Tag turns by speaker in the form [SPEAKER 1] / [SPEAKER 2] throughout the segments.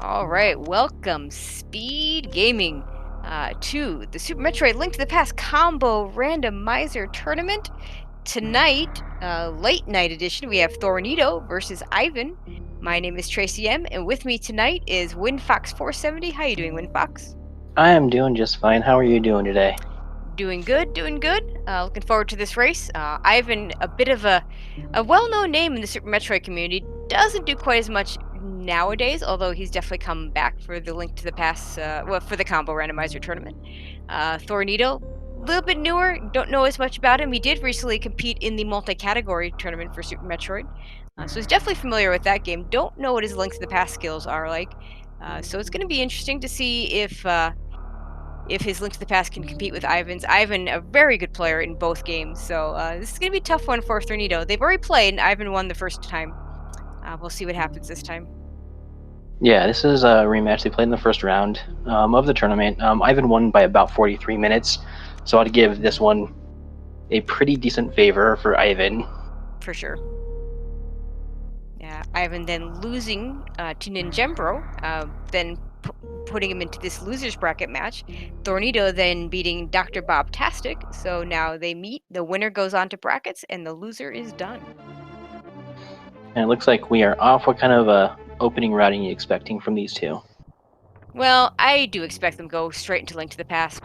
[SPEAKER 1] All right, welcome SpeedGaming to the Super Metroid Link to the Past Combo Randomizer Tournament. Tonight, late night edition, we have Thorneto versus Ivan. My name is Tracy M, and with me tonight is WinFox470. How you doing, WinFox?
[SPEAKER 2] I am doing just fine. How are you doing today?
[SPEAKER 1] Doing good, doing good. Looking forward to this race. Ivan, a bit of a well-known name in the Super Metroid community, doesn't do quite as much nowadays, although he's definitely come back for the Link to the Past, for the Combo Randomizer Tournament. Thorneto, a little bit newer, don't know as much about him. He did recently compete in the multi-category tournament for Super Metroid, so he's definitely familiar with that game. Don't know what his Link to the Past skills are like, so it's going to be interesting to see if his Link to the Past can compete with Ivan's. Ivan, a very good player in both games, so this is going to be a tough one for Thorneto. They've already played, and Ivan won the first time. We'll see what happens this time.
[SPEAKER 2] Yeah, this is a rematch. They played in the first round of the tournament. Ivan won by about 43 minutes, so I'd give this one a pretty decent favor for Ivan.
[SPEAKER 1] For sure. Ivan then losing to Ninjembro, then putting him into this loser's bracket match. Thorneto then beating Dr. Bob Tastic, so now they meet, the winner goes on to brackets, and the loser is done.
[SPEAKER 2] And it looks like we are off. What kind of opening routing are you expecting from these two?
[SPEAKER 1] Well, I do expect them to go straight into Link to the Past.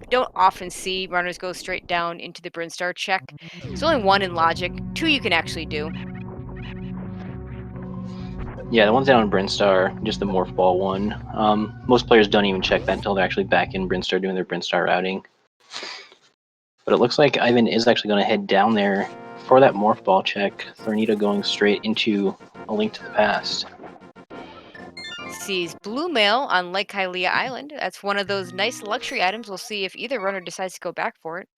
[SPEAKER 1] Don't often see runners go straight down into the Brinstar check. There's only one in Logic, two you can actually do.
[SPEAKER 2] Yeah, the one's down in Brinstar, just the Morph Ball one. Most players don't even check that until they're actually back in Brinstar doing their Brinstar routing. But it looks like Ivan is actually going to head down there for that Morph Ball check. Thorneto going straight into a Link to the Past.
[SPEAKER 1] Sees Blue Mail on Lake Hylia Island. That's one of those nice luxury items. We'll see if either runner decides to go back for it.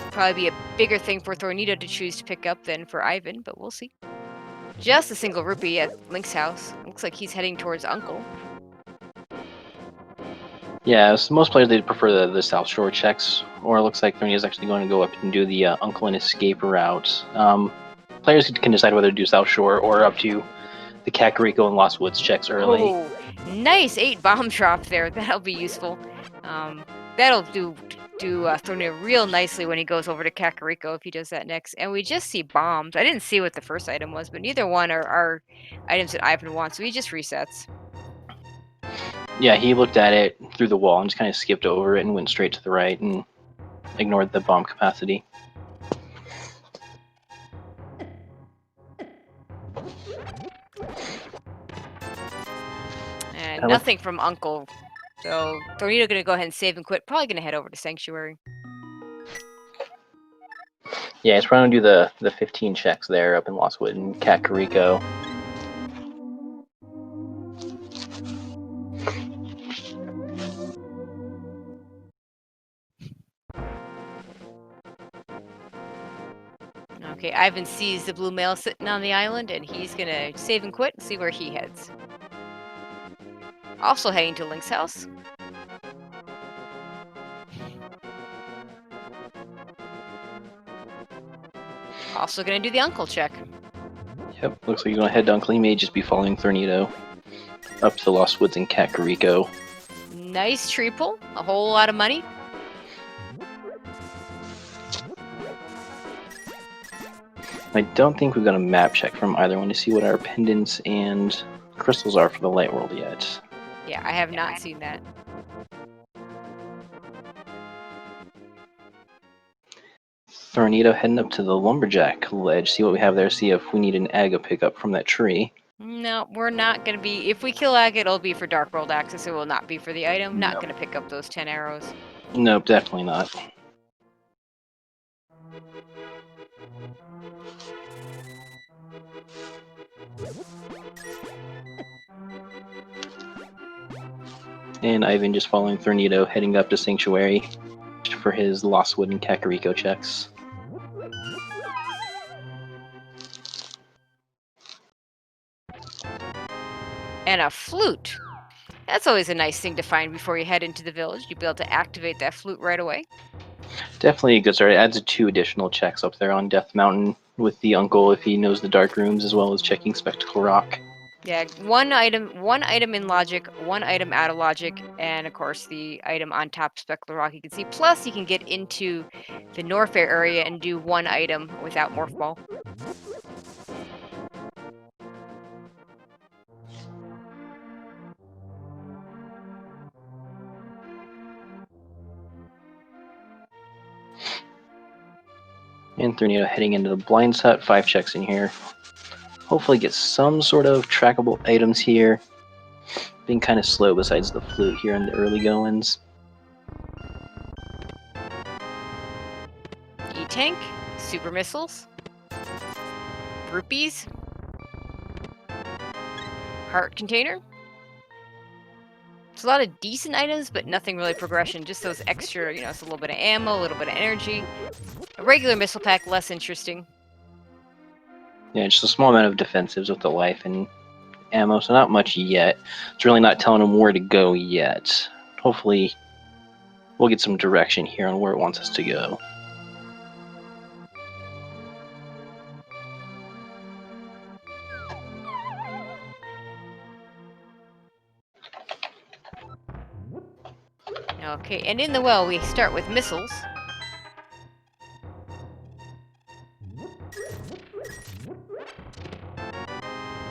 [SPEAKER 1] Probably be a bigger thing for Thorneto to choose to pick up than for Ivan, but we'll see. Just a single rupee at Link's house. Looks like he's heading towards Uncle.
[SPEAKER 2] Yeah, so most players, they prefer the South Shore checks, or it looks like Thorny is actually going to go up and do the Uncle and Escape route. Players can decide whether to do South Shore or up to the Kakariko and Lost Woods checks early.
[SPEAKER 1] Oh, nice 8 bomb drop there. That'll be useful. That'll do Thorneto real nicely when he goes over to Kakariko if he does that next. And we just see bombs. I didn't see what the first item was, but neither one are items that Ivan wants, so he just resets.
[SPEAKER 2] Yeah, he looked at it through the wall and just kind of skipped over it and went straight to the right and ignored the bomb capacity.
[SPEAKER 1] And nothing from Uncle. So Thorneto gonna go ahead and save and quit. Probably gonna head over to Sanctuary.
[SPEAKER 2] Yeah, he's probably gonna do the 15 checks there up in Lost Wood and Kakariko.
[SPEAKER 1] Okay, Ivan sees the blue male sitting on the island, and he's gonna save and quit and see where he heads. Also heading to Link's house. Also gonna do the Uncle check.
[SPEAKER 2] Yep, looks like you're gonna head to Uncle. He may just be following Thorneto up to the Lost Woods and Kakariko.
[SPEAKER 1] Nice tree pull, a whole lot of money.
[SPEAKER 2] I don't think we've got a map check from either one to see what our pendants and crystals are for the light world yet.
[SPEAKER 1] Yeah, I have not seen that.
[SPEAKER 2] Thorneto heading up to the lumberjack ledge, see what we have there, see if we need an Aga pickup from that tree.
[SPEAKER 1] No, we're not gonna be. If we kill Aga, it'll be for Dark World access. It will not be for the item. Not gonna pick up those 10 arrows.
[SPEAKER 2] Nope, definitely not. And Ivan just following Thorneto, heading up to Sanctuary for his Lost Wood and Kakariko checks.
[SPEAKER 1] And a flute. That's always a nice thing to find before you head into the village. You'll be able to activate that flute right away.
[SPEAKER 2] Definitely a good start. It adds 2 additional checks up there on Death Mountain with the Uncle if he knows the dark rooms, as well as checking Spectacle Rock.
[SPEAKER 1] Yeah, one item in logic, one item out of logic, and of course the item on top specular rock you can see. Plus, you can get into the Norfair area and do one item without Morph Ball.
[SPEAKER 2] And thorneto heading into the blinds hut. 5 checks in here. Hopefully get some sort of trackable items here. Being kind of slow besides the flute here in the early goings.
[SPEAKER 1] E-Tank, Super Missiles, Rupees, Heart Container. It's a lot of decent items, but nothing really progression. Just those extra, it's a little bit of ammo, a little bit of energy. A regular missile pack, less interesting.
[SPEAKER 2] Yeah, just a small amount of defensives with the life and ammo, so not much yet. It's really not telling him where to go yet. Hopefully, we'll get some direction here on where it wants us to go.
[SPEAKER 1] Okay, and in the well, we start with missiles.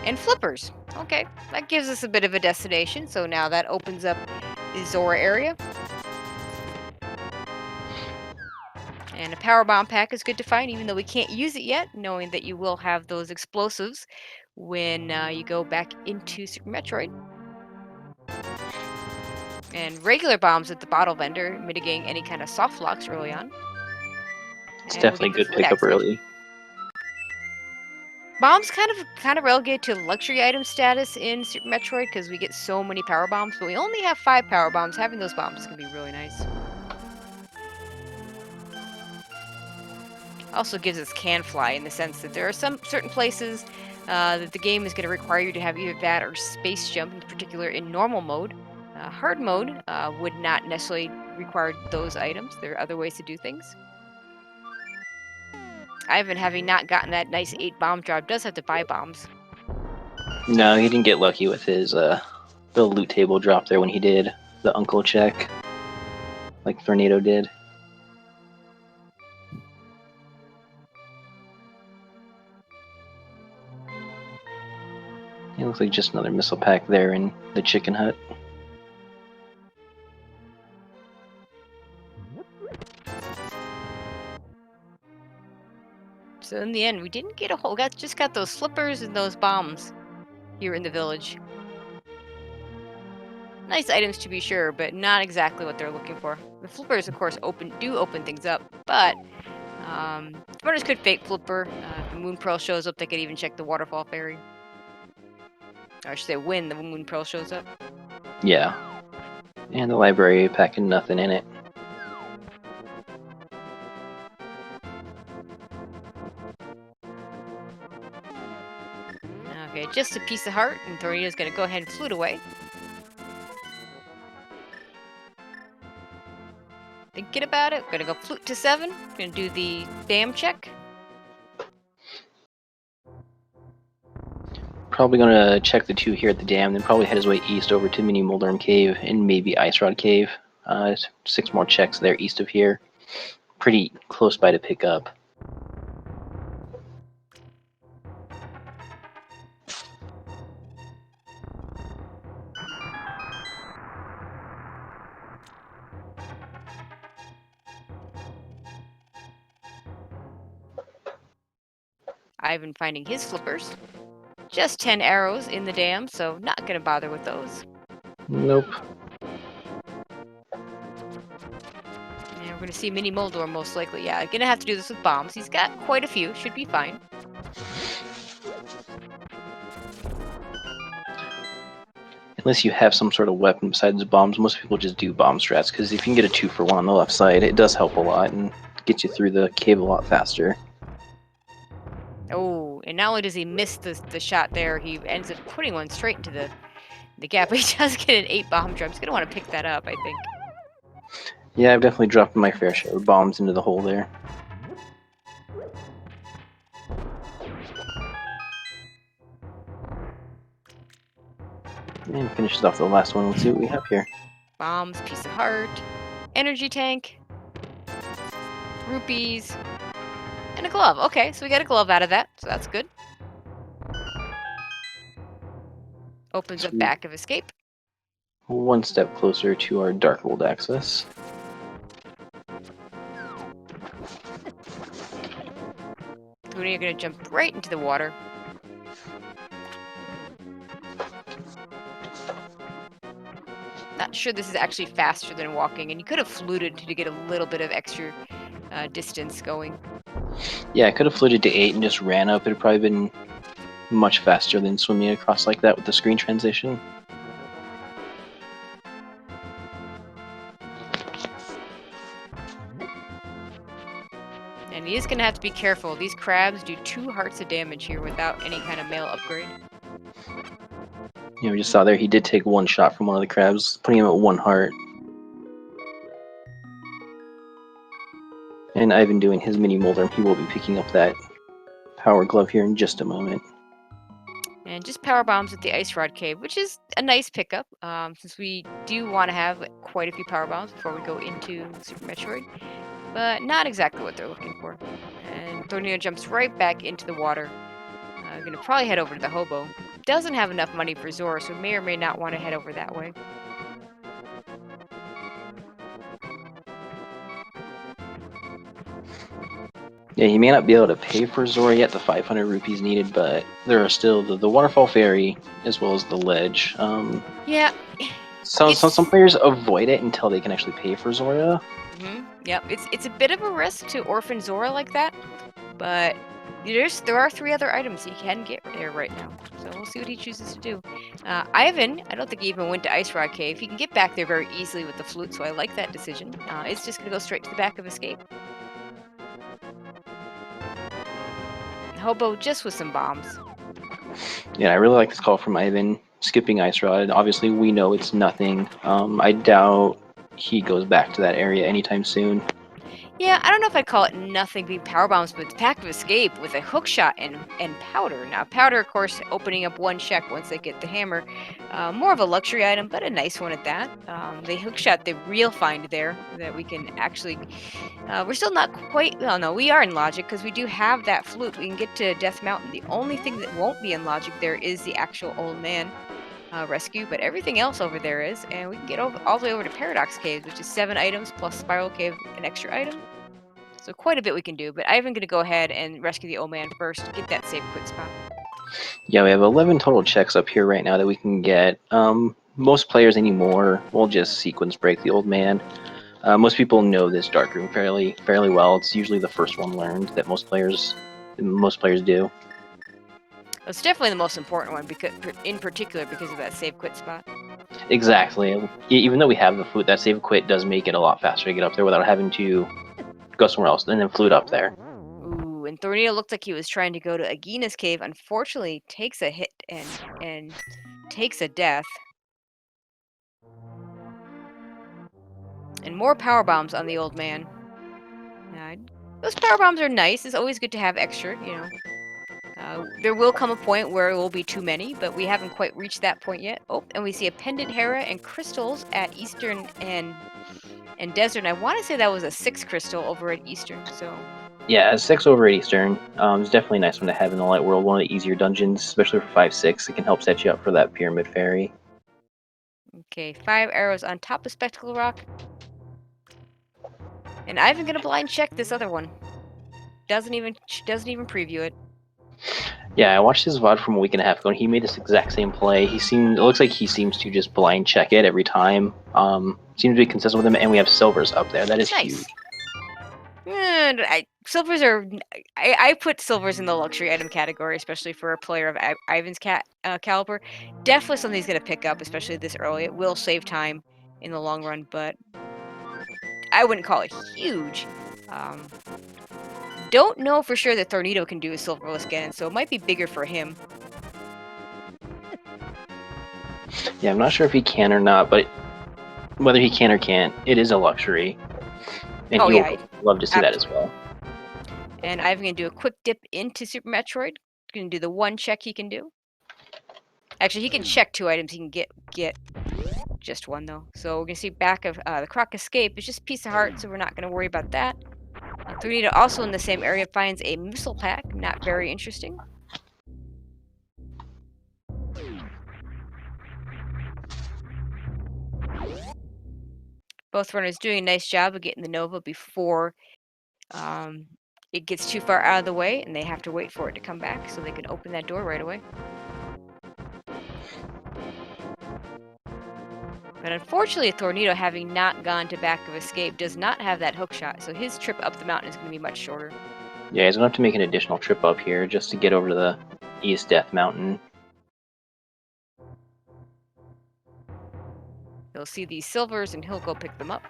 [SPEAKER 1] And flippers. Okay, that gives us a bit of a destination, so now that opens up the Zora area. And a power bomb pack is good to find, even though we can't use it yet, knowing that you will have those explosives when you go back into Super Metroid. And regular bombs at the bottle vendor, mitigating any kind of soft locks early on.
[SPEAKER 2] It's
[SPEAKER 1] And we'll
[SPEAKER 2] definitely
[SPEAKER 1] get
[SPEAKER 2] a
[SPEAKER 1] the
[SPEAKER 2] good
[SPEAKER 1] flute
[SPEAKER 2] pickup
[SPEAKER 1] activation.
[SPEAKER 2] early.
[SPEAKER 1] Bombs kind of relegated to luxury item status in Super Metroid because we get so many power bombs, but we only have 5 power bombs. Having those bombs can be really nice. Also gives us can fly in the sense that there are some certain places that the game is going to require you to have either that or space jump, in particular in normal mode. Hard mode would not necessarily require those items. There are other ways to do things. Ivan, having not gotten that nice 8 bomb drop, does have to buy bombs.
[SPEAKER 2] No, he didn't get lucky with his the loot table drop there when he did the uncle check, like thorneto did. It looks like just another missile pack there in the chicken hut.
[SPEAKER 1] So in the end, we didn't get a whole. Just got those flippers and those bombs here in the village. Nice items to be sure, but not exactly what they're looking for. The flippers, of course, do open things up, but runners could fake flipper. If the Moon Pearl shows up, they could even check the Waterfall Fairy. Or I should say, when the Moon Pearl shows up.
[SPEAKER 2] Yeah. And the library packing nothing in it.
[SPEAKER 1] Okay, just a piece of heart, and thorneto's gonna go ahead and flute away. Thinking about it, gonna go flute to 7. Gonna do the dam check.
[SPEAKER 2] Probably gonna check the 2 here at the dam, then probably head his way east over to Mini Moldorm Cave and maybe Ice Rod Cave. 6 more checks there east of here. Pretty close by to pick up.
[SPEAKER 1] Ivan finding his flippers. Just 10 arrows in the dam, so not gonna bother with those.
[SPEAKER 2] Nope.
[SPEAKER 1] And we're gonna see Mini Moldor most likely. Yeah, gonna have to do this with bombs. He's got quite a few, should be fine.
[SPEAKER 2] Unless you have some sort of weapon besides bombs, most people just do bomb strats, because if you can get a 2-for-1 on the left side, it does help a lot and gets you through the cave a lot faster.
[SPEAKER 1] Oh, and not only does he miss the shot there, he ends up putting one straight into the gap. But he does get an 8 bomb drop. He's gonna want to pick that up, I think.
[SPEAKER 2] Yeah, I've definitely dropped my fair share of bombs into the hole there. And finishes off the last one. Let's see what we have here.
[SPEAKER 1] Bombs, piece of heart, energy tank, rupees, and a glove. Okay, so we got a glove out of that, so that's good. Opens up back of escape.
[SPEAKER 2] One step closer to our Dark World access.
[SPEAKER 1] We're gonna jump right into the water. Not sure this is actually faster than walking, and you could have fluted to get a little bit of extra distance going.
[SPEAKER 2] Yeah, I could have floated to 8 and just ran up. It would probably been much faster than swimming across like that with the screen transition.
[SPEAKER 1] And he is going to have to be careful. These crabs do 2 hearts of damage here without any kind of mail upgrade.
[SPEAKER 2] We just saw there he did take 1 shot from one of the crabs, putting him at 1 heart. And Ivan doing his mini molder, he will be picking up that power glove here in just a moment.
[SPEAKER 1] And just power bombs with the Ice Rod Cave, which is a nice pickup, since we do want to have quite a few power bombs before we go into Super Metroid. But not exactly what they're looking for. And Thorneto jumps right back into the water. Gonna probably head over to the hobo. Doesn't have enough money for Zora, so may or may not want to head over that way.
[SPEAKER 2] Yeah, he may not be able to pay for Zora yet, the 500 rupees needed, but there are still the Waterfall Ferry as well as the ledge.
[SPEAKER 1] Yeah.
[SPEAKER 2] Some players avoid it until they can actually pay for Zora.
[SPEAKER 1] Yep, it's a bit of a risk to orphan Zora like that, but there are 3 other items he can get there right now, so we'll see what he chooses to do. Ivan, I don't think he even went to Ice Rod Cave. He can get back there very easily with the flute, so I like that decision. It's just gonna go straight to the back of escape. Hobo just with some bombs.
[SPEAKER 2] Yeah, I really like this call from Ivan, skipping Ice Rod. Obviously, we know it's nothing. I doubt he goes back to that area anytime soon.
[SPEAKER 1] Yeah, I don't know if I'd call it nothing being power bombs, but pack of escape with a hook shot and powder. Now, powder, of course, opening up 1 check once they get the hammer. More of a luxury item, but a nice one at that. The hook shot, the real find there that we can actually. We're still not quite. Well, no, we are in logic because we do have that flute. We can get to Death Mountain. The only thing that won't be in logic there is the actual old man. Rescue, but everything else over there is, and we can get all the way over to Paradox Caves, which is 7 items plus Spiral Cave, an extra item. So quite a bit we can do, but I'm going to go ahead and rescue the old man first, get that save quit spot.
[SPEAKER 2] Yeah, we have 11 total checks up here right now that we can get. Most players anymore will just sequence break the old man. Most people know this dark room fairly well. It's usually the first one learned that most players do.
[SPEAKER 1] It's definitely the most important one, because, in particular, because of that save quit spot.
[SPEAKER 2] Exactly. Even though we have the flute, that save quit does make it a lot faster to get up there without having to go somewhere else and then flute up there.
[SPEAKER 1] Ooh, and Thorneto looked like he was trying to go to Agina's cave. Unfortunately, takes a hit and takes a death. And more power bombs on the old man. Those power bombs are nice. It's always good to have extra, you know. There will come a point where it will be too many, but we haven't quite reached that point yet. Oh, and we see a pendant Hera and crystals at Eastern and Desert. And I want to say that was a 6 crystal over at Eastern. So
[SPEAKER 2] yeah, 6 over at Eastern. It's definitely a nice one to have in the Light World. One of the easier dungeons, especially for 5-6. It can help set you up for that Pyramid Fairy.
[SPEAKER 1] Okay, 5 arrows on top of Spectacle Rock. And I'm gonna blind check this other one. Doesn't even preview it.
[SPEAKER 2] Yeah, I watched his VOD from a week and a half ago, and he made this exact same play. It looks like he seems to just blind check it every time. Seems to be consistent with him, and we have silvers up there. That is
[SPEAKER 1] nice.
[SPEAKER 2] huge.
[SPEAKER 1] And silvers are. I put silvers in the luxury item category, especially for a player of Ivan's caliber. Definitely something he's gonna pick up, especially this early. It will save time in the long run, but I wouldn't call it huge. Don't know for sure that Thorneto can do a silverless Ganon, so it might be bigger for him.
[SPEAKER 2] Yeah, I'm not sure if he can or not, but whether he can or can't, it is a luxury. And he would love to see that as well.
[SPEAKER 1] And I'm going to do a quick dip into Super Metroid. Going to do the 1 check he can do. Actually, he can check 2 items. He can get just 1 though. So we're gonna see back of the Croc Escape. It's just a piece of heart, so we're not gonna worry about that. Thorneto also in the same area finds a missile pack. Not very interesting. Both runners doing a nice job of getting the Nova before it gets too far out of the way, and they have to wait for it to come back so they can open that door right away. But unfortunately, Thorneto, having not gone to back of escape, does not have that hook shot, so his trip up the mountain is going to be much shorter.
[SPEAKER 2] Yeah, he's gonna have to make an additional trip up here just to get over to the East Death Mountain.
[SPEAKER 1] He'll see these silvers and he'll go pick them up.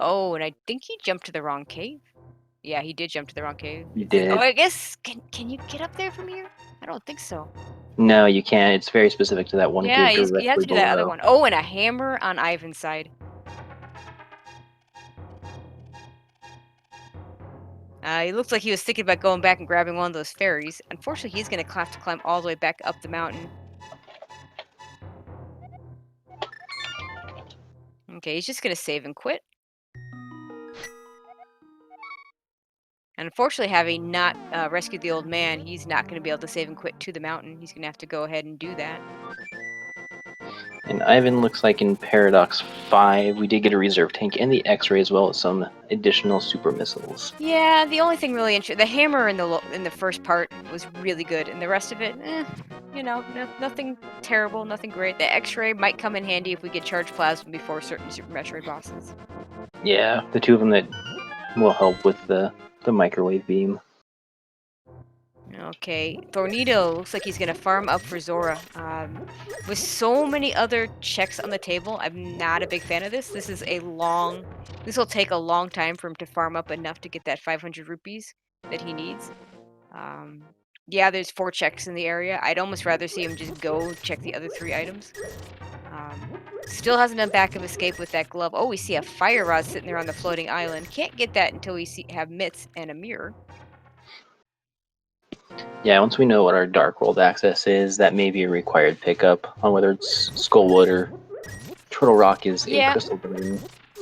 [SPEAKER 1] Oh, and I think he jumped to the wrong cave. Yeah, he did jump to the wrong cave.
[SPEAKER 2] You did.
[SPEAKER 1] Oh, I guess, can you get up there from here? I don't think so.
[SPEAKER 2] No, you can't. It's very specific to that one
[SPEAKER 1] Yeah,
[SPEAKER 2] cave
[SPEAKER 1] you have
[SPEAKER 2] directly
[SPEAKER 1] to do that other
[SPEAKER 2] below.
[SPEAKER 1] one. Oh, and a hammer on Ivan's side. He looks like he was thinking about going back and grabbing one of those fairies. Unfortunately, he's going to have to climb all the way back up the mountain. Okay, he's just going to save and quit. And unfortunately, having not rescued the old man, he's not going to be able to save and quit to the mountain. He's going to have to go ahead and do that.
[SPEAKER 2] And Ivan looks like in Paradox 5, we did get a reserve tank and the X-ray as well as some additional super missiles.
[SPEAKER 1] Yeah, the only thing really interesting, the hammer in the first part was really good, and the rest of it, you know, nothing terrible, nothing great. The X-ray might come in handy if we get charged plasma before certain Super Metroid bosses.
[SPEAKER 2] Yeah, the two of them that will help with the microwave beam.
[SPEAKER 1] Okay, Thorneto looks like he's gonna farm up for Zora. With so many other checks on the table, I'm not a big fan of this. This will take a long time for him to farm up enough to get that 500 rupees that he needs. Yeah, there's 4 checks in the area. I'd almost rather see him just go check the other 3 items. Still hasn't done back of escape with that glove. Oh, we see a fire rod sitting there on the floating island. Can't get that until we have mitts and a mirror.
[SPEAKER 2] Yeah, once we know what our Dark World access is, that may be a required pickup on whether it's Skullwood or Turtle Rock is a crystal green.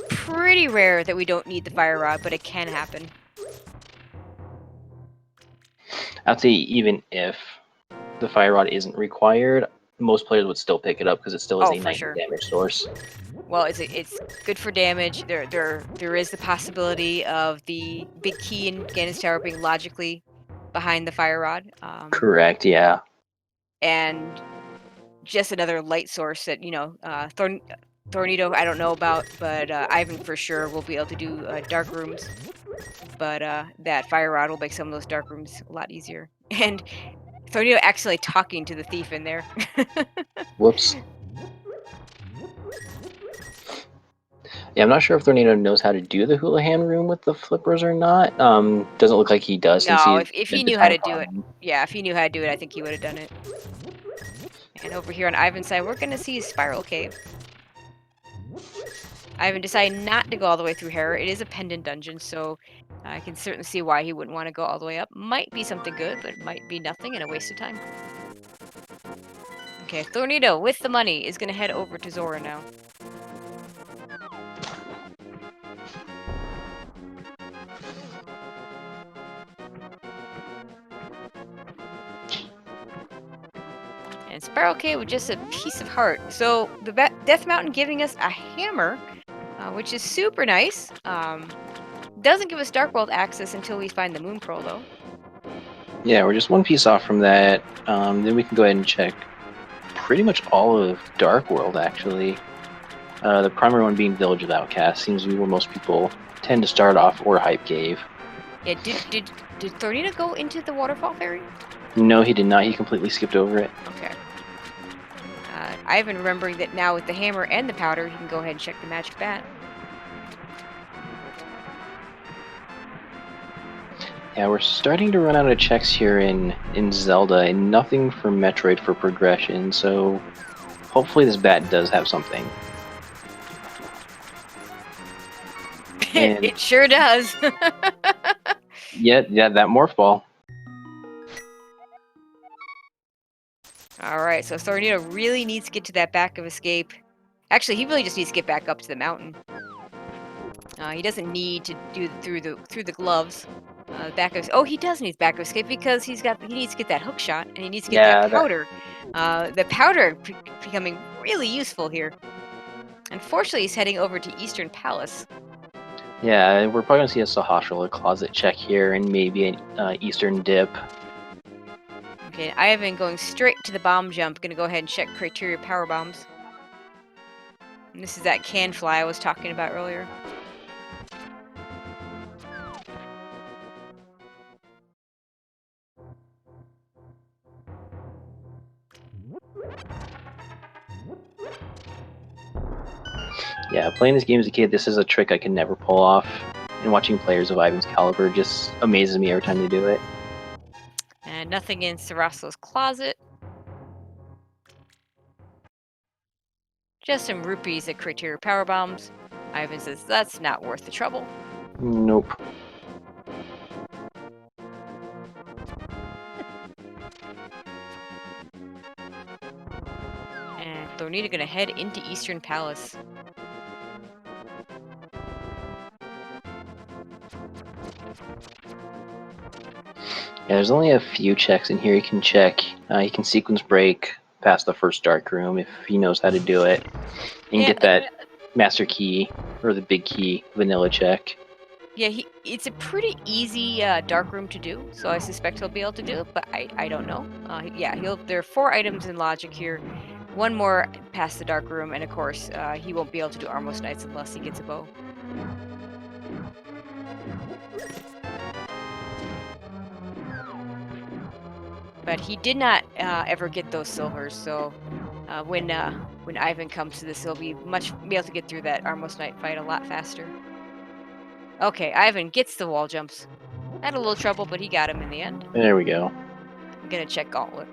[SPEAKER 1] Pretty rare that we don't need the fire rod, but it can happen.
[SPEAKER 2] I'd say even if the fire rod isn't required, most players would still pick it up because it still is a 90 damage source.
[SPEAKER 1] Well, it's good for damage. There is the possibility of the big key in Ganon's Tower being logically behind the fire rod.
[SPEAKER 2] Correct, yeah.
[SPEAKER 1] And just another light source that, you know, Thorneto I don't know about, but Ivan for sure will be able to do dark rooms. But that fire rod will make some of those dark rooms a lot easier. And Thorneto actually talking to the thief in there.
[SPEAKER 2] Whoops. Yeah, I'm not sure if Thorneto knows how to do the Houlihan room with the flippers or not. Doesn't look like he does.
[SPEAKER 1] No, if he knew how to do it. Yeah, if he knew how to do it, I think he would have done it. And over here on Ivan's side, we're going to see Spiral Cave. Ivan decided not to go all the way through Hera. It is a pendant dungeon, so I can certainly see why he wouldn't want to go all the way up. Might be something good, but might be nothing and a waste of time. Okay, Thorneto, with the money, is going to head over to Zora now. And Spiral Cave with just a piece of heart. So the Death Mountain giving us a hammer, which is super nice. Doesn't give us Dark World access until we find the Moon Pearl, though. Yeah,
[SPEAKER 2] we're just one piece off from that. Then we can go ahead and check pretty much all of Dark World, actually. The primary one being Village of Outcasts seems to be where most people tend to start off, or Hype Cave.
[SPEAKER 1] Yeah, did Thorneto go into the Waterfall Fairy?
[SPEAKER 2] No, he did not. He completely skipped over it.
[SPEAKER 1] Okay. Ivan remembering that now with the hammer and the powder, he can go ahead and check the magic bat.
[SPEAKER 2] Yeah, we're starting to run out of checks here in Zelda, and nothing for Metroid for progression, so hopefully this bat does have something. And
[SPEAKER 1] It sure does.
[SPEAKER 2] yeah, that morph ball.
[SPEAKER 1] Alright, so Thorneto really needs to get to that back of escape. Actually, he really just needs to get back up to the mountain. He doesn't need to do through the gloves. Back of he does need back of escape because he needs to get that hook shot and he needs to get that
[SPEAKER 2] Yeah,
[SPEAKER 1] powder. The powder becoming really useful here. Unfortunately, he's heading over to Eastern Palace.
[SPEAKER 2] yeah, we're probably gonna see a Sahasrahla closet check here and maybe an Eastern dip.
[SPEAKER 1] Okay, Ivan going straight to the bomb jump. Gonna go ahead and check criteria power bombs. And this is that can fly I was talking about earlier.
[SPEAKER 2] Yeah, playing this game as a kid, this is a trick I can never pull off. And watching players of Ivan's caliber just amazes me every time they do it.
[SPEAKER 1] And nothing in Saraslo's closet. Just some rupees at criteria power bombs. Ivan says that's not worth the trouble.
[SPEAKER 2] Nope.
[SPEAKER 1] And Thorneto gonna head into Eastern Palace.
[SPEAKER 2] Yeah, there's only a few checks in here you can check. You can sequence break past the first dark room if he knows how to do it. And get that master key, or the big key, vanilla check.
[SPEAKER 1] Yeah, it's a pretty easy dark room to do, so I suspect he'll be able to do it, but I don't know. Yeah, there are 4 items in logic here. 1 more past the dark room, and of course, he won't be able to do Armless Knights unless he gets a bow. But he did not ever get those silvers, so when Ivan comes to this, he'll be able to get through that Armless Knight fight a lot faster. Okay, Ivan gets the wall jumps. Had a little trouble, but he got him in the end.
[SPEAKER 2] There we go.
[SPEAKER 1] I'm gonna check Gauntlet.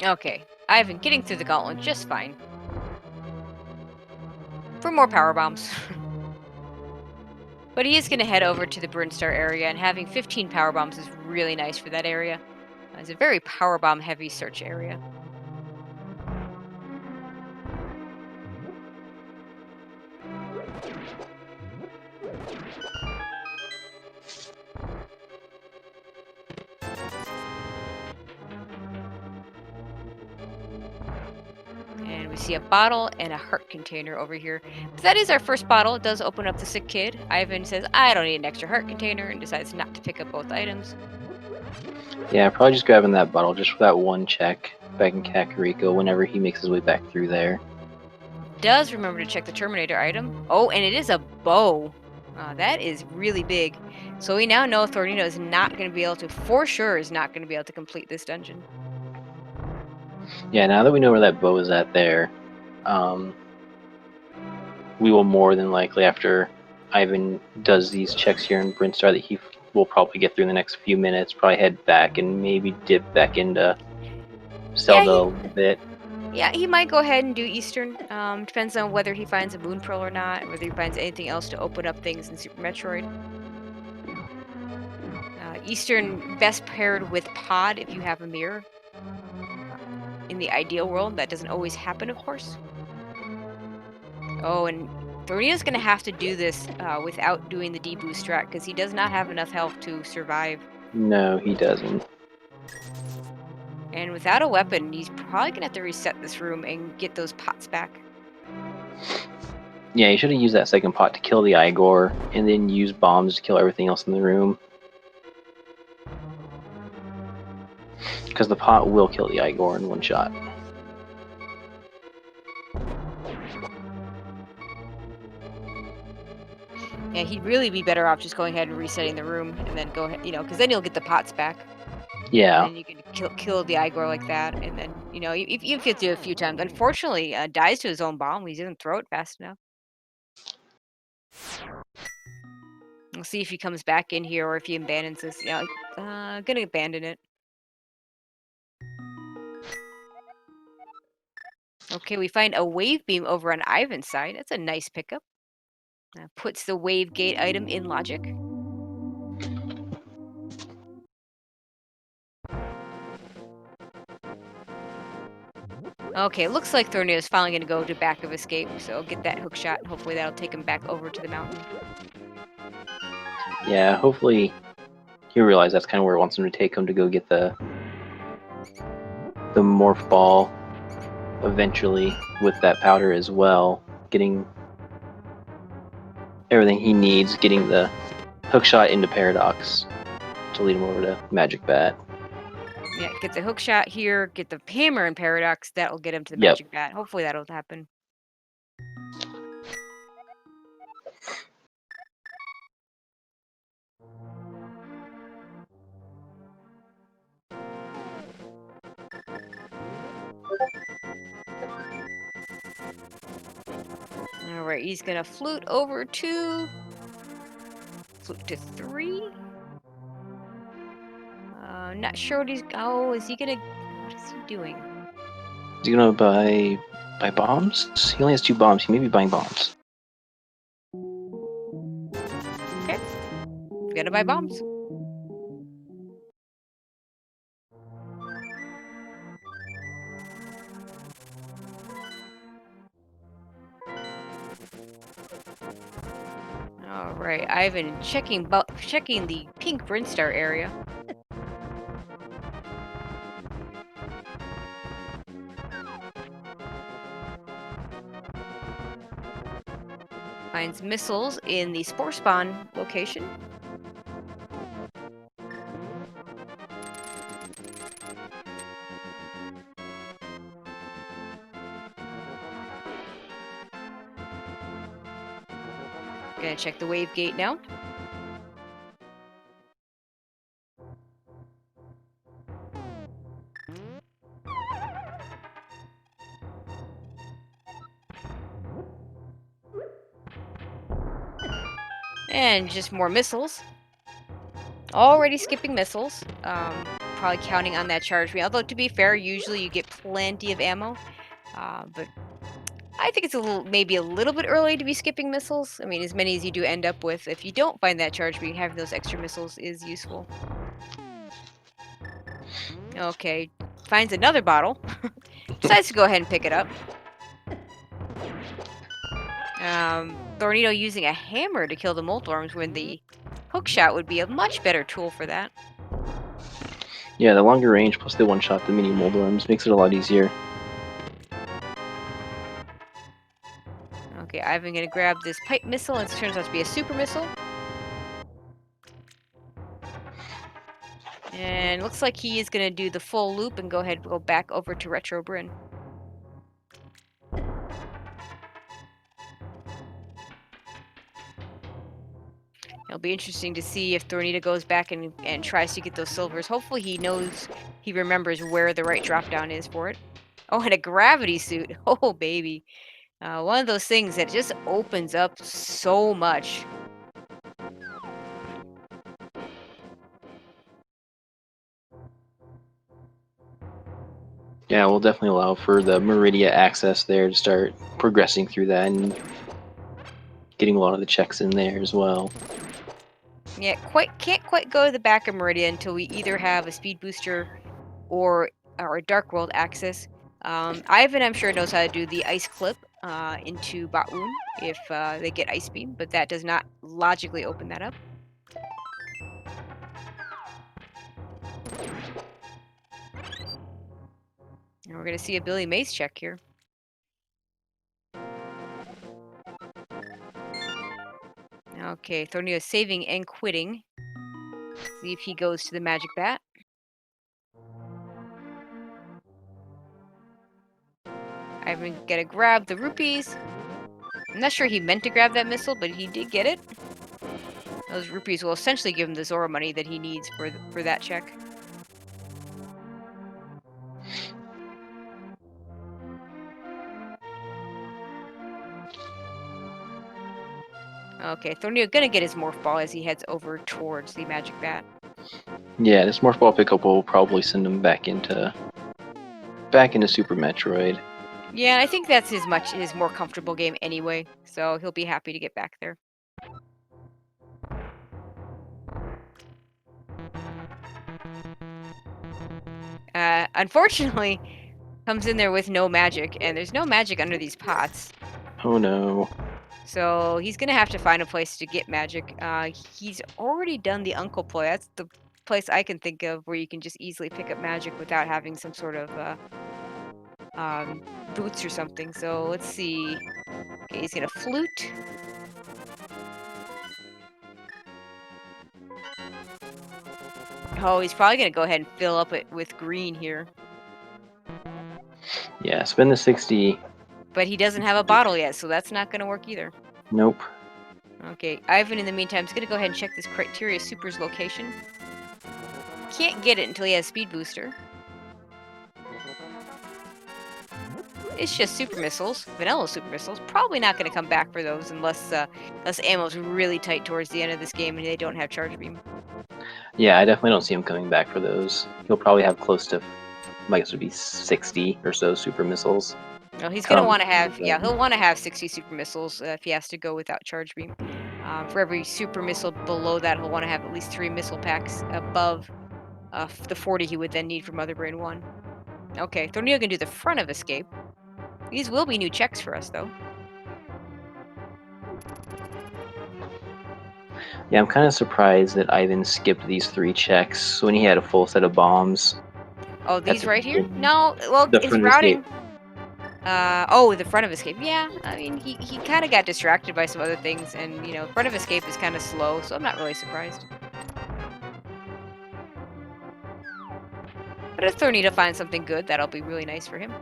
[SPEAKER 1] Okay, Ivan getting through the gauntlet just fine. For more power bombs. But he is going to head over to the Brinstar area, and having 15 power bombs is really nice for that area. It's a very power bomb heavy search area. And we see a bottle and a heart container over here. But that is our first bottle. It does open up the sick kid. Ivan says, I don't need an extra heart container, and decides not to pick up both items.
[SPEAKER 2] Yeah, probably just grabbing that bottle just for that one check back in Kakariko whenever he makes his way back through there.
[SPEAKER 1] Does remember to check the Terminator item. Oh, and it is a bow. That is really big. So we now know Thorneto is not going to be able to, for sure, is not going to be able to complete this dungeon.
[SPEAKER 2] Yeah, now that we know where that bow is at there, we will more than likely, after Ivan does these checks here in Brinstar that he will probably get through in the next few minutes, probably head back and maybe dip back into Zelda a little bit.
[SPEAKER 1] Yeah, he might go ahead and do Eastern. Depends on whether he finds a Moon Pearl or not, or whether he finds anything else to open up things in Super Metroid. Eastern best paired with Pod if you have a mirror. In the ideal world, that doesn't always happen, of course. Oh, and Thorneto's going to have to do this without doing the D-boost strat, because he does not have enough health to survive.
[SPEAKER 2] No, he doesn't.
[SPEAKER 1] And without a weapon, he's probably going to have to reset this room and get those pots back.
[SPEAKER 2] Yeah, he should have used that second pot to kill the Igor, and then use bombs to kill everything else in the room. Because the pot will kill the Igor in one shot.
[SPEAKER 1] Yeah, he'd really be better off just going ahead and resetting the room, and then go ahead, because then you'll get the pots back.
[SPEAKER 2] Yeah.
[SPEAKER 1] And then you can kill the Igor like that, and then, you know, if you get to it a few times, unfortunately, dies to his own bomb. He doesn't throw it fast enough. We'll see if he comes back in here or if he abandons this. Yeah, gonna abandon it. Okay, we find a wave beam over on Ivan's side. That's a nice pickup. Puts the wave gate item in logic. Okay, looks like Thornito is finally going to go to back of escape, so get that hook shot, and hopefully that'll take him back over to the mountain.
[SPEAKER 2] Yeah, hopefully he realized that's kind of where it wants him to take him to go get the morph ball eventually with that powder as well. Getting everything he needs, getting the hook shot into Paradox to lead him over to Magic Bat.
[SPEAKER 1] Yeah, get the hook shot here, get the hammer in Paradox, that'll get him to the
[SPEAKER 2] Yep.
[SPEAKER 1] Magic Bat. Hopefully that'll happen. Alright, he's going to flute over to... Flute to 3? Not sure what he's... Oh, is he going to... What is he doing?
[SPEAKER 2] Is he gonna buy bombs? He only has 2 bombs. He may be buying bombs.
[SPEAKER 1] Okay. Gotta buy bombs. Alright, Ivan checking the pink Brinstar area. Finds missiles in the Spore Spawn location. Gonna check the wave gate now. And just more missiles. Already skipping missiles. Probably counting on that charge rate. Although, to be fair, usually you get plenty of ammo. But I think it's maybe a little bit early to be skipping missiles. I mean, as many as you do end up with. If you don't find that charge rate, having those extra missiles is useful. Okay, finds another bottle. Decides to go ahead and pick it up. Thornito using a hammer to kill the Moltorms when the hookshot would be a much better tool for that.
[SPEAKER 2] Yeah, the longer range plus the one-shot the mini Moldorms makes it a lot easier.
[SPEAKER 1] Okay, Ivan gonna grab this pipe missile, and it turns out to be a super missile. And looks like he is gonna do the full loop and go ahead and go back over to Retro Bryn. It'll be interesting to see if Thornito goes back and tries to get those silvers. Hopefully he remembers where the right drop down is for it. Oh, and a gravity suit. Oh, baby. One of those things that just opens up so much.
[SPEAKER 2] Yeah, we'll definitely allow for the Meridia access there to start progressing through that and getting a lot of the checks in there as well.
[SPEAKER 1] Yeah, can't quite go to the back of Meridia until we either have a speed booster or a Dark World access. Ivan, I'm sure, knows how to do the ice clip into Baun if they get ice beam, but that does not logically open that up. And we're gonna see a Billy Mays check here. Okay, Thornito saving and quitting. See if he goes to the Magic Bat. Ivan gotta grab the rupees. I'm not sure he meant to grab that missile, but he did get it. Those rupees will essentially give him the Zora money that he needs for that check. Okay, Thornito gonna get his morph ball as he heads over towards the magic bat.
[SPEAKER 2] Yeah, this morph ball pickup will probably send him back into Super Metroid.
[SPEAKER 1] Yeah, I think that's his more comfortable game anyway, so he'll be happy to get back there. Unfortunately, comes in there with no magic, and there's no magic under these pots.
[SPEAKER 2] Oh no.
[SPEAKER 1] So he's gonna have to find a place to get magic. He's already done the Uncle Ploy. That's the place I can think of where you can just easily pick up magic without having some sort of boots or something. So let's see. Okay, he's gonna flute. Oh, he's probably gonna go ahead and fill up it with green here.
[SPEAKER 2] Yeah, spend the 60.
[SPEAKER 1] But he doesn't have a bottle yet, so that's not gonna work either.
[SPEAKER 2] Nope.
[SPEAKER 1] Okay, Ivan in the meantime is gonna go ahead and check this Criteria Super's location. Can't get it until he has Speed Booster. It's just super missiles, vanilla super missiles. Probably not going to come back for those unless ammo's really tight towards the end of this game and they don't have charge beam.
[SPEAKER 2] Yeah, I definitely don't see him coming back for those. He'll probably have close to, I guess it would be 60 or so super missiles.
[SPEAKER 1] Well, he's going to want to have, yeah, he'll want to have 60 super missiles if he has to go without charge beam. For every super missile below that, he'll want to have at least 3 missile packs above the 40 he would then need for Mother Brain 1. Okay, Thornito can do the front of escape. These will be new checks for us, though.
[SPEAKER 2] Yeah, I'm kind of surprised that Ivan skipped these 3 checks when he had a full set of bombs.
[SPEAKER 1] Oh, these right here? No, well,
[SPEAKER 2] The
[SPEAKER 1] it's
[SPEAKER 2] front
[SPEAKER 1] routing.
[SPEAKER 2] escape.
[SPEAKER 1] Oh, the front of escape. Yeah, I mean, he kind of got distracted by some other things, and, you know, front of escape is kind of slow, so I'm not really surprised. But if Thornito finds something good, that'll be really nice for him.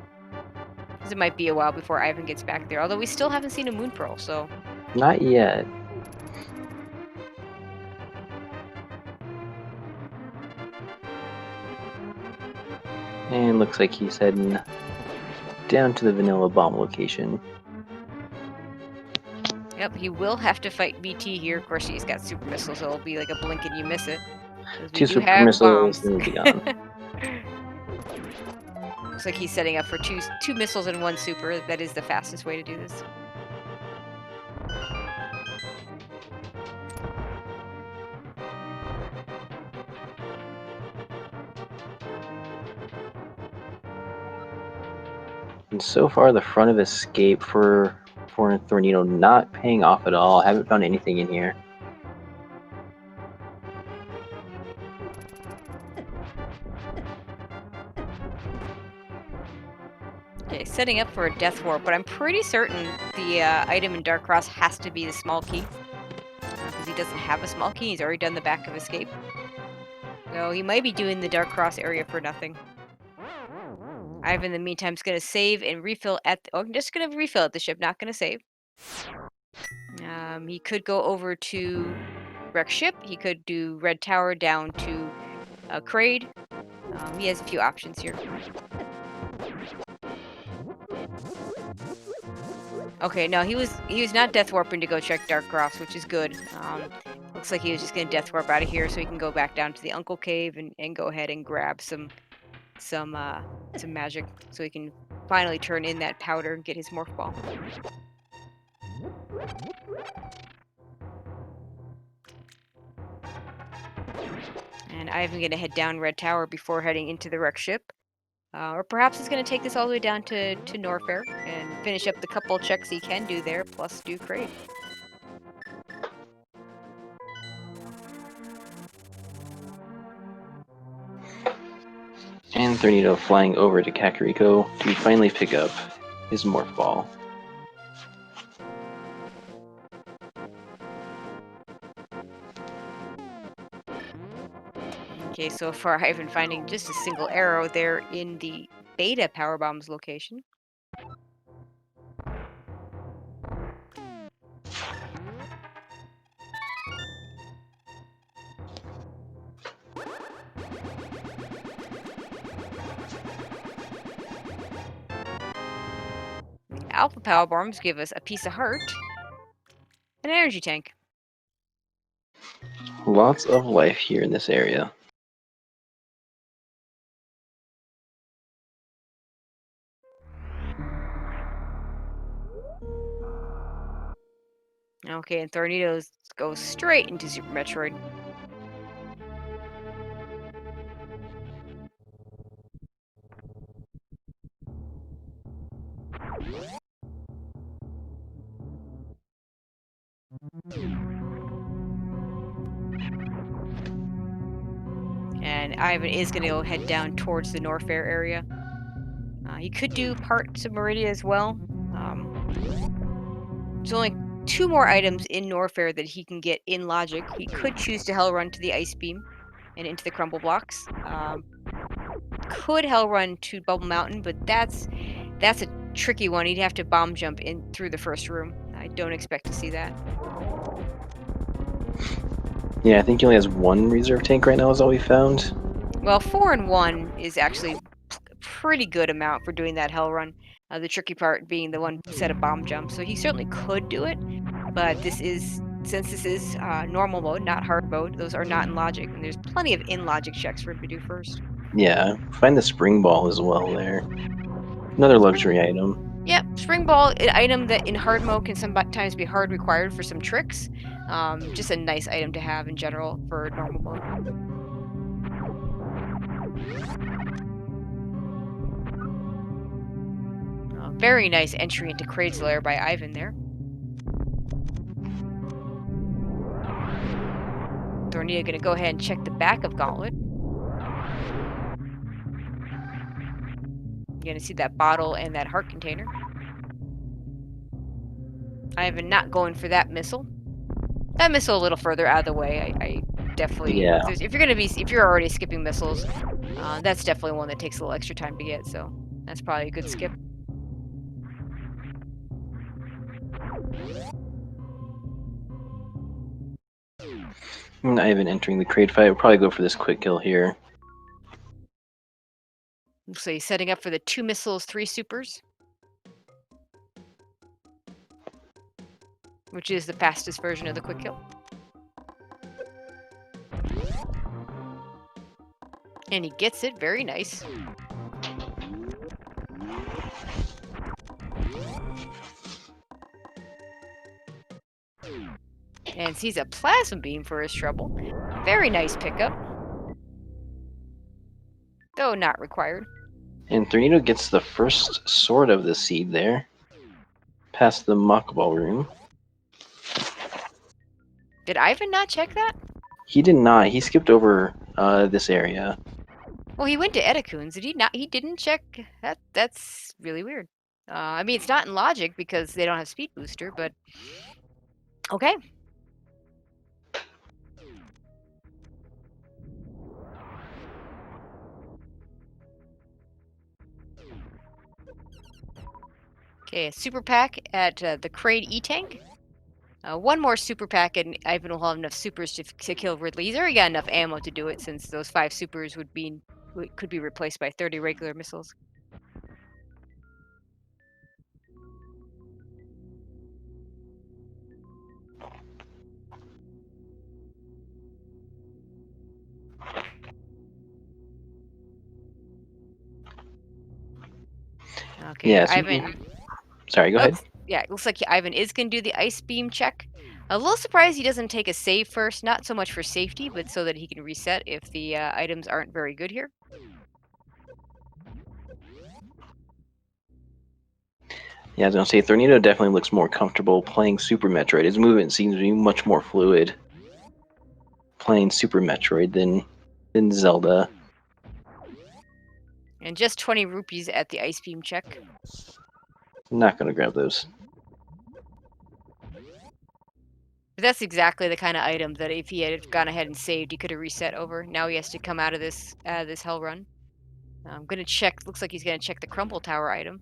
[SPEAKER 1] Because it might be a while before Ivan gets back there, although we still haven't seen a Moon Pearl, so...
[SPEAKER 2] Not yet. And looks like he's heading down to the vanilla bomb location.
[SPEAKER 1] Yep, he will have to fight BT here. Of course, he's got super missiles, so it'll be like a blink and you miss it. 'Cause we
[SPEAKER 2] 2
[SPEAKER 1] do
[SPEAKER 2] super
[SPEAKER 1] have
[SPEAKER 2] missiles
[SPEAKER 1] bombs.
[SPEAKER 2] and he'll be gone.
[SPEAKER 1] Looks like he's setting up for two missiles and 1 super. That is the fastest way to do this.
[SPEAKER 2] And so far, the front of escape for Thornito not paying off at all. I haven't found anything in here.
[SPEAKER 1] Okay, setting up for a death warp, but I'm pretty certain the item in Dark Cross has to be the small key. Because he doesn't have a small key, he's already done the back of escape. So he might be doing the Dark Cross area for nothing. Ivan, in the meantime, is going to save and refill at... I'm just going to refill at the ship, not going to save. He could go over to Wreck Ship. He could do Red Tower down to Kraid. He has a few options here. Okay, no, he was not death warping to go check Dark Cross, which is good. Looks like he was just gonna death warp out of here so he can go back down to the Uncle Cave and go ahead and grab some magic so he can finally turn in that powder and get his morph ball. And I'm gonna head down Red Tower before heading into the wreck ship. Or perhaps he's going to take this all the way down to Norfair and finish up the couple checks he can do there, plus do Kraid.
[SPEAKER 2] And Thornito flying over to Kakariko to finally pick up his morph ball.
[SPEAKER 1] Okay, so far I've been finding just a single arrow there in the beta power bombs location. The alpha power bombs give us a piece of heart. an energy tank.
[SPEAKER 2] Lots of life here in this area.
[SPEAKER 1] Okay, and Thorneto goes straight into Super Metroid. And Ivan is going to go head down towards the Norfair area. He could do parts of Meridia as well. There's only 2 more items in Norfair that he can get in logic. He could choose to Hell Run to the Ice Beam and into the Crumble Blocks. Could Hell Run to Bubble Mountain, but that's a tricky one. He'd have to bomb jump in through the first room. I don't expect to see that.
[SPEAKER 2] Yeah, I think he only has 1 reserve tank right now is all we found.
[SPEAKER 1] Well, 4 and 1 is actually a pretty good amount for doing that Hell Run. The tricky part being the one set of bomb jumps. So he certainly could do it, but since this is normal mode, not hard mode, those are not in logic, and there's plenty of in logic checks for him to do first.
[SPEAKER 2] Yeah, find the spring ball as well there. Another luxury item.
[SPEAKER 1] Yep, Spring Ball, an item that in hard mode can sometimes be hard required for some tricks. Just a nice item to have in general for normal mode. Very nice entry into Kraid's Lair by Ivan there. Thorneto gonna go ahead and check the back of Gauntlet. You're gonna see that bottle and that heart container. Ivan not going for that missile. That missile a little further out of the way. I definitely,
[SPEAKER 2] Yeah.
[SPEAKER 1] if you're already skipping missiles, that's definitely one that takes a little extra time to get. So that's probably a good skip.
[SPEAKER 2] Ivan entering the Kraid fight. We'll probably go for this quick kill here.
[SPEAKER 1] So he's setting up for the 2 missiles, 3 supers, which is the fastest version of the quick kill. And he gets it. Very nice. And sees a plasma beam for his trouble. Very nice pickup. Though not required.
[SPEAKER 2] And Thorneto gets the first sword of the seed there. Past the muck ball room.
[SPEAKER 1] Did Ivan not check that?
[SPEAKER 2] He did not. He skipped over this area.
[SPEAKER 1] Well, he went to Edakun's. Did he not? He didn't check that. That's really weird. I mean, it's not in logic because they don't have speed booster, but okay. Okay, a super pack at the Kraid E-Tank. 1 more super pack, and Ivan will have enough supers to kill Ridley. He's already got enough ammo to do it, since those 5 supers could be replaced by 30 regular missiles. Okay,
[SPEAKER 2] Yeah, so
[SPEAKER 1] Ivan.
[SPEAKER 2] Sorry, go ahead.
[SPEAKER 1] Yeah, it looks like Ivan is going to do the ice beam check. A little surprised he doesn't take a save first, not so much for safety, but so that he can reset if the items aren't very good here.
[SPEAKER 2] Yeah, I was going to say, Thorneto definitely looks more comfortable playing Super Metroid. His movement seems to be much more fluid playing Super Metroid than Zelda.
[SPEAKER 1] And just 20 rupees at the ice beam check.
[SPEAKER 2] Not going to grab those.
[SPEAKER 1] But that's exactly the kind of item that if he had gone ahead and saved, he could have reset over. Now he has to come out of this hell run. I'm going to check. Looks like he's going to check the crumble tower item.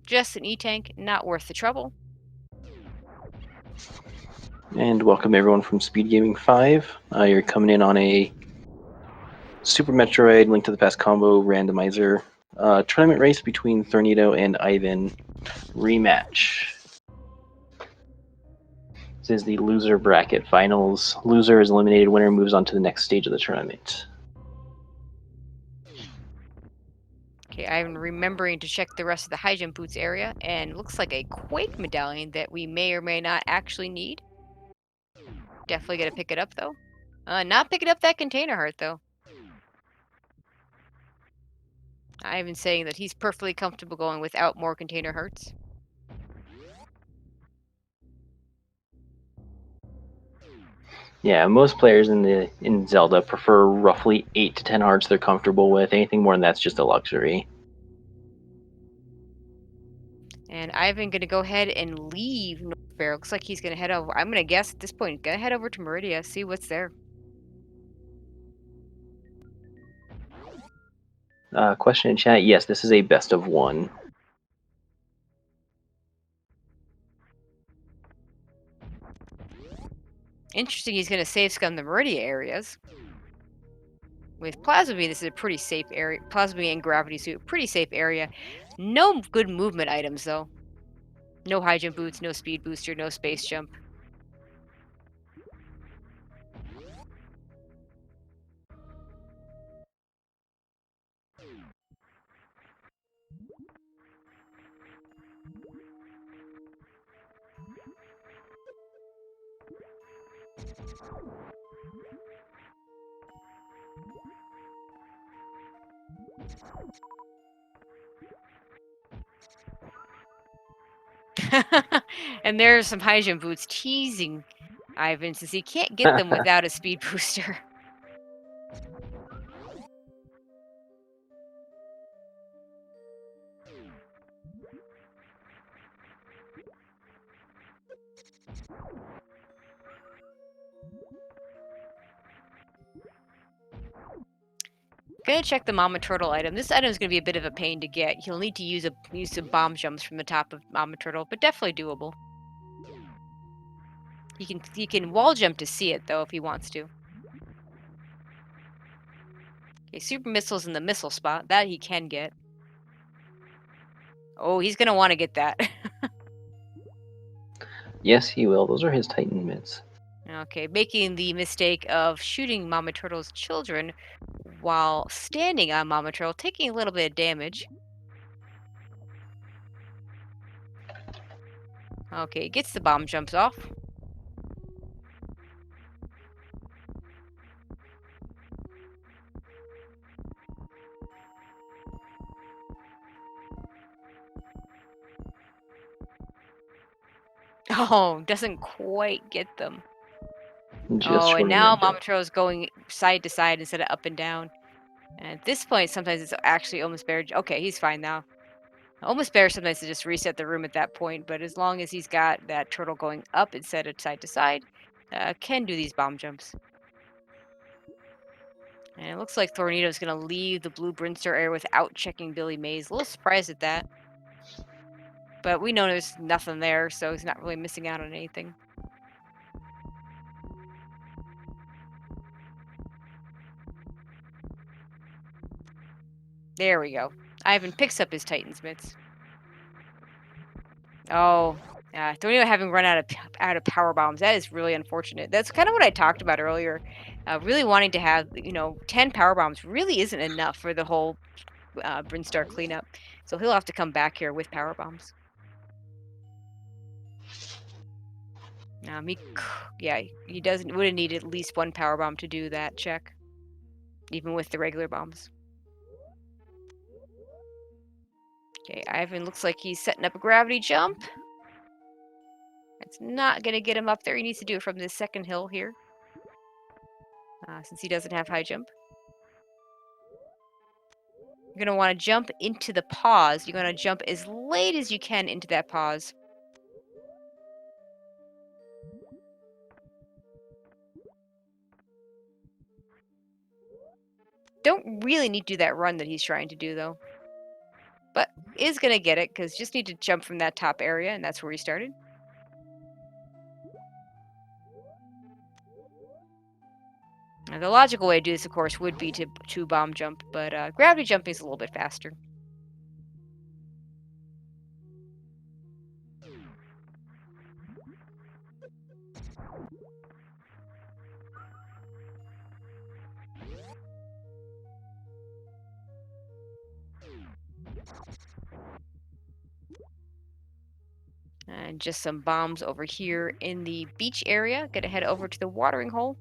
[SPEAKER 1] Just an E-Tank, not worth the trouble.
[SPEAKER 2] And welcome everyone from SpeedGaming 5. You're coming in on a Super Metroid, Link to the Past combo, Randomizer. Tournament race between Thorneto and Ivan. Rematch. This is the loser bracket finals. Loser is eliminated. Winner moves on to the next stage of the tournament.
[SPEAKER 1] Okay, I'm remembering to check the rest of the high jump boots area, and looks like a Quake medallion that we may or may not actually need. Definitely gonna pick it up though. Not picking up that container heart though. Ivan's saying that he's perfectly comfortable going without more container hearts.
[SPEAKER 2] Yeah, most players in Zelda prefer roughly 8 to 10 hearts they're comfortable with. Anything more than that's just a luxury.
[SPEAKER 1] And Ivan gonna go ahead and leave North Fair. Looks like he's gonna head over. I'm gonna guess at this point, gonna head over to Meridia, see what's there.
[SPEAKER 2] Question in chat. Yes, this is a best of one.
[SPEAKER 1] Interesting, he's gonna save scum the Meridia areas. With Plasma Beam, this is a pretty safe area. Plasma Beam and Gravity Suit, pretty safe area. No good movement items though. No high jump boots, no speed booster, no space jump. And there's some high jump boots teasing Ivan since he can't get them without a speed booster. Gonna check the Mama Turtle item. This item is gonna be a bit of a pain to get. He'll need to use some bomb jumps from the top of Mama Turtle, but definitely doable. He can wall jump to see it though if he wants to. Okay, super missiles in the missile spot. That he can get. Oh, he's gonna want to get that.
[SPEAKER 2] Yes, he will. Those are his Titan mitts.
[SPEAKER 1] Okay, making the mistake of shooting Mama Turtle's children while standing on Mama Turtle, taking a little bit of damage. Okay, gets the bomb jumps off. Oh, doesn't quite get them.
[SPEAKER 2] Just
[SPEAKER 1] Oh, and
[SPEAKER 2] short of the
[SPEAKER 1] now
[SPEAKER 2] red
[SPEAKER 1] Mama
[SPEAKER 2] jump.
[SPEAKER 1] Turtle is going side to side instead of up and down. And at this point, sometimes it's actually almost bear. Okay, he's fine now. Almost bear sometimes to just reset the room at that point, but as long as he's got that turtle going up instead of side to side, can do these bomb jumps. And it looks like Thorneto is going to leave the blue Brinstar area without checking Billy Mays. A little surprised at that. But we know there's nothing there, so he's not really missing out on anything. There we go. Ivan picks up his Titan's mitts. Oh, yeah. Thornito having run out of power bombs. That is really unfortunate. That's kind of what I talked about earlier. Really wanting to have 10 power bombs really isn't enough for the whole Brinstar cleanup. So he'll have to come back here with power bombs. Yeah, he would have needed at least one power bomb to do that check, even with the regular bombs. Okay, Ivan looks like he's setting up a gravity jump. It's not going to get him up there. He needs to do it from this second hill here, since he doesn't have high jump. You're going to want to jump into the pause. You're going to jump as late as you can into that pause. Don't really need to do that run that he's trying to do, though. But is going to get it, because just need to jump from that top area, and that's where he started. Now, the logical way to do this, of course, would be to bomb jump, but gravity jumping is a little bit faster. And just some bombs over here in the beach area. Gonna head over to the watering hole.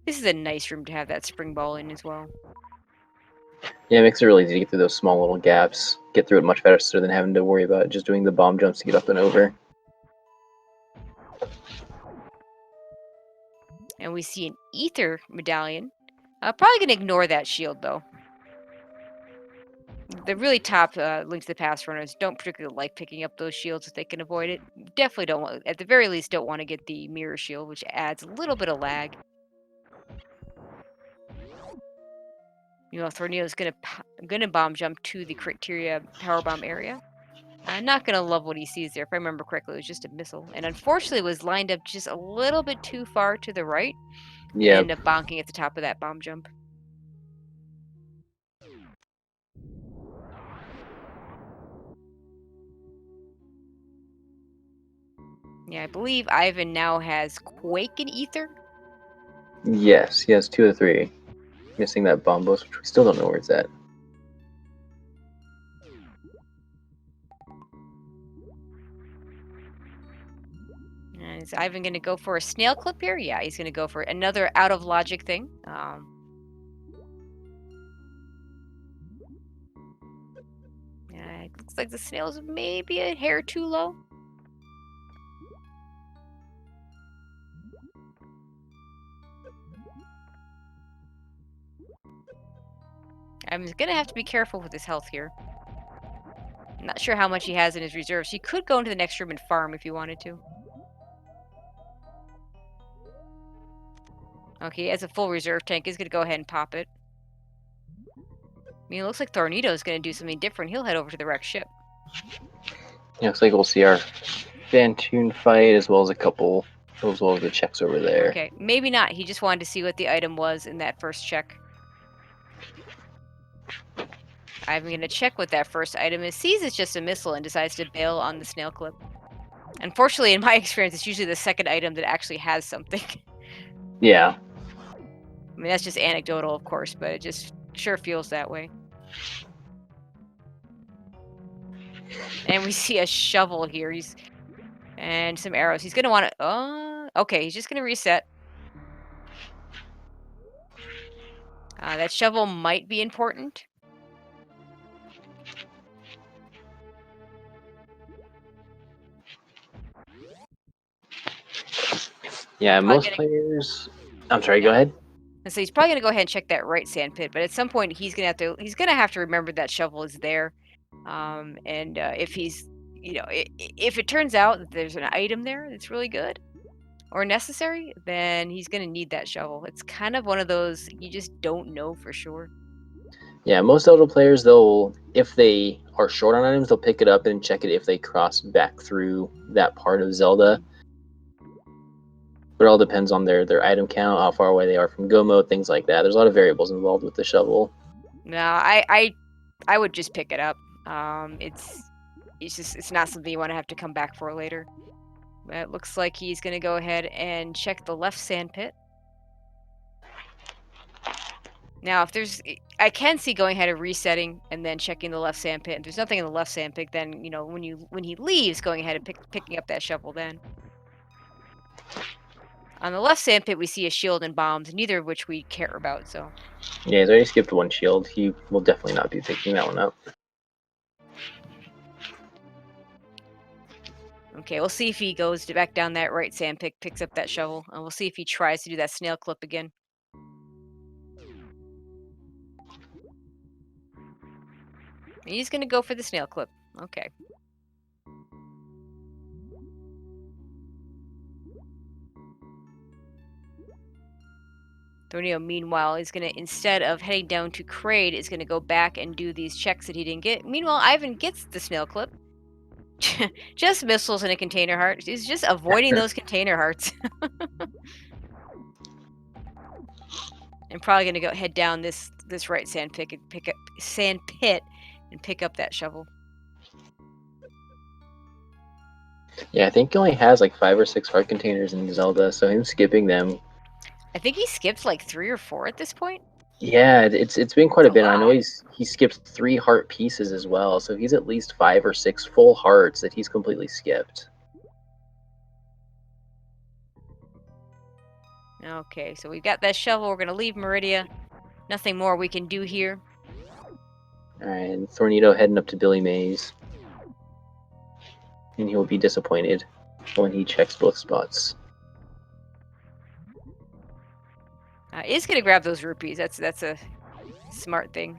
[SPEAKER 1] This is a nice room to have that spring ball in as well.
[SPEAKER 2] Yeah, it makes it really easy to get through those small little gaps. Get through it much faster than having to worry about just doing the bomb jumps to get up and over.
[SPEAKER 1] And we see an ether medallion. Probably gonna ignore that shield though. The really top Link to the Past runners don't particularly like picking up those shields if they can avoid it. Definitely don't want, at the very least, don't want to get the mirror shield, which adds a little bit of lag. You know, Thorneo's gonna bomb jump to the criteria power bomb area. I'm not gonna love what he sees there. If I remember correctly, it was just a missile, and unfortunately was lined up just a little bit too far to the right, and
[SPEAKER 2] Yeah,
[SPEAKER 1] ended up bonking at the top of that bomb jump. Yeah, I believe Ivan now has Quake and Ether.
[SPEAKER 2] yes, he has 2 of the 3. Missing that bomb boost, which we still don't know where it's at.
[SPEAKER 1] And is Ivan going to go for a snail clip here? Yeah, he's going to go for another out of logic thing. Yeah, it looks like the snail's maybe a hair too low. I'm going to have to be careful with his health here. I'm not sure how much he has in his reserves. He could go into the next room and farm if he wanted to. Okay, he has a full reserve tank. He's going to go ahead and pop it. I mean, it looks like Thorneto is going to do something different. He'll head over to the wrecked ship.
[SPEAKER 2] Yeah, looks like we'll see our Fantoon fight as well as the checks over there.
[SPEAKER 1] Okay, maybe not. He just wanted to see what the item was in that first check. I'm going to check what that first item is. Sees it's just a missile and decides to bail on the snail clip. Unfortunately, in my experience, it's usually the second item that actually has something.
[SPEAKER 2] Yeah.
[SPEAKER 1] I mean, that's just anecdotal, of course, but it just sure feels that way. And we see a shovel here. And some arrows. He's going to want to... okay, he's just going to reset. That shovel might be important.
[SPEAKER 2] Yeah, most players... I'm sorry, go ahead.
[SPEAKER 1] And so he's probably going to go ahead and check that right sand pit, but at some point he's going to have to remember that shovel is there. If he's, if it turns out that there's an item there that's really good or necessary, then he's going to need that shovel. It's kind of one of those you just don't know for sure.
[SPEAKER 2] Yeah, most Zelda players, if they are short on items, they'll pick it up and check it if they cross back through that part of Zelda. But it all depends on their item count, how far away they are from go mode, things like that. There's a lot of variables involved with the shovel.
[SPEAKER 1] No, I would just pick it up. It's not something you want to have to come back for later. It looks like he's going to go ahead and check the left sand pit. Now, I can see going ahead and resetting and then checking the left sand pit. If there's nothing in the left sand pit, then when he leaves, going ahead and picking up that shovel then. On the left sand pit, we see a shield and bombs, neither of which we care about. So
[SPEAKER 2] yeah, he's already skipped one shield. He will definitely not be picking that one up.
[SPEAKER 1] okay, we'll see if he goes back down that right sand pit, picks up that shovel, and we'll see if he tries to do that snail clip again. He's gonna go for the snail clip. Okay. Thorneo, meanwhile, is going to, instead of heading down to Kraid, is going to go back and do these checks that he didn't get. Meanwhile, Ivan gets the snail clip. Just missiles in a container heart. He's just avoiding those container hearts. I'm probably gonna go head down this right sand pit and pick up that shovel.
[SPEAKER 2] Yeah, I think he only has like 5 or 6 heart containers in Zelda, so him skipping them.
[SPEAKER 1] I think he skipped like 3 or 4 at this point.
[SPEAKER 2] Yeah, it's been quite
[SPEAKER 1] That's
[SPEAKER 2] a
[SPEAKER 1] a
[SPEAKER 2] bit. I know
[SPEAKER 1] lot.
[SPEAKER 2] he skipped 3 heart pieces as well, so he's at least 5 or 6 full hearts that he's completely skipped.
[SPEAKER 1] Okay, so we've got that shovel. We're gonna leave Meridia. Nothing more we can do here.
[SPEAKER 2] Alright, and Thorneto heading up to Billy Mays. And he'll be disappointed when he checks both spots.
[SPEAKER 1] He's gonna grab those rupees. That's a smart thing.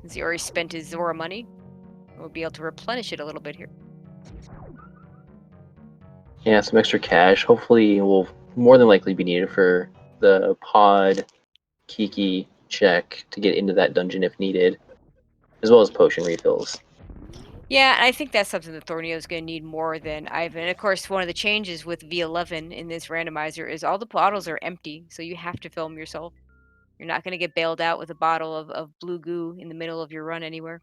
[SPEAKER 1] Since he already spent his Zora money, we'll be able to replenish it a little bit here.
[SPEAKER 2] Yeah, some extra cash. Hopefully will more than likely be needed for the pod Kiki check to get into that dungeon if needed, as well as potion refills.
[SPEAKER 1] Yeah, I think that's something that Thorneo is going to need more than Ivan. And of course, one of the changes with V11 in this randomizer is all the bottles are empty, so you have to fill them yourself. You're not going to get bailed out with a bottle of blue goo in the middle of your run anywhere.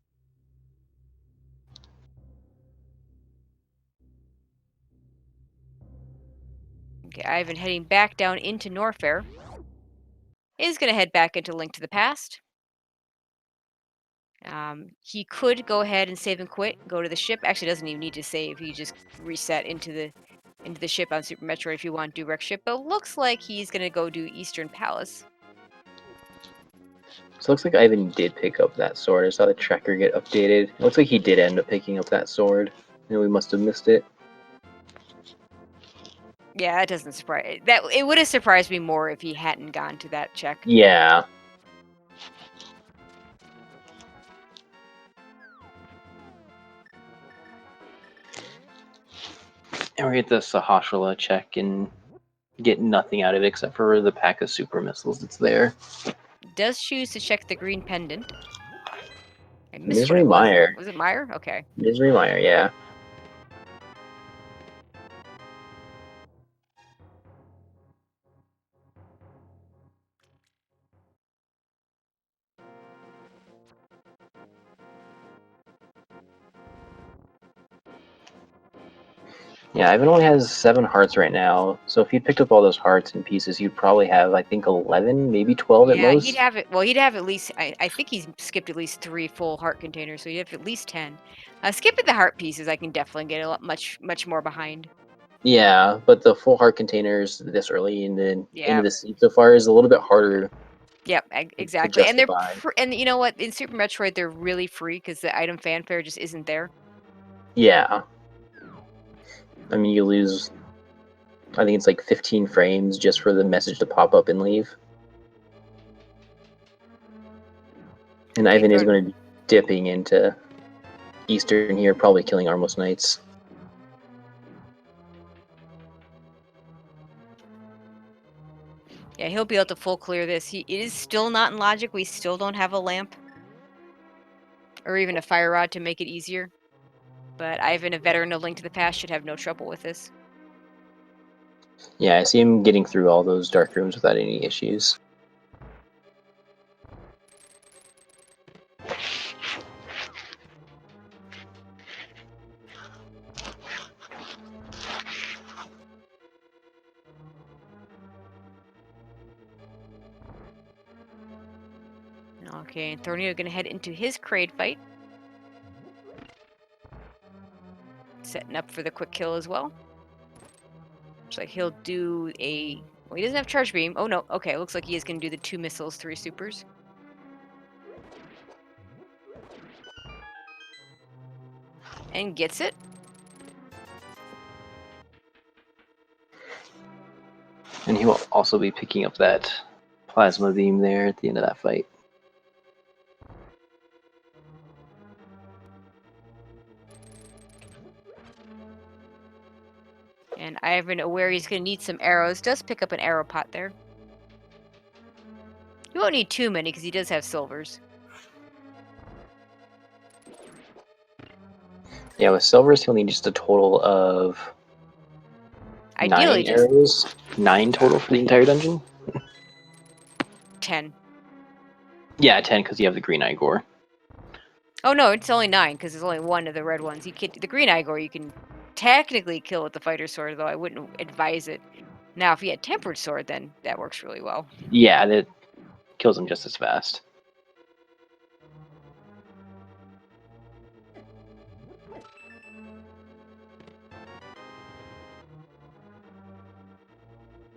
[SPEAKER 1] Okay, Ivan heading back down into Norfair is going to head back into Link to the Past. He could go ahead and save and quit, go to the ship. Actually, doesn't even need to save. He just reset into the ship on Super Metroid if you want to do wreck ship. But looks like he's going to go do Eastern Palace.
[SPEAKER 2] So it looks like Ivan did pick up that sword. I saw the tracker get updated. It looks like he did end up picking up that sword. And we must have missed it.
[SPEAKER 1] Yeah, that doesn't surprise. That it would have surprised me more if he hadn't gone to that check.
[SPEAKER 2] Yeah. And we get the Sahasrahla check and get nothing out of it except for the pack of super missiles that's there.
[SPEAKER 1] Does choose to check the green pendant. I missed
[SPEAKER 2] Misery
[SPEAKER 1] what it was.
[SPEAKER 2] Mire.
[SPEAKER 1] Was it Meyer? Okay.
[SPEAKER 2] Misery Mire, yeah. Yeah, Ivan only has 7 hearts right now, so if he picked up all those hearts and pieces, he'd probably have, I think, 11, maybe 12 at
[SPEAKER 1] Yeah, he'd
[SPEAKER 2] most.
[SPEAKER 1] have it. Well, he'd have at least. I think he's skipped at least 3 full heart containers, so he'd have at least 10. Skipping the heart pieces, I can definitely get a lot much more behind.
[SPEAKER 2] Yeah, but the full heart containers this early into
[SPEAKER 1] Yeah.
[SPEAKER 2] the seed so far is a little bit harder
[SPEAKER 1] Yep.
[SPEAKER 2] to
[SPEAKER 1] Exactly. And
[SPEAKER 2] justify.
[SPEAKER 1] and you know what? In Super Metroid, they're really free because the item fanfare just isn't there.
[SPEAKER 2] Yeah. I mean, you lose, I think it's like 15 frames just for the message to pop up and leave. And
[SPEAKER 1] Okay,
[SPEAKER 2] Ivan is
[SPEAKER 1] good.
[SPEAKER 2] going to be dipping into Eastern here, probably killing Armos Knights.
[SPEAKER 1] Yeah, he'll be able to full clear this. It is still not in logic. We still don't have a lamp or even a fire rod to make it easier. But Ivan, a veteran of Link to the Past, should have no trouble with this.
[SPEAKER 2] Yeah, I see him getting through all those dark rooms without any issues.
[SPEAKER 1] Okay, and Thorneo gonna head into his Kraid fight. Setting up for the quick kill as well. Looks like he'll do a... Well, he doesn't have charge beam. Oh, no. Okay, looks like he is gonna do the 2 missiles, 3 supers. And gets it.
[SPEAKER 2] And he will also be picking up that plasma beam there at the end of that fight.
[SPEAKER 1] And Ivan, aware he's gonna need some arrows, does pick up an arrow pot there. He won't need too many because he does have silvers.
[SPEAKER 2] Yeah, with silvers, he'll need just a total of
[SPEAKER 1] Ideally,
[SPEAKER 2] 9
[SPEAKER 1] just
[SPEAKER 2] arrows. 9 total for the entire dungeon?
[SPEAKER 1] 10.
[SPEAKER 2] Yeah, 10 because you have the green Igor.
[SPEAKER 1] Oh no, it's only 9 because there's only one of the red ones. You can the green Igor you can technically kill with the fighter sword, though I wouldn't advise it. Now, if you had tempered sword, then that works really well.
[SPEAKER 2] Yeah, that kills him just as fast.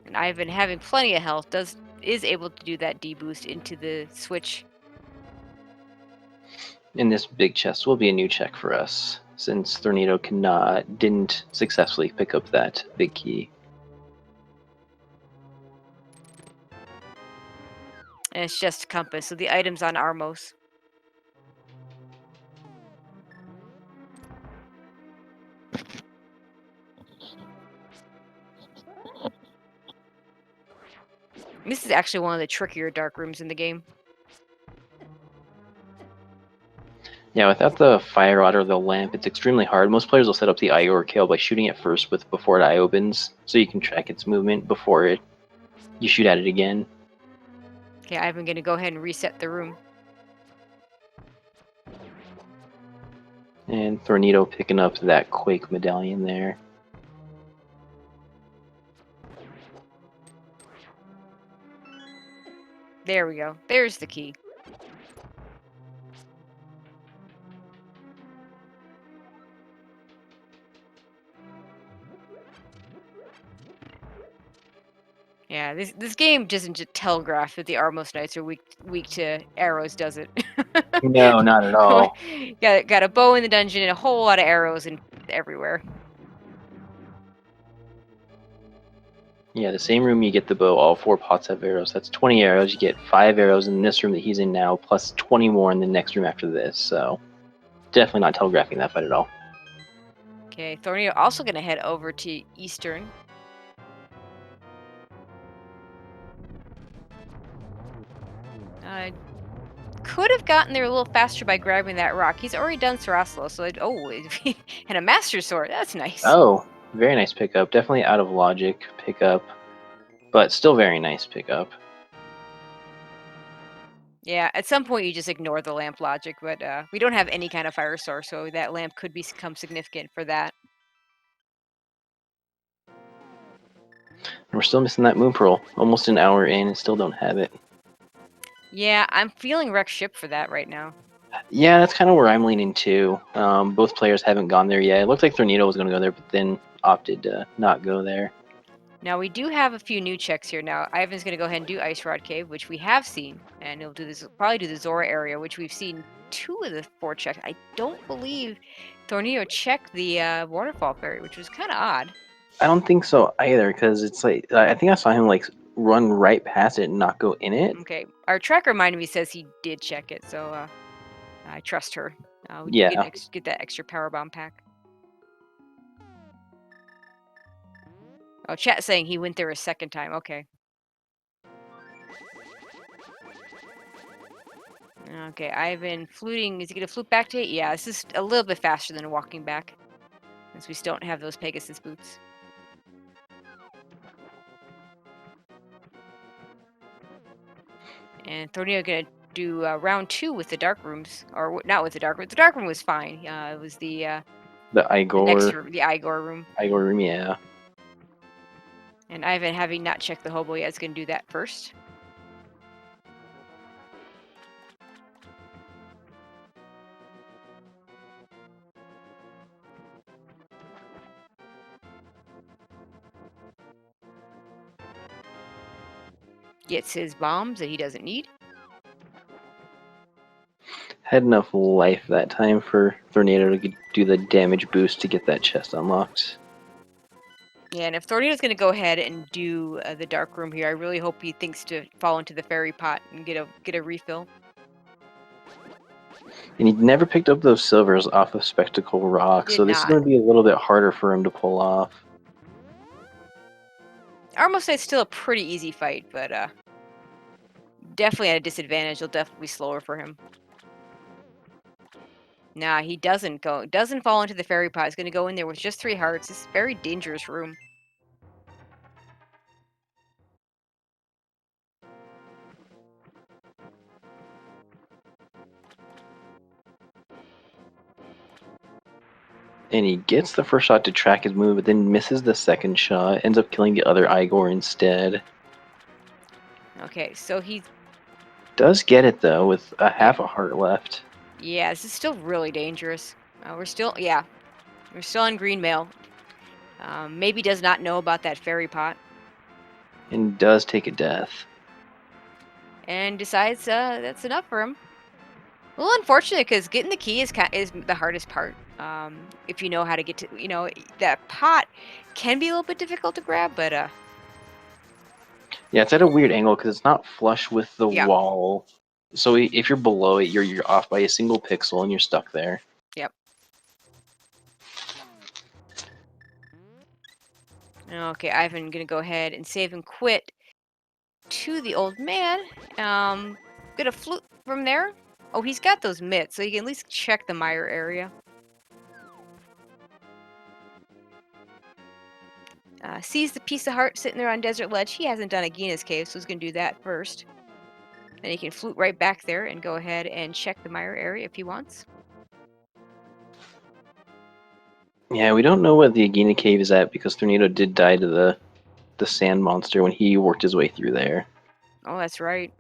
[SPEAKER 1] And I've been having plenty of health. Is able to do that D boost into the switch.
[SPEAKER 2] And this big chest will be a new check for us, since Thorneto didn't successfully pick up that big key.
[SPEAKER 1] And it's just a compass, so the item's on Armos. This is actually one of the trickier dark rooms in the game.
[SPEAKER 2] Yeah, without the fire rod or the lamp, it's extremely hard. Most players will set up the eye or kill by shooting it first before the eye opens, so you can track its movement before you shoot at it again.
[SPEAKER 1] Okay, I'm gonna go ahead and reset the room.
[SPEAKER 2] And Thorneto picking up that Quake medallion there.
[SPEAKER 1] There we go. There's the key. Yeah, this game doesn't just telegraph that the Armos Knights are weak to arrows, does it?
[SPEAKER 2] No, not at all.
[SPEAKER 1] got a bow in the dungeon and a whole lot of arrows and everywhere.
[SPEAKER 2] Yeah, the same room you get the bow, all 4 pots have arrows. That's 20 arrows. You get 5 arrows in this room that he's in now, plus 20 more in the next room after this. So definitely not telegraphing that fight at all.
[SPEAKER 1] Okay, Thornio also gonna head over to Eastern. Could have gotten there a little faster by grabbing that rock. He's already done Saraslo, so and a Master Sword. That's nice.
[SPEAKER 2] Oh, very nice pickup. Definitely out of logic pickup, but still very nice pickup.
[SPEAKER 1] Yeah, at some point you just ignore the lamp logic, but we don't have any kind of fire source, so that lamp could become significant for that.
[SPEAKER 2] And we're still missing that moon pearl. Almost an hour in and still don't have it.
[SPEAKER 1] Yeah, I'm feeling wreck ship for that right now.
[SPEAKER 2] Yeah, that's kind of where I'm leaning too. Both players haven't gone there yet. It looked like Thorneto was going to go there, but then opted to not go there.
[SPEAKER 1] Now we do have a few new checks here. Now Ivan's gonna go ahead and do Ice Rod Cave, which we have seen, and he'll do this probably do the Zora area, which we've seen 2 of the 4 checks. I don't believe Thornio checked the waterfall ferry, which was kind of odd.
[SPEAKER 2] I don't think so either, because it's like I think I saw him like run right past it and not go in it.
[SPEAKER 1] Okay, our tracker reminded me says he did check it, so I trust her. We do
[SPEAKER 2] Yeah.
[SPEAKER 1] get that extra power bomb pack. Oh, chat saying he went there a second time. Okay. Okay, I've been fluting. Is he gonna flute back to it? Yeah, this is a little bit faster than walking back, since we still don't have those Pegasus boots. And Thornio gonna do round 2 with the dark rooms, or not with the dark room. The dark room was fine. It was the next room, the Igor room.
[SPEAKER 2] Igor room, yeah.
[SPEAKER 1] And Ivan, having not checked the hobo yet, is gonna do that first. Gets his bombs that he doesn't need.
[SPEAKER 2] Had enough life that time for Thornado to do the damage boost to get that chest unlocked.
[SPEAKER 1] Yeah, and if Thornito's going to go ahead and do the dark room here, I really hope he thinks to fall into the fairy pot and get a refill.
[SPEAKER 2] And he never picked up those silvers off of Spectacle Rock, so this is going to be a little bit harder for him to pull off.
[SPEAKER 1] Armos still a pretty easy fight, but definitely at a disadvantage. It'll definitely be slower for him. Nah, he doesn't fall into the fairy pot. He's gonna go in there with just 3 hearts. It's a very dangerous room.
[SPEAKER 2] And he gets the first shot to track his move, but then misses the second shot, ends up killing the other Igor instead.
[SPEAKER 1] Okay, so he
[SPEAKER 2] Does get it though, with a
[SPEAKER 1] yeah.
[SPEAKER 2] half a heart left.
[SPEAKER 1] Yeah, this is still really dangerous. We're still on green mail. Maybe does not know about that fairy pot
[SPEAKER 2] And does take a death.
[SPEAKER 1] and decides that's enough for him. A little unfortunate because getting the key is the hardest part. If you know how to get to, that pot can be a little bit difficult to grab, but
[SPEAKER 2] Yeah, it's at a weird angle because it's not flush with the
[SPEAKER 1] yeah,
[SPEAKER 2] wall. So if you're below it, you're off by a single pixel and you're stuck there.
[SPEAKER 1] yep. Okay, Ivan gonna go ahead and save and quit to the old man. Gonna flute from there. Oh, he's got those mitts, so you can at least check the mire area. Sees the piece of heart sitting there on Desert Ledge. He hasn't done a Gina's Cave, so he's going to do that first. Then he can flute right back there and go ahead and check the mire area if he wants.
[SPEAKER 2] Yeah, we don't know what the Agena Cave is at because Thorneto did die to the sand monster when he worked his way through there.
[SPEAKER 1] Oh, that's right.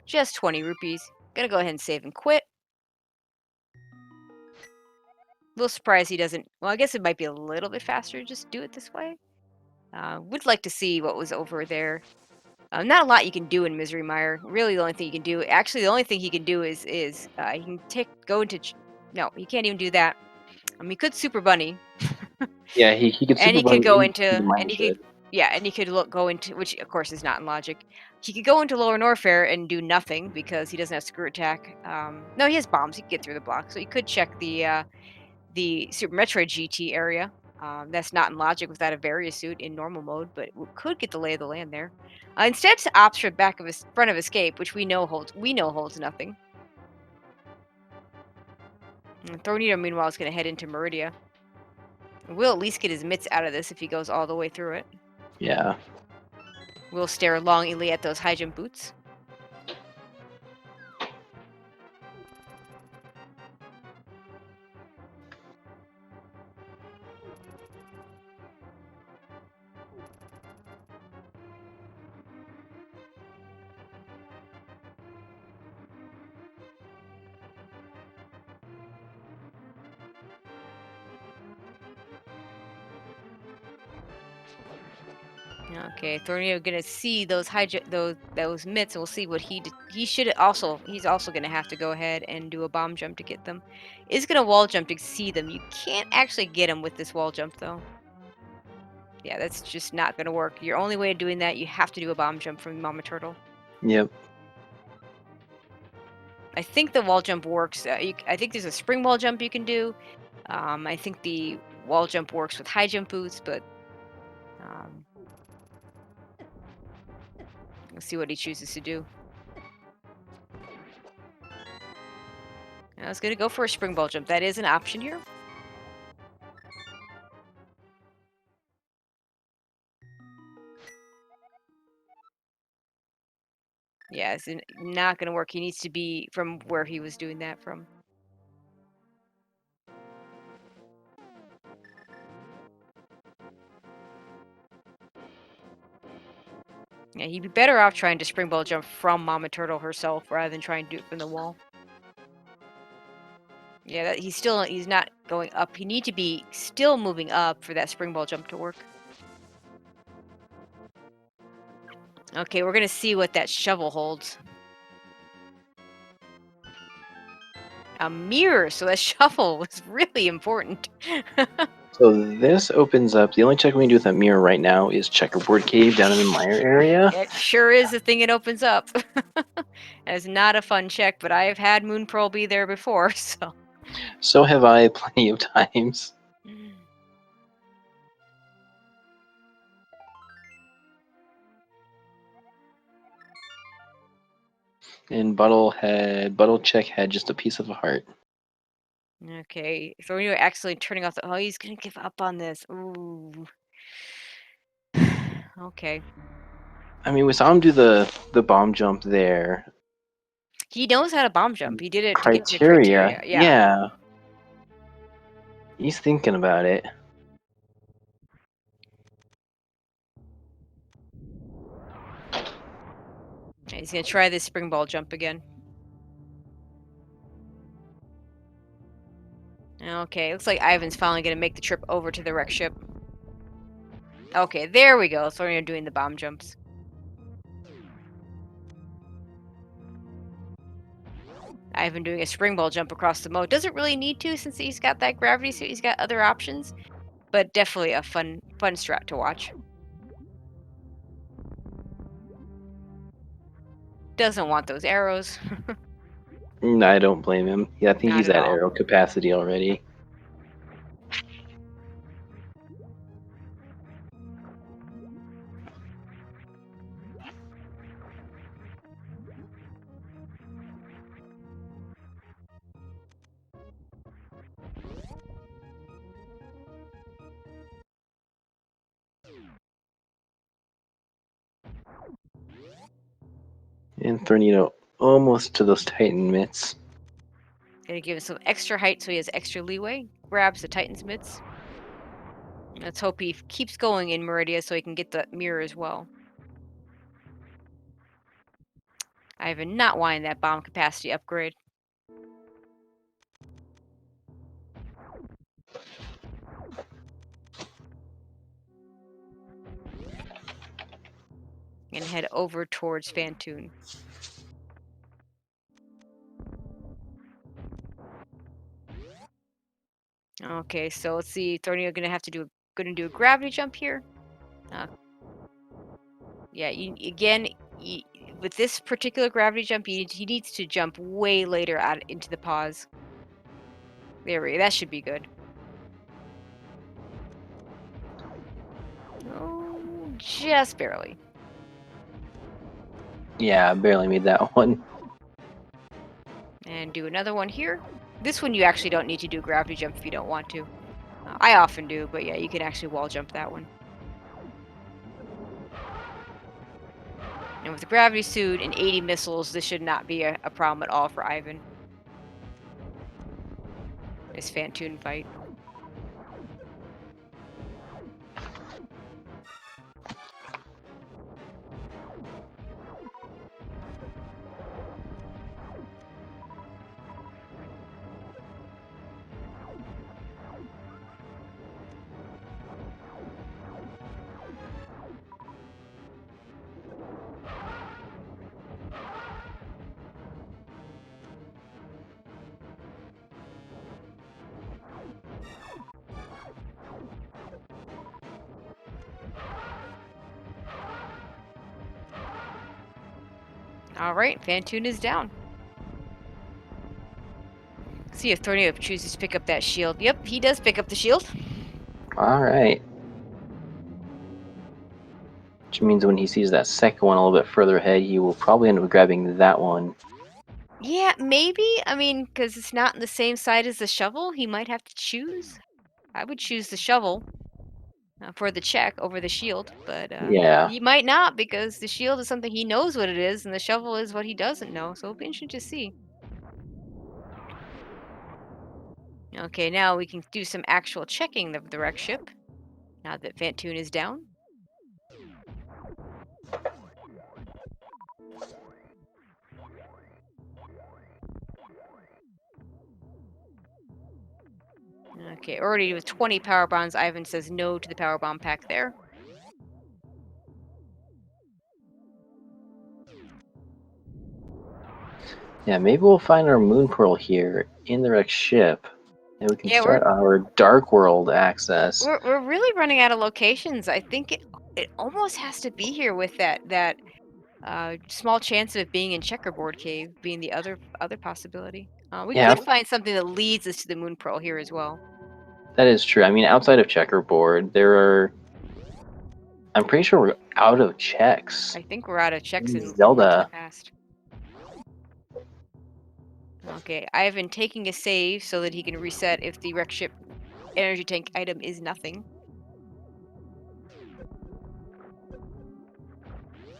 [SPEAKER 1] Just 20 rupees. Gonna go ahead and save and quit. A little surprised he doesn't. Well, I guess it might be a little bit faster to just do it this way. Would like to see what was over there. Not a lot you can do in Misery Mire. Really, the only thing you can do. Actually, the only thing he can do is he can go into. No, he can't even do that. He could Super Bunny.
[SPEAKER 2] Yeah, he could
[SPEAKER 1] And
[SPEAKER 2] super
[SPEAKER 1] he could
[SPEAKER 2] bunny
[SPEAKER 1] go
[SPEAKER 2] into
[SPEAKER 1] into,
[SPEAKER 2] the
[SPEAKER 1] and
[SPEAKER 2] mine
[SPEAKER 1] he could,
[SPEAKER 2] shed.
[SPEAKER 1] yeah, and he could go into, which of course is not in logic. He could go into Lower Norfair and do nothing because he doesn't have Screw Attack. No, he has bombs. He can get through the block, so he could check the Super Metroid GT area. That's not in logic without a Various suit in normal mode, but could get the lay of the land there. Instead, opts for back of his front of escape, which we know holds nothing. And Thorneto, meanwhile, is going to head into Meridia. We'll at least get his mitts out of this if he goes all the way through it.
[SPEAKER 2] Yeah.
[SPEAKER 1] We'll stare longingly at those high jump boots. Okay, Thorneo gonna see those those mitts, and we'll see what he's also gonna have to go ahead and do a bomb jump to get them. Is gonna wall jump to see them. You can't actually get them with this wall jump though. Yeah, that's just not gonna work. Your only way of doing that, you have to do a bomb jump from Mama Turtle.
[SPEAKER 2] Yep.
[SPEAKER 1] I think the wall jump works. I think there's a spring wall jump you can do. I think the wall jump works with high jump boots, but um, let's see what he chooses to do. I was gonna go for a spring ball jump. That is an option here. Yeah, it's not gonna work. He needs to be from where he was doing that from. Yeah, he'd be better off trying to spring ball jump from Mama Turtle herself rather than trying to do it from the wall. Yeah, he's not going up. He need to be still moving up for that spring ball jump to work. Okay, we're gonna see what that shovel holds. A mirror, so that shovel was really important.
[SPEAKER 2] So this opens up. The only check we can do with that mirror right now is Checkerboard Cave down in the mire area.
[SPEAKER 1] It sure is the thing it opens up. It's not a fun check, but I have had Moon Pearl be there before, so.
[SPEAKER 2] So have I plenty of times. And Buttle Check had just a piece of a heart.
[SPEAKER 1] Okay, Thorneo actually turning off the. Oh, he's gonna give up on this. Ooh. Okay.
[SPEAKER 2] I mean, we saw him do the bomb jump there.
[SPEAKER 1] He knows how to bomb jump. He did it to get to the
[SPEAKER 2] Criteria,
[SPEAKER 1] criteria. Yeah.
[SPEAKER 2] yeah. He's thinking about it.
[SPEAKER 1] He's gonna try this spring ball jump again. Okay, looks like Ivan's finally gonna make the trip over to the wreck ship. Okay, there we go. Thorneo doing the bomb jumps. Ivan doing a spring ball jump across the moat. Doesn't really need to since he's got that gravity suit. He's got other options, but definitely a fun strat to watch. Doesn't want those arrows.
[SPEAKER 2] I don't blame him. Yeah, I think
[SPEAKER 1] Not
[SPEAKER 2] he's
[SPEAKER 1] at
[SPEAKER 2] at
[SPEAKER 1] all.
[SPEAKER 2] arrow capacity already. And Thornito almost to those Titan mitts.
[SPEAKER 1] Gonna give him some extra height so he has extra leeway. Grabs the Titan's mitts. Let's hope he keeps going in Meridia so he can get the mirror as well. Ivan not wanting that bomb capacity upgrade. And head over towards Fantoon. Okay, so let's see. Thorneo gonna have to do a gravity jump here. Yeah, with this particular gravity jump, he needs to jump way later out into the pause. There we go. That should be good. Oh, just barely.
[SPEAKER 2] Yeah, barely made that one.
[SPEAKER 1] And do another one here. This one you actually don't need to do a gravity jump if you don't want to. I often do, but yeah, you can actually wall jump that one. And with the gravity suit and 80 missiles, this should not be a problem at all for Ivan. This Fantoon fight. All right, Fantoon is down. See if Thorneo chooses to pick up that shield. Yep, he does pick up the shield.
[SPEAKER 2] All right. Which means when he sees that second one a little bit further ahead, he will probably end up grabbing that one.
[SPEAKER 1] Yeah, maybe. I mean, because it's not in the same side as the shovel, he might have to choose. I would choose the shovel for the check over the shield, but
[SPEAKER 2] Yeah,
[SPEAKER 1] he might not because the shield is something he knows what it is, and the shovel is what he doesn't know. So it'll be interesting to see. Okay, now we can do some actual checking of the wreck ship. Now that Fantoon is down. Okay, already with 20 power bombs, Ivan says no to the power bomb pack there.
[SPEAKER 2] yeah. Maybe we'll find our moon pearl here in the wrecked ship, and we can
[SPEAKER 1] Yeah,
[SPEAKER 2] start our dark world access.
[SPEAKER 1] we're really running out of locations. I think it almost has to be here with that small chance of it being in Checkerboard Cave being the other possibility. We
[SPEAKER 2] Yeah,
[SPEAKER 1] could find something that leads us to the Moon Pearl here as well.
[SPEAKER 2] that is true. I mean, outside of checkerboard, there are. I'm pretty sure we're out of checks.
[SPEAKER 1] I think we're out of checks in Link to the
[SPEAKER 2] Zelda.
[SPEAKER 1] Past. Okay, Ivan taking a save so that he can reset if the wreck ship energy tank item is nothing.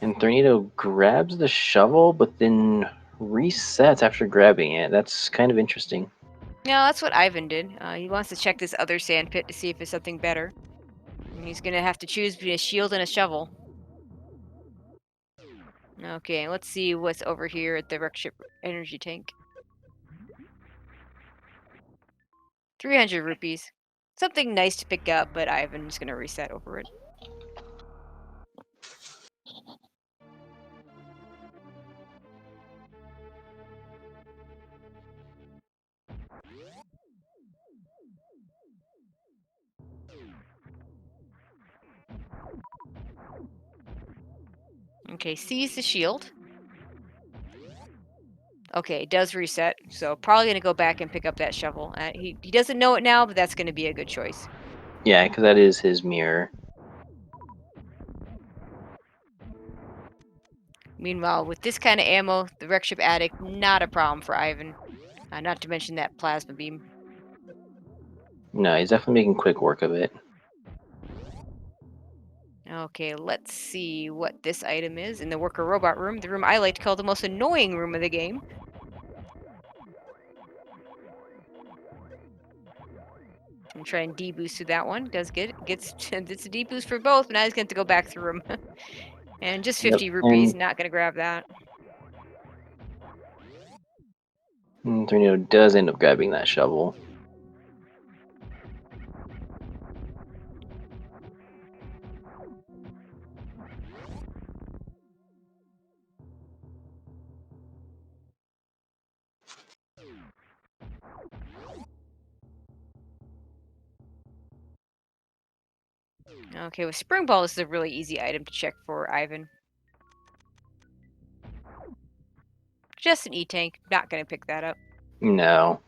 [SPEAKER 2] And Thorneto grabs the shovel, but then resets after grabbing it. That's kind of interesting.
[SPEAKER 1] Yeah, that's what Ivan did. He wants to check this other sand pit to see if it's something better. And he's gonna have to choose between a shield and a shovel. Okay, let's see what's over here at the wreck ship energy tank. 300 rupees. Something nice to pick up, but Ivan's gonna reset over it. Okay, seize the shield. Okay, it does reset, so probably gonna go back and pick up that shovel. He doesn't know it now, but that's gonna be a good choice.
[SPEAKER 2] Yeah, because that is his mirror.
[SPEAKER 1] Meanwhile, with this kind of ammo, the wreck ship addict, not a problem for Ivan. Not to mention that plasma beam.
[SPEAKER 2] No, he's definitely making quick work of it.
[SPEAKER 1] Okay, let's see what this item is in the worker robot room, the room I like to call the most annoying room of the game. I'm trying deboost to that one. Does get gets it's a deboost for both, but now he's going to go back through them. And just
[SPEAKER 2] Yep.
[SPEAKER 1] 50 rupees,
[SPEAKER 2] And
[SPEAKER 1] not going to grab that.
[SPEAKER 2] Thorneto does end up grabbing that shovel.
[SPEAKER 1] Okay, with Spring Ball, this is a really easy item to check for Ivan. Just an E-Tank, not going to pick that up.
[SPEAKER 2] No.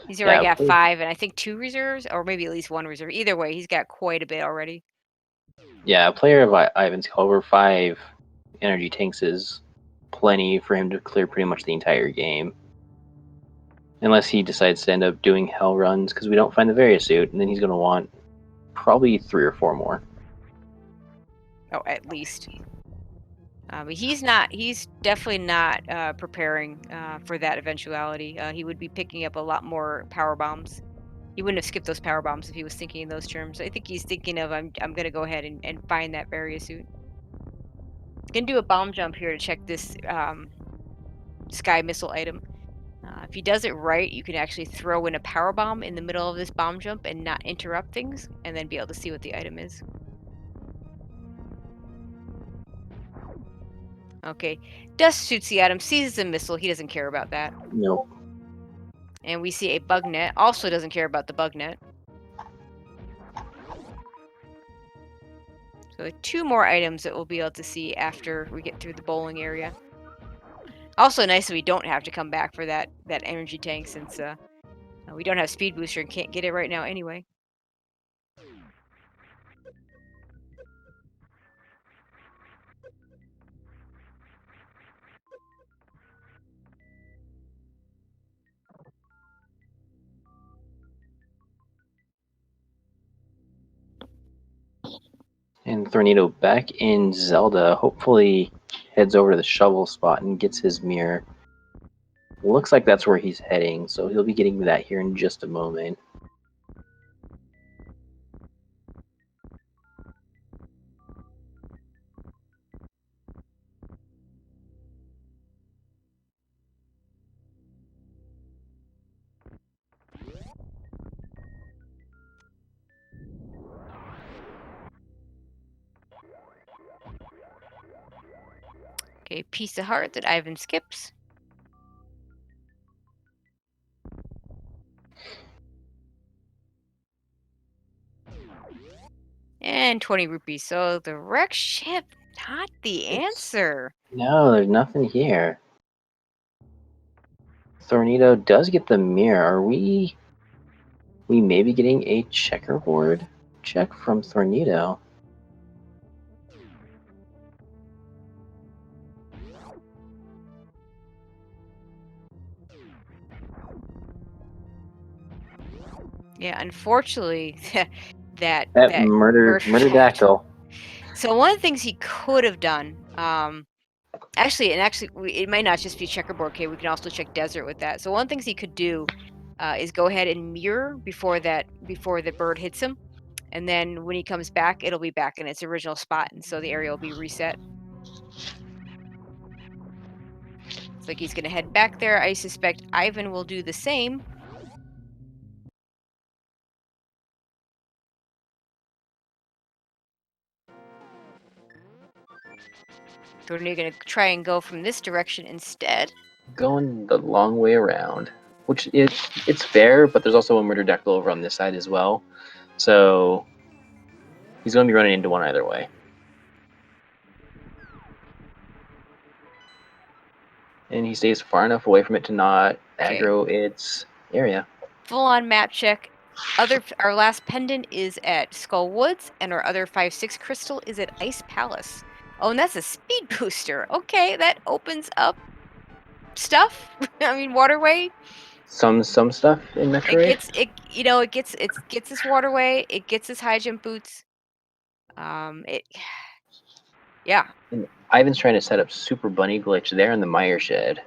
[SPEAKER 1] He's
[SPEAKER 2] Yeah,
[SPEAKER 1] already got 5 and I think 2 reserves, or maybe at least 1 reserve. Either way, he's got quite a bit already.
[SPEAKER 2] yeah. A player of Ivan's caliber 5 energy tanks is plenty for him to clear pretty much the entire game. Unless he decides to end up doing hell runs because we don't find the Variasuit, and then he's going to want probably 3 or 4 more.
[SPEAKER 1] Oh, at least. But he's definitely not preparing for that eventuality. He would be picking up a lot more power bombs. He wouldn't have skipped those power bombs if he was thinking in those terms. I think he's thinking of I'm gonna go ahead and find that Variasuit. Gonna do a bomb jump here to check this sky missile item. If he does it right, you can actually throw in a power bomb in the middle of this bomb jump and not interrupt things, and then be able to see what the item is. Okay, dust shoots the item, seizes the missile. He doesn't care about that.
[SPEAKER 2] Nope.
[SPEAKER 1] And we see a bug net. Also doesn't care about the bug net. So 2 more items that we'll be able to see after we get through the bowling area. Also nice that we don't have to come back for that energy tank since we don't have speed booster and can't get it right now anyway.
[SPEAKER 2] And Thorneto back in Zelda, hopefully heads over to the shovel spot and gets his mirror. Looks like that's where he's heading, so he'll be getting to that here in just a moment.
[SPEAKER 1] Okay, piece of heart that Ivan skips. And 20 rupees. So the wreck ship, not the answer.
[SPEAKER 2] No, there's nothing here. Thorneto does get the mirror. Are we may be getting a checkerboard check from Thorneto?
[SPEAKER 1] Yeah, unfortunately, that
[SPEAKER 2] Murder dactyl.
[SPEAKER 1] So one of the things he could have done, actually, it might not just be checkerboard cave. We can also check desert with that. So one of the things he could do is go ahead and mirror before the bird hits him, and then when he comes back, it'll be back in its original spot, and so the area will be reset. It's like he's gonna head back there. I suspect Ivan will do the same. So we're gonna try and go from this direction instead.
[SPEAKER 2] Going the long way around, which it's fair, but there's also a murder dactyl over on this side as well. So he's going to be running into one either way. And he stays far enough away from it to not aggro its area.
[SPEAKER 1] Full on map check. Our last pendant is at Skull Woods, and our other 5/6 crystal is at Ice Palace. Oh, and that's a speed booster. Okay, that opens up stuff. I mean, waterway.
[SPEAKER 2] Some stuff in Metroid.
[SPEAKER 1] It gets this waterway. It gets this high jump boots. Yeah.
[SPEAKER 2] And Ivan's trying to set up Super Bunny glitch there in the Mire Shed.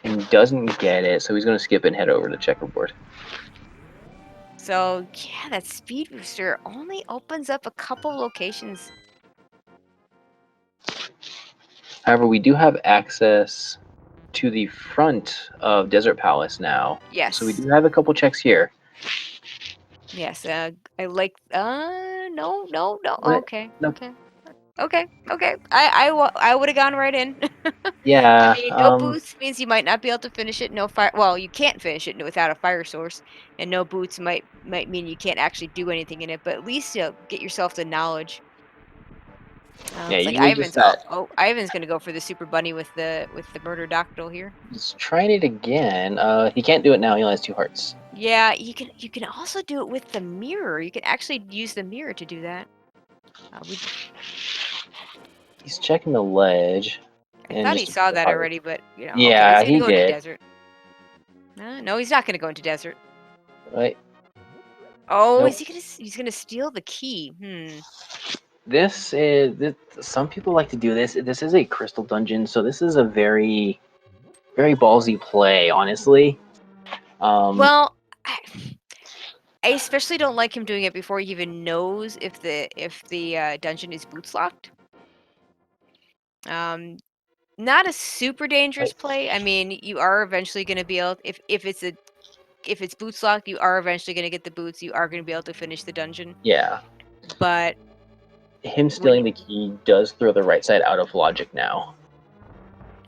[SPEAKER 2] And doesn't get it, so he's going to skip and head over to checkerboard.
[SPEAKER 1] So yeah, that speed booster only opens up a couple locations.
[SPEAKER 2] However, we do have access to the front of Desert Palace now.
[SPEAKER 1] Yes.
[SPEAKER 2] So we do have a couple checks here.
[SPEAKER 1] Yes, I like. No.
[SPEAKER 2] What?
[SPEAKER 1] Okay.
[SPEAKER 2] No.
[SPEAKER 1] Okay. I would have gone right in.
[SPEAKER 2] Yeah.
[SPEAKER 1] I mean, no boots means you might not be able to finish it. No fire. Well, you can't finish it without a fire source, and no boots might mean you can't actually do anything in it. But at least you'll get yourself the knowledge.
[SPEAKER 2] Yeah,
[SPEAKER 1] It's like
[SPEAKER 2] usually
[SPEAKER 1] Ivan's.
[SPEAKER 2] just that.
[SPEAKER 1] Ivan's gonna go for the super bunny with the murder dactyl here.
[SPEAKER 2] He's trying it again. He can't do it now. He only has 2 hearts.
[SPEAKER 1] Yeah, you can also do it with the mirror. You can actually use the mirror to do that.
[SPEAKER 2] He's checking the ledge.
[SPEAKER 1] I thought he saw that already, but
[SPEAKER 2] Yeah,
[SPEAKER 1] okay, he's gonna go into
[SPEAKER 2] did.
[SPEAKER 1] desert. No, he's not gonna go into desert.
[SPEAKER 2] Right.
[SPEAKER 1] Oh,
[SPEAKER 2] Nope.
[SPEAKER 1] he's gonna steal the key?
[SPEAKER 2] This is some people like to do this. This is a crystal dungeon, so this is a very ballsy play, honestly.
[SPEAKER 1] Well, I especially don't like him doing it before he even knows if the dungeon is boots locked. Not a super dangerous play. I mean, you are eventually going to be able if it's boots locked, you are eventually going to get the boots. You are going to be able to finish the dungeon.
[SPEAKER 2] Yeah.
[SPEAKER 1] But
[SPEAKER 2] him stealing the key does throw the right side out of logic now.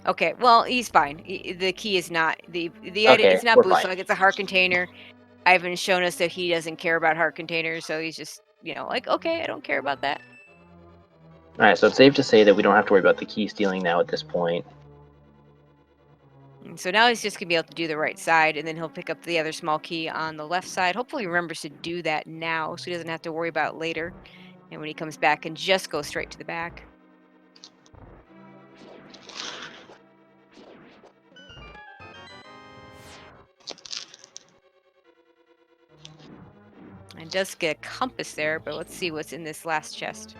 [SPEAKER 1] Okay, well, he's fine. The key is not it's not boots locked. It's a heart container. Ivan's shown us that he doesn't care about heart containers, so he's just like, okay, I don't care about that.
[SPEAKER 2] All right, so it's safe to say that we don't have to worry about the key stealing now at this point.
[SPEAKER 1] And so now he's just gonna be able to do the right side, and then he'll pick up the other small key on the left side. Hopefully, he remembers to do that now, so he doesn't have to worry about it later. And when he comes back, and just go straight to the back. And does get a compass there, but let's see what's in this last chest.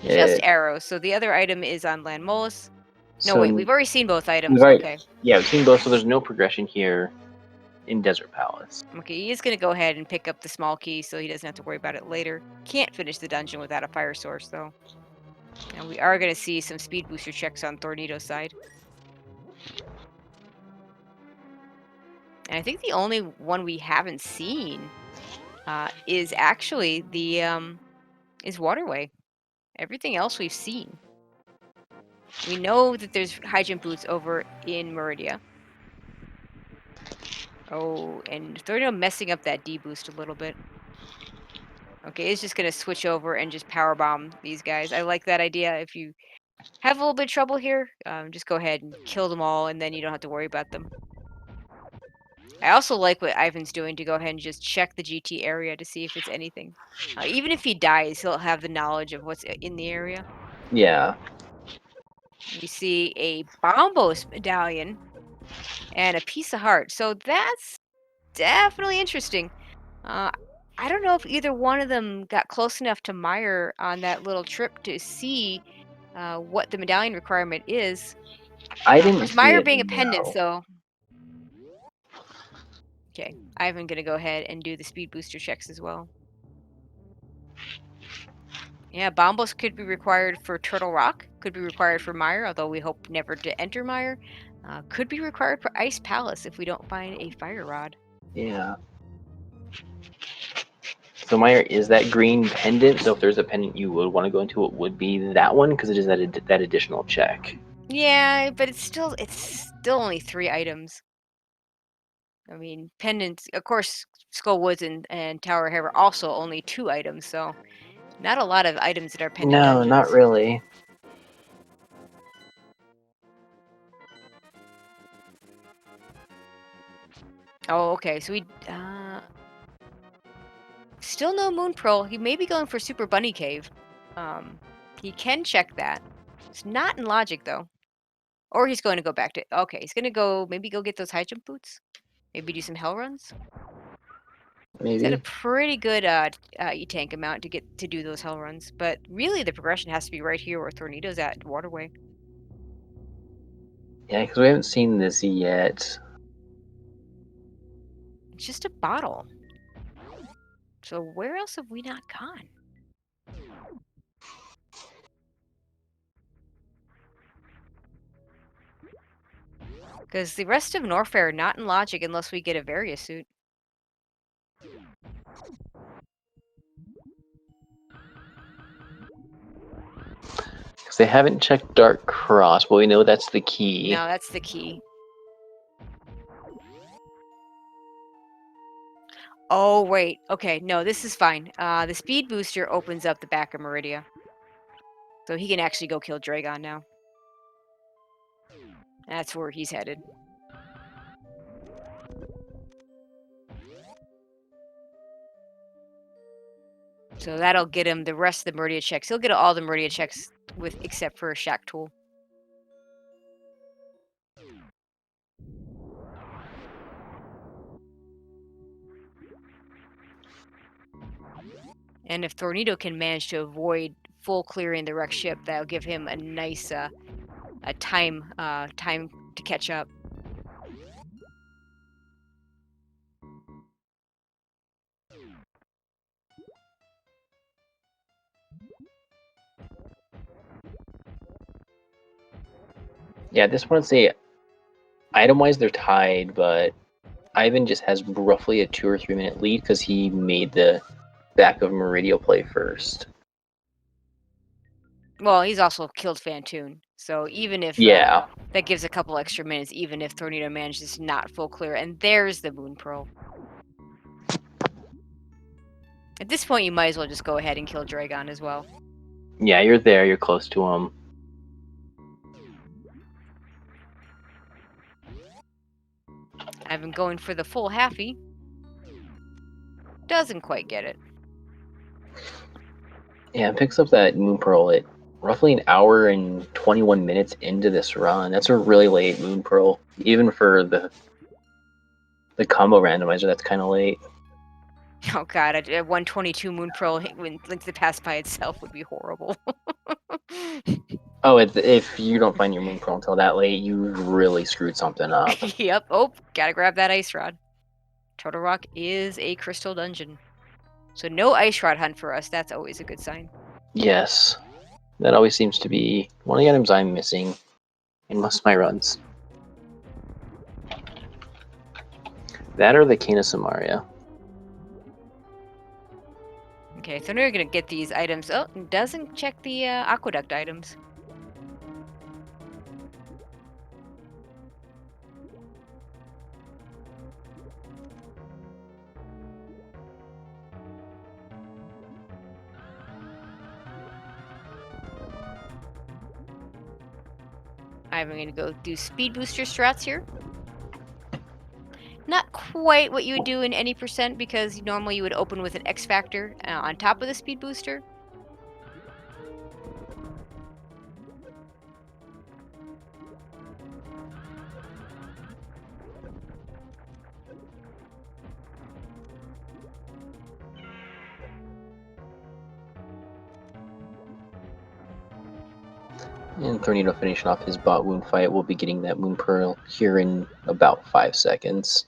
[SPEAKER 1] Just arrows. So the other item is on Landmolus. No, wait, we've already seen both items. Okay.
[SPEAKER 2] Yeah, we've seen both, so there's no progression here in Desert Palace.
[SPEAKER 1] Okay, he is going to go ahead and pick up the small key so he doesn't have to worry about it later. Can't finish the dungeon without a fire source, though. And we are going to see some speed booster checks on Thorneto's side. And I think the only one we haven't seen is actually the is Waterway. Everything else we've seen. We know that there's high jump boots over in Meridia. Oh, and Thorneto messing up that D boost a little bit. Okay, it's just gonna switch over and just power bomb these guys. I like that idea. If you have a little bit of trouble here, just go ahead and kill them all, and then you don't have to worry about them. I also like what Ivan's doing to go ahead and just check the GT area to see if it's anything. Even if he dies, he'll have the knowledge of what's in the area.
[SPEAKER 2] Yeah.
[SPEAKER 1] We see a Bombos medallion and a piece of heart. So that's definitely interesting. I don't know if either one of them got close enough to Meyer on that little trip to see what the medallion requirement is.
[SPEAKER 2] I
[SPEAKER 1] Of
[SPEAKER 2] didn't
[SPEAKER 1] course,
[SPEAKER 2] see
[SPEAKER 1] Meyer
[SPEAKER 2] it,
[SPEAKER 1] being a pendant,
[SPEAKER 2] no.
[SPEAKER 1] so okay. Ivan gonna go ahead and do the speed booster checks as well. Yeah, Bombos could be required for Turtle Rock, could be required for Meyer, although we hope never to enter Meyer. Could be required for Ice Palace if we don't find a fire rod.
[SPEAKER 2] Yeah. So Meyer is that green pendant. So if there's a pendant you would want to go into, it would be that one because it is that additional check.
[SPEAKER 1] Yeah, but it's still only 3 items. I mean, pendants, of course, Skull Woods and Tower of Hair are also only 2 items, so not a lot of items in our pendant
[SPEAKER 2] No, not
[SPEAKER 1] dungeons.
[SPEAKER 2] really.
[SPEAKER 1] Oh, okay. So we still no Moon Pearl. He may be going for Super Bunny Cave. He can check that. It's not in logic though. Or he's going to go back to. Okay, he's going to go maybe go get those high jump boots. Maybe do some hell runs. He's at a
[SPEAKER 2] Maybe.
[SPEAKER 1] pretty good e-tank amount to get to do those hell runs. But really, the progression has to be right here where Thorneto's at Waterway.
[SPEAKER 2] Yeah, because we haven't seen this yet.
[SPEAKER 1] It's just a bottle. So where else have we not gone? Because the rest of Norfair are not in logic unless we get a Varia suit.
[SPEAKER 2] Because they haven't checked Dark Cross, but we know that's the key.
[SPEAKER 1] No, that's the key. Oh, wait. Okay, no, this is fine. The speed booster opens up the back of Meridia. So he can actually go kill Dragon now. That's where he's headed. So that'll get him the rest of the Meridia checks. He'll get all the Meridia checks with except for a Shack Tool. And if Thornito can manage to avoid full clearing the wrecked ship, that'll give him a nice time to catch up.
[SPEAKER 2] Yeah, this one, say item-wise they're tied, but Ivan just has roughly a 2 or 3 minute lead because he made the back of Meridia play first.
[SPEAKER 1] Well, he's also killed Fantoon. So even if
[SPEAKER 2] Yeah.
[SPEAKER 1] that gives a couple extra minutes, even if Thornito manages to not full clear. And there's the Moon Pearl. At this point, you might as well just go ahead and kill Dragon as well.
[SPEAKER 2] Yeah, you're there, you're close to him.
[SPEAKER 1] I've been going for the full halfie. Doesn't quite get it.
[SPEAKER 2] Yeah, it picks up that Moon Pearl at roughly an hour and 21 minutes into this run. That's a really late Moon Pearl. Even for the combo randomizer, that's kind of late.
[SPEAKER 1] Oh god, a 122 Moon Pearl when Link to the Past by itself would be horrible.
[SPEAKER 2] Oh, if you don't find your Moon Pearl until that late, you really screwed something up.
[SPEAKER 1] Yep. Oh, gotta grab that Ice Rod. Turtle Rock is a crystal dungeon. So no Ice Rod hunt for us. That's always a good sign.
[SPEAKER 2] Yes. That always seems to be one of the items I'm missing in most of my runs. That or the Cane of Samaria.
[SPEAKER 1] Okay, so now we're gonna get these items. Oh, it doesn't check the aqueduct items. I'm gonna go do speed booster strats here. Not quite what you would do in any percent because normally you would open with an X Factor on top of the speed booster.
[SPEAKER 2] And Thorneto finishing off his bot wound fight. We'll be getting that Moon Pearl here in about 5 seconds.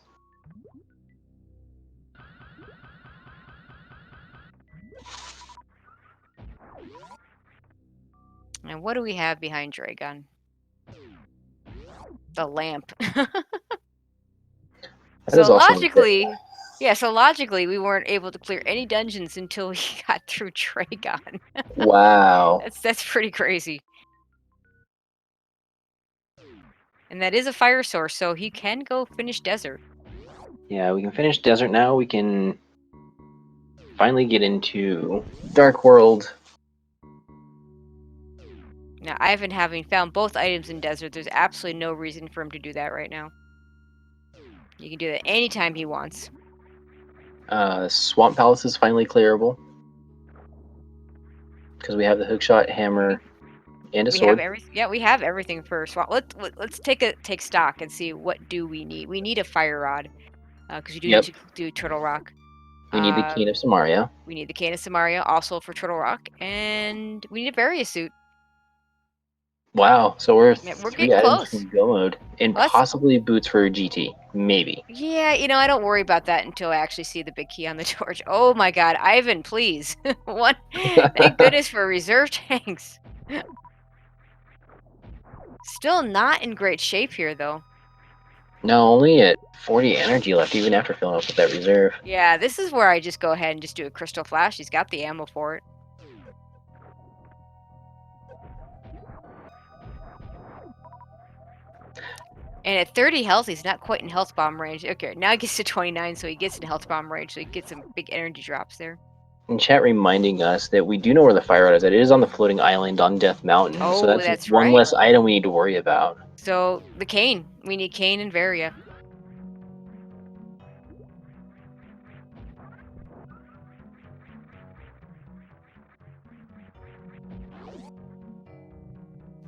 [SPEAKER 1] And what do we have behind Dragon? The lamp.
[SPEAKER 2] That is
[SPEAKER 1] So
[SPEAKER 2] also
[SPEAKER 1] logically, yeah, so logically we weren't able to clear any dungeons until we got through Dragon.
[SPEAKER 2] wow.
[SPEAKER 1] That's pretty crazy. And that is a fire source, so he can go finish Desert.
[SPEAKER 2] Yeah, we can finish Desert now. We can finally get into Dark World.
[SPEAKER 1] Now, Ivan having found both items in Desert, there's absolutely no reason for him to do that right now. He can do that anytime he wants.
[SPEAKER 2] Swamp Palace is finally clearable. Because we have the hookshot, hammer, and a
[SPEAKER 1] We
[SPEAKER 2] sword.
[SPEAKER 1] have everything. We have everything for Swamp. Let's take stock and see what do we need. We need a fire rod because you do need to do Turtle Rock.
[SPEAKER 2] We need the Cane of Samaria.
[SPEAKER 1] We need the Cane of Samaria also for Turtle Rock, and we need a Varia suit.
[SPEAKER 2] Wow, so we're
[SPEAKER 1] Yeah, we're
[SPEAKER 2] 3
[SPEAKER 1] getting
[SPEAKER 2] items
[SPEAKER 1] close.
[SPEAKER 2] from Go Mode. And possibly boots for GT. Maybe.
[SPEAKER 1] Yeah, I don't worry about that until I actually see the big key on the torch. Oh my god, Ivan, please. One, thank goodness for reserve tanks. Still not in great shape here, though.
[SPEAKER 2] No, only at 40 energy left, even after filling up with that reserve.
[SPEAKER 1] Yeah, this is where I just go ahead and just do a Crystal Flash. He's got the ammo for it. And at 30 health, he's not quite in health bomb range. Okay, now he gets to 29, so he gets in health bomb range, so he gets some big energy drops there.
[SPEAKER 2] In chat reminding us that we do know where the fire rod is. It is on the floating island on Death Mountain, so that's one
[SPEAKER 1] right.
[SPEAKER 2] less item we need to worry about.
[SPEAKER 1] So, the cane. We need cane and Varia.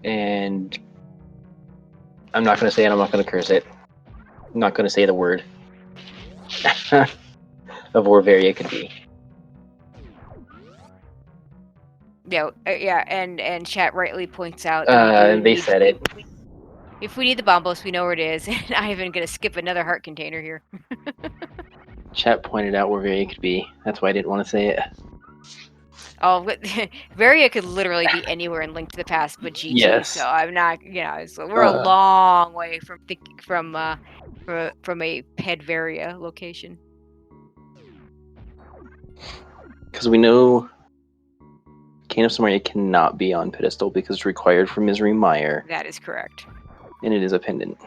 [SPEAKER 2] And I'm not going to say it, I'm not going to curse it. I'm not going to say the word of where Varia could be.
[SPEAKER 1] Yeah, and chat rightly points out
[SPEAKER 2] that they said it.
[SPEAKER 1] If we need the Bombos, we know where it is, and I'm even going to skip another heart container here.
[SPEAKER 2] Chat pointed out where Varia could be. That's why I didn't want to say it.
[SPEAKER 1] Oh, Varia could literally be anywhere in Link to the Past, but GT.
[SPEAKER 2] Yes.
[SPEAKER 1] So I'm not, so we're a long way from a Ped Varia location.
[SPEAKER 2] Because we know Cane of Samaria cannot be on pedestal because it's required for Misery Mire.
[SPEAKER 1] That is correct.
[SPEAKER 2] And it is a pendant.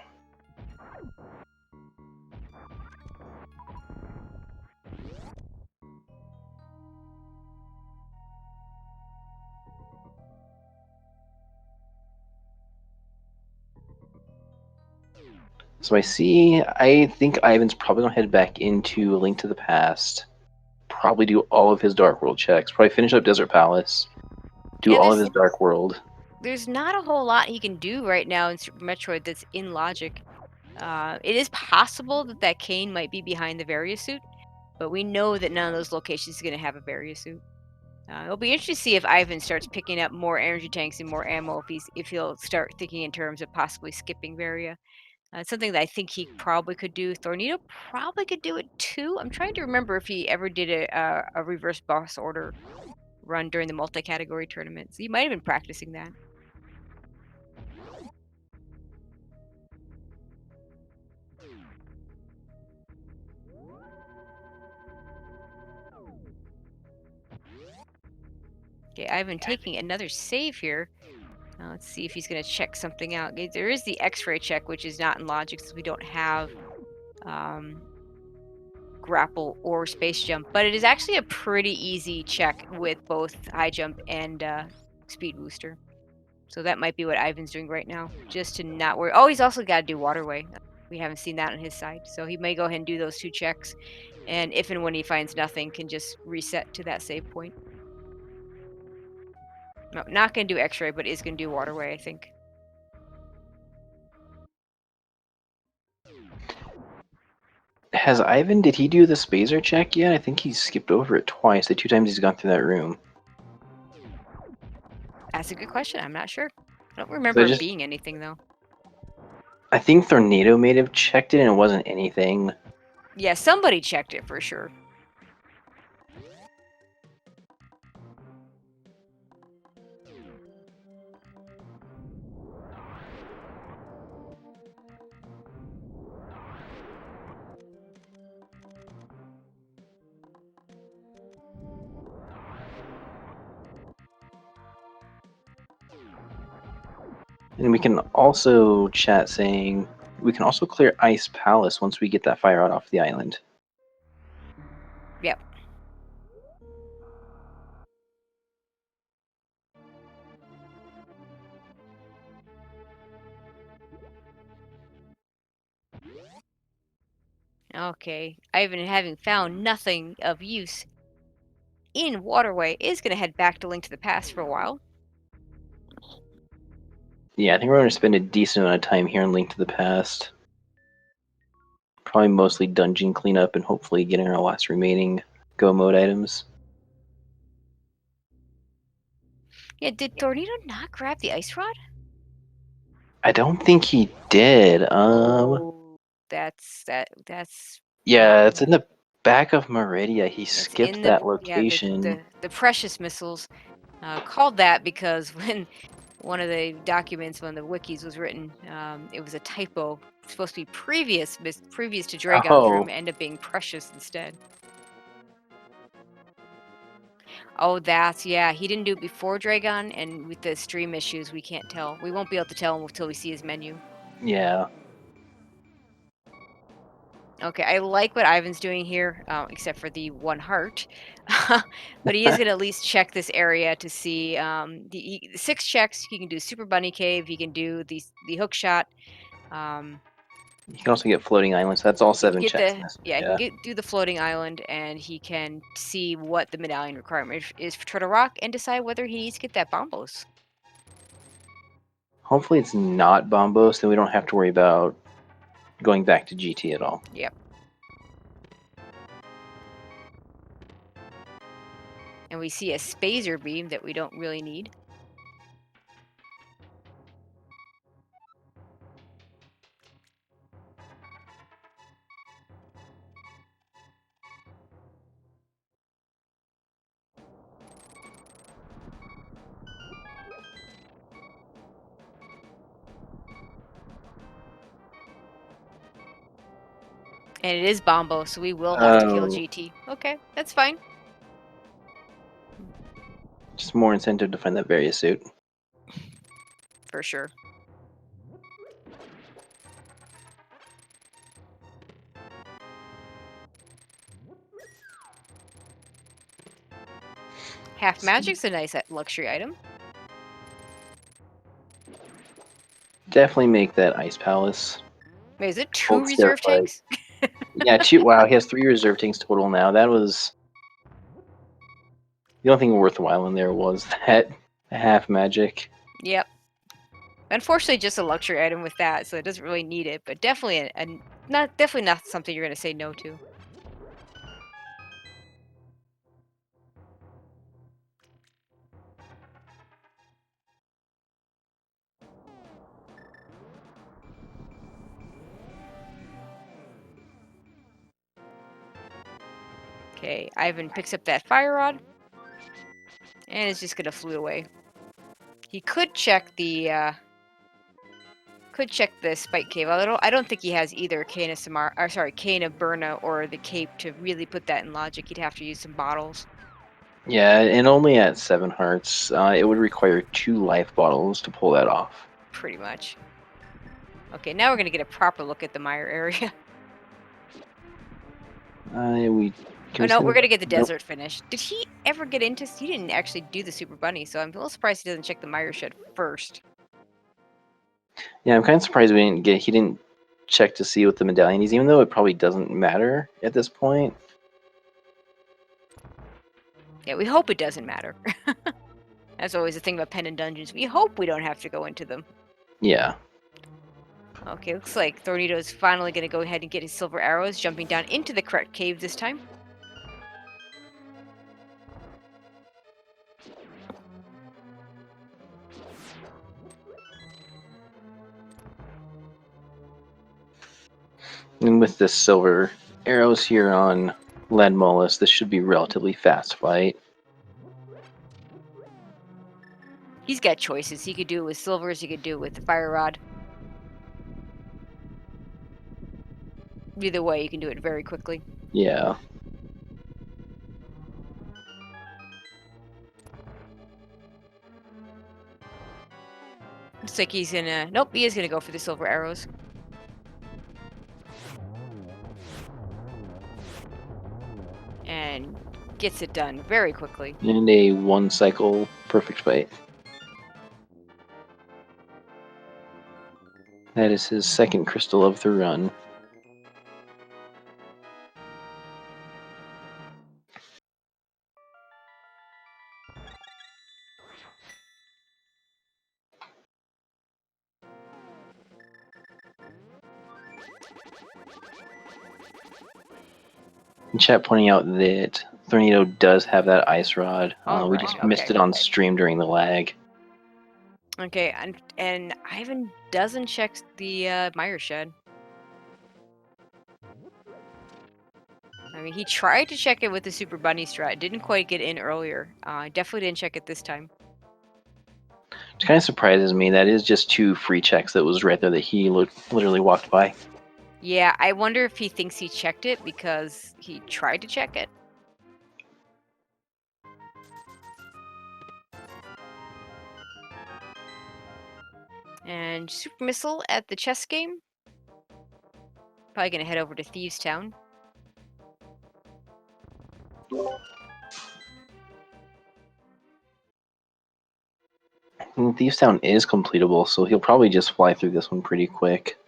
[SPEAKER 2] So I think Ivan's probably going to head back into A Link to the Past. Probably do all of his Dark World checks. Probably finish up Desert Palace. Do all of his Dark World.
[SPEAKER 1] There's not a whole lot he can do right now in Super Metroid that's in logic. It is possible that cane might be behind the Varia suit, but we know that none of those locations is going to have a Varia suit. It'll be interesting to see if Ivan starts picking up more energy tanks and more ammo, if he'll start thinking in terms of possibly skipping Varia. It's something that I think he probably could do. Thorneto probably could do it too. I'm trying to remember if he ever did a reverse boss order run during the multi-category tournament. So he might have been practicing that. Okay, Ivan taking another save here. Let's see if he's going to check something out. There is the X-ray check, which is not in logic since we don't have grapple or space jump. But it is actually a pretty easy check with both high jump and speed booster. So that might be what Ivan's doing right now, just to not worry. Oh, he's also got to do waterway. We haven't seen that on his side. So he may go ahead and do those 2 checks. And if and when he finds nothing, can just reset to that save point. No, not going to do X-ray, but is going to do waterway, I think.
[SPEAKER 2] Did he do the Spazer check yet? I think he's skipped over it twice. The 2 times he's gone through that room.
[SPEAKER 1] That's a good question. I'm not sure. I don't
[SPEAKER 2] So
[SPEAKER 1] remember it being anything, though.
[SPEAKER 2] I think Thorneto may have checked it and it wasn't anything.
[SPEAKER 1] Yeah, somebody checked it for sure.
[SPEAKER 2] And we can also chat saying we can also clear Ice Palace once we get that fire out off the island.
[SPEAKER 1] Yep. Okay. Ivan, having found nothing of use in Waterway, is going to head back to Link to the Past for a while.
[SPEAKER 2] Yeah, I think we're going to spend a decent amount of time here in Link to the Past. Probably mostly dungeon cleanup and hopefully getting our last remaining Go mode items.
[SPEAKER 1] Yeah, did Tornado not grab the ice rod?
[SPEAKER 2] I don't think he did.
[SPEAKER 1] Oh, that's not
[SPEAKER 2] Yeah, it's in
[SPEAKER 1] right.
[SPEAKER 2] the back of Meridia. He
[SPEAKER 1] It's
[SPEAKER 2] skipped
[SPEAKER 1] in the
[SPEAKER 2] that
[SPEAKER 1] yeah
[SPEAKER 2] location.
[SPEAKER 1] the precious missiles. Called that because when one of the documents, one of the wikis was written, it was a typo. It's supposed to be previous to Dragon's room,
[SPEAKER 2] Oh,
[SPEAKER 1] end up being precious instead. Oh, that's yeah. He didn't do it before Dragon, and with the stream issues, we can't tell. We won't be able to tell until we see his menu.
[SPEAKER 2] yeah.
[SPEAKER 1] Okay, I like what Ivan's doing here, except for the one heart. But he is going to at least check this area to see the 6 checks. He can do Super Bunny Cave. He can do the hook shot. Um,
[SPEAKER 2] You can also get floating islands. That's all
[SPEAKER 1] he can
[SPEAKER 2] 7
[SPEAKER 1] get
[SPEAKER 2] checks in
[SPEAKER 1] the
[SPEAKER 2] this
[SPEAKER 1] yeah. He can
[SPEAKER 2] area.
[SPEAKER 1] do the floating island, and he can see what the medallion requirement is for Turtle Rock, and decide whether he needs to get that Bombos.
[SPEAKER 2] Hopefully it's not Bombos, then we don't have to worry about going back to GT at all.
[SPEAKER 1] Yep. And we see a Spazer beam that we don't really need. And it is Bombo, so we will have to kill
[SPEAKER 2] Oh,
[SPEAKER 1] GT. Okay, that's fine.
[SPEAKER 2] just more incentive to find that various suit.
[SPEAKER 1] For sure. Half Magic's a nice luxury item.
[SPEAKER 2] Definitely make that Ice Palace.
[SPEAKER 1] Wait, is it 2
[SPEAKER 2] Hold stair
[SPEAKER 1] reserve
[SPEAKER 2] fight.
[SPEAKER 1] tanks?
[SPEAKER 2] Yeah, two. Wow, he has 3 reserve tanks total now. That was the only thing worthwhile in there was that half magic.
[SPEAKER 1] Yep. Unfortunately, just a luxury item with that, so it doesn't really need it. But definitely, definitely not something you're going to say no to. Okay, Ivan picks up that fire rod, and is just going to flew away. He could check the Spike Cave. I don't think he has either Kana Samar, or sorry, Kana Burna or the Cape to really put that in logic. He'd have to use some bottles.
[SPEAKER 2] Yeah, and only at 7 hearts. It would require 2 life bottles to pull that off.
[SPEAKER 1] Pretty much. Okay, now we're gonna get a proper look at the mire area.
[SPEAKER 2] We
[SPEAKER 1] Oh no, we're gonna get the
[SPEAKER 2] Nope.
[SPEAKER 1] desert finish. Did he ever get into? He didn't actually do the Super Bunny, so I'm a little surprised he doesn't check the mire shed first.
[SPEAKER 2] Yeah, I'm kind of surprised he didn't check to see what the medallion is, even though it probably doesn't matter at this point.
[SPEAKER 1] Yeah, we hope it doesn't matter. That's always the thing about Pen and Dungeons. We hope we don't have to go into them.
[SPEAKER 2] Yeah.
[SPEAKER 1] Okay, looks like Thorneto's finally gonna go ahead and get his silver arrows, jumping down into the correct cave this time.
[SPEAKER 2] And with the silver arrows here on Lead Mollusk, this should be relatively fast fight.
[SPEAKER 1] He's got choices. He could do it with silvers. He could do it with the fire rod. Either way, you can do it very quickly.
[SPEAKER 2] Yeah.
[SPEAKER 1] Looks like he's gonna... Nope, he is gonna go for the silver arrows. And gets it done very quickly.
[SPEAKER 2] And a one cycle perfect fight. That is his second crystal of the run. In chat pointing out that Thorneto does have that ice rod. We
[SPEAKER 1] Alright,
[SPEAKER 2] just missed it on stream during the lag.
[SPEAKER 1] Okay, and Ivan doesn't check the Meyer shed. I mean, he tried to check it with the Super Bunny strat. Didn't quite get in earlier. Definitely didn't check it this time.
[SPEAKER 2] It kind of surprises me. That is just 2 free checks that was right there that he literally walked by.
[SPEAKER 1] Yeah, I wonder if he thinks he checked it because he tried to check it. And Super Missile at the chess game. Probably gonna head over to Thieves Town.
[SPEAKER 2] And Thieves Town is completable, so he'll probably just fly through this one pretty quick.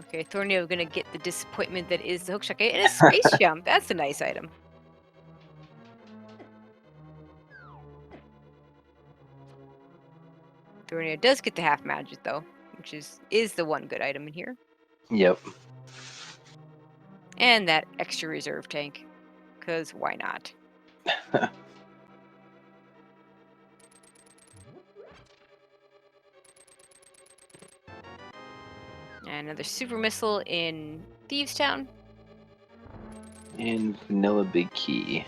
[SPEAKER 1] Okay, Thorneo gonna get the disappointment that is the hookshot. Okay, and a space jump. That's a nice item. Thorneo does get the half magic though, which is the one good item in here.
[SPEAKER 2] Yep.
[SPEAKER 1] And that extra reserve tank, because why not? And another super missile in Thieves Town.
[SPEAKER 2] And Vanilla Big Key.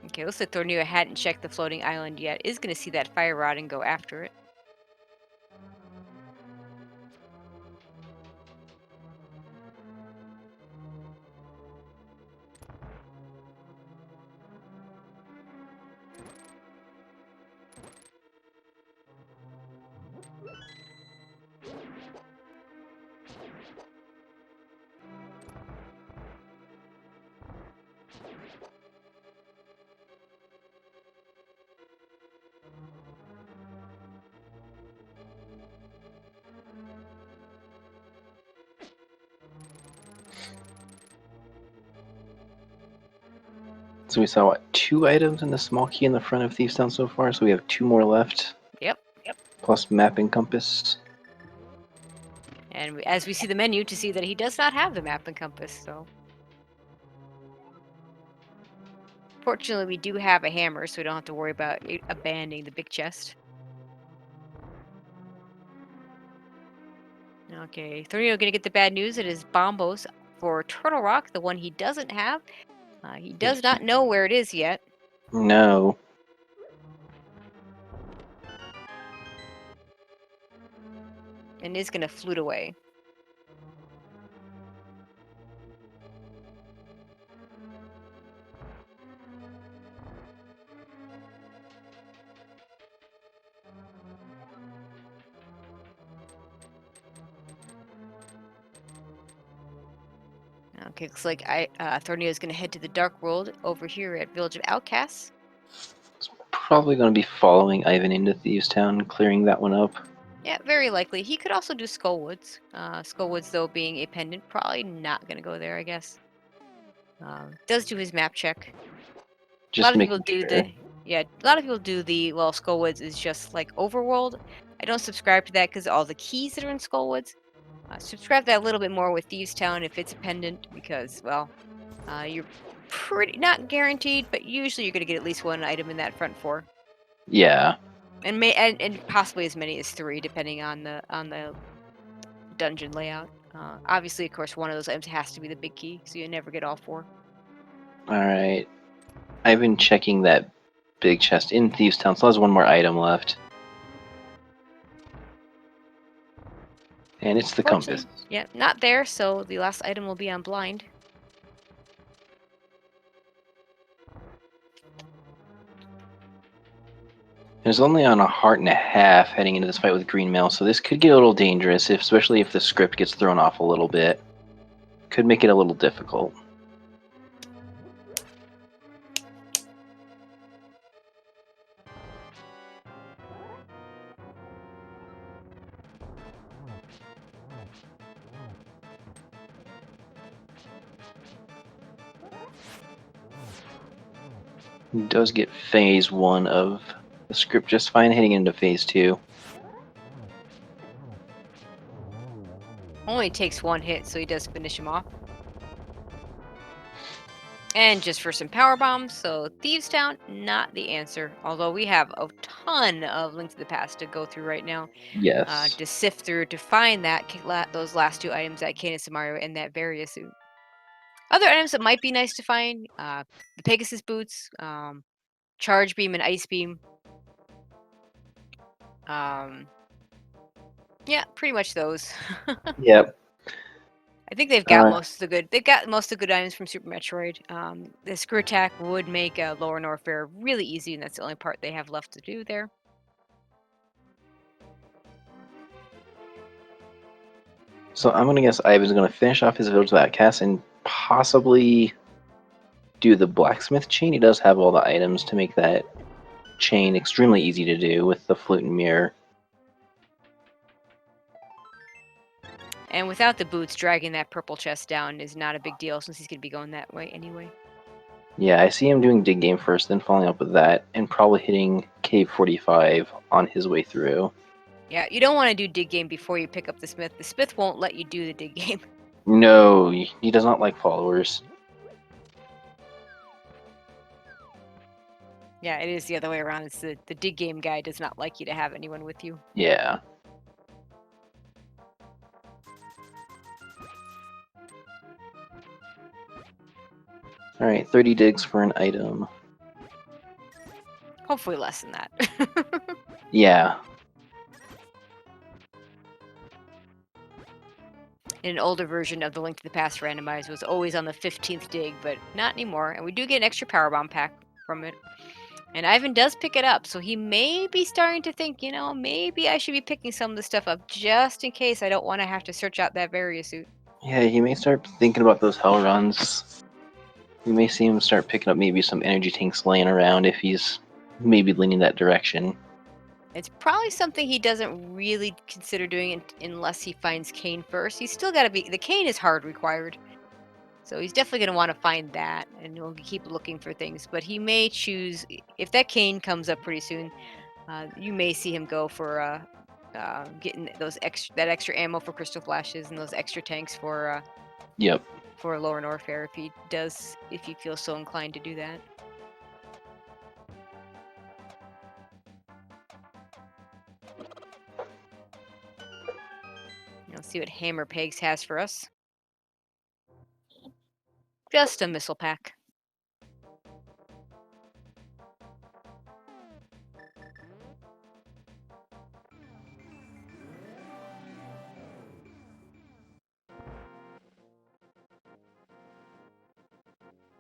[SPEAKER 1] Okay, looks like Thorneo hadn't checked the floating island yet. Is going to see that fire rod and go after it.
[SPEAKER 2] So we saw, what, 2 items in the small key in the front of Thieves Town so far, so we have 2 more left.
[SPEAKER 1] Yep.
[SPEAKER 2] Plus map and compass.
[SPEAKER 1] And as we see the menu to see that he does not have the map and compass, so... Fortunately, we do have a hammer, so we don't have to worry about abandoning the big chest. Okay, Thorneo gonna get the bad news. It is Bombos for Turtle Rock, the one he doesn't have. He does not know where it is yet.
[SPEAKER 2] No.
[SPEAKER 1] And is gonna flute away. Okay, looks like Thorneo is gonna head to the Dark World over here at Village of Outcasts.
[SPEAKER 2] It's probably going to be following Ivan into Thieves Town, clearing that one up.
[SPEAKER 1] Yeah, very likely. He could also do Skullwoods. Skullwoods, though, being a pendant, probably not gonna go there, I guess. Does do his map check.
[SPEAKER 2] Just
[SPEAKER 1] A lot of
[SPEAKER 2] making
[SPEAKER 1] people do
[SPEAKER 2] sure.
[SPEAKER 1] Yeah, a lot of people do Skullwoods is just like Overworld. I don't subscribe to that because all the keys that are in Skullwoods. Subscribe to that a little bit more with Thieves Town if it's a pendant because, well, you're pretty not guaranteed, but usually you're gonna get at least one item in that front four,
[SPEAKER 2] Yeah.
[SPEAKER 1] and possibly as many as 3 depending on the dungeon layout. Obviously, of course, one of those items has to be the big key, so you never get all 4.
[SPEAKER 2] Alright. I've been checking that big chest in Thieves Town, so there's one more item left. And it's the compass.
[SPEAKER 1] Fortunately, yeah, not there, so the last item will be on blind.
[SPEAKER 2] There's only on a heart and a half heading into this fight with Green Mail, so this could get a little dangerous, especially if the script gets thrown off a little bit. Could make it a little difficult. He does get phase 1 of the script just fine, heading into phase 2.
[SPEAKER 1] Only takes 1 hit, so he does finish him off. And just for some power bombs, so Thieves Town, not the answer. Although we have a ton of Link to the Past to go through right now,
[SPEAKER 2] Yes.
[SPEAKER 1] to sift through to find those last 2 items, that Canis Mario and that Varia suit. Other items that might be nice to find, the Pegasus boots, Charge Beam and Ice Beam. Yeah, pretty much those.
[SPEAKER 2] Yep.
[SPEAKER 1] I think they've got most of the good items from Super Metroid. The screw attack would make Lower Norfair really easy, and that's the only part they have left to do there.
[SPEAKER 2] So I'm gonna guess Ivan's gonna finish off his village with that cast and possibly do the blacksmith chain. He does have all the items to make that chain extremely easy to do with the flute and mirror.
[SPEAKER 1] And without the boots, dragging that purple chest down is not a big deal since he's going to be going that way anyway.
[SPEAKER 2] Yeah, I see him doing dig game first, then following up with that, and probably hitting cave 45 on his way through.
[SPEAKER 1] Yeah, you don't want to do dig game before you pick up the smith. The smith won't let you do the dig game.
[SPEAKER 2] No, he does not like followers.
[SPEAKER 1] Yeah, it is the other way around. It's the dig game guy does not like you to have anyone with you.
[SPEAKER 2] Yeah. Alright, 30 digs for an item.
[SPEAKER 1] Hopefully less than that.
[SPEAKER 2] Yeah.
[SPEAKER 1] In an older version of the Link to the Past randomizer was always on the 15th dig, but not anymore. And we do get an extra power bomb pack from it. And Ivan does pick it up, so he may be starting to think, maybe I should be picking some of this stuff up just in case I don't want to have to search out that Varia suit.
[SPEAKER 2] Yeah, he may start thinking about those hell runs. We may see him start picking up maybe some energy tanks laying around if he's maybe leaning that direction.
[SPEAKER 1] It's probably something he doesn't really consider doing unless he finds Kane first. He's still got to be... The Kane is hard required. So he's definitely going to want to find that, and he'll keep looking for things. But he may choose... If that Kane comes up pretty soon, you may see him go for getting that extra ammo for crystal flashes and those extra tanks for
[SPEAKER 2] Yep.
[SPEAKER 1] for Lower Norfair if he feels so inclined to do that. Let's see what Hammer Pegs has for us. Just a missile pack.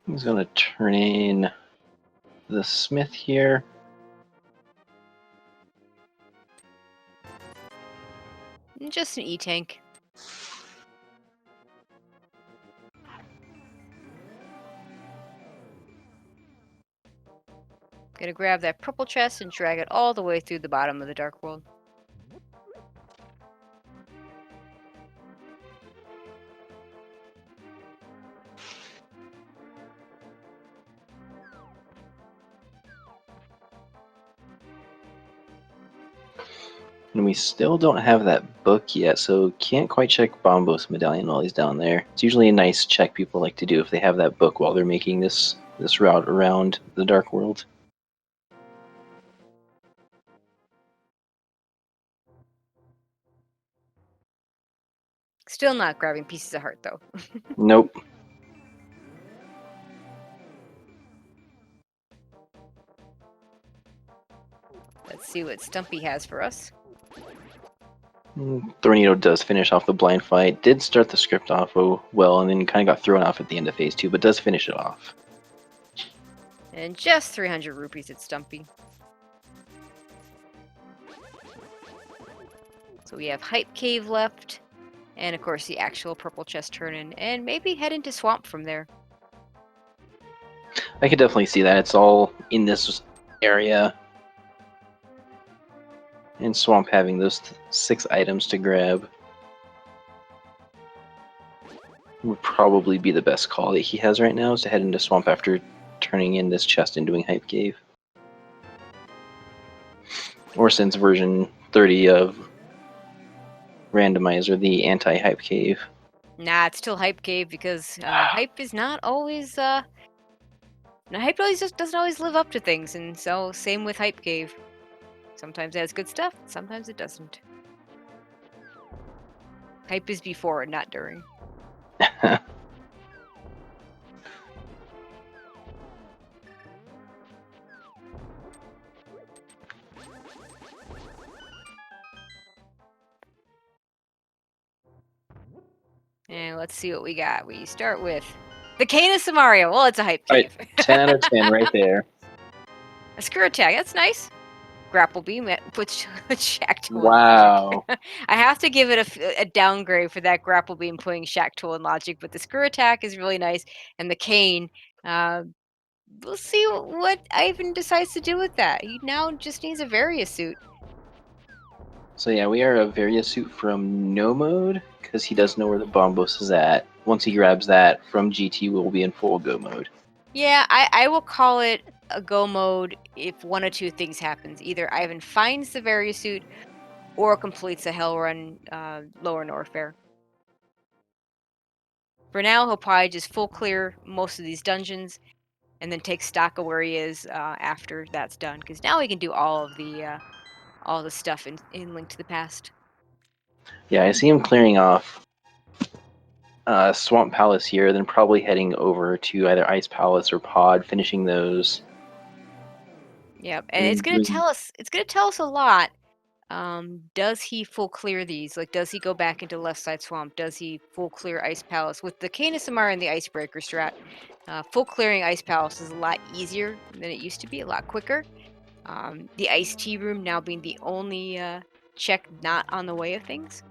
[SPEAKER 2] He's gonna turn in the smith here.
[SPEAKER 1] Just an E-tank. Gonna grab that purple chest and drag it all the way through the bottom of the Dark World.
[SPEAKER 2] And we still don't have that book yet, so can't quite check Bombos Medallion while he's down there. It's usually a nice check people like to do if they have that book while they're making this route around the Dark World.
[SPEAKER 1] Still not grabbing pieces of heart, though.
[SPEAKER 2] Nope.
[SPEAKER 1] Let's see what Stumpy has for us.
[SPEAKER 2] Thorneto does finish off the blind fight. Did start the script off well, and then kind of got thrown off at the end of phase 2, but does finish it off.
[SPEAKER 1] And just 300 rupees at Stumpy. So we have Hype Cave left. And of course the actual purple chest turn-in. And maybe head into Swamp from there.
[SPEAKER 2] I could definitely see that. It's all in this area. And Swamp having those 6 items to grab would probably be the best call that he has right now, is to head into Swamp after turning in this chest and doing Hype Cave. Or since version 30 of Randomizer, the anti-Hype Cave.
[SPEAKER 1] Nah, it's still Hype Cave because Hype is not always, Hype always just doesn't always live up to things, and so same with Hype Cave. Sometimes it has good stuff, sometimes it doesn't. Hype is before, not during. And let's see what we got. We start with the Cane of Samaria. Well, it's a Hype Cave.
[SPEAKER 2] Right, 10 out of 10 right there.
[SPEAKER 1] A Screw Attack, that's nice. Grapple Beam, puts Shack Tool.
[SPEAKER 2] Wow.
[SPEAKER 1] I have to give it a downgrade for that Grapple Beam putting Shack Tool in Logic, but the Screw Attack is really nice. And the Cane, we'll see what Ivan decides to do with that. He now just needs a Various suit.
[SPEAKER 2] So yeah, we are a Various suit from no mode, because he does know where the Bombos is at. Once he grabs that from GT, we'll be in full go mode.
[SPEAKER 1] Yeah, I will call it a go mode if one of two things happens. Either Ivan finds the Various suit or completes a Hell Run Lower Norfair. For now, he'll probably just full clear most of these dungeons and then take stock of where he is after that's done. Because now he can do all the stuff in Link to the Past.
[SPEAKER 2] Yeah, I see him clearing off Swamp Palace here, then probably heading over to either Ice Palace or Pod, finishing those.
[SPEAKER 1] Yep, and it's gonna tell us. It's gonna tell us a lot. Does he full clear these? Like, does he go back into Left Side Swamp? Does he full clear Ice Palace? With the Cane of Samara and the Icebreaker strat, full clearing Ice Palace is a lot easier than it used to be, a lot quicker. The Ice Tea Room now being the only check not on the way of things.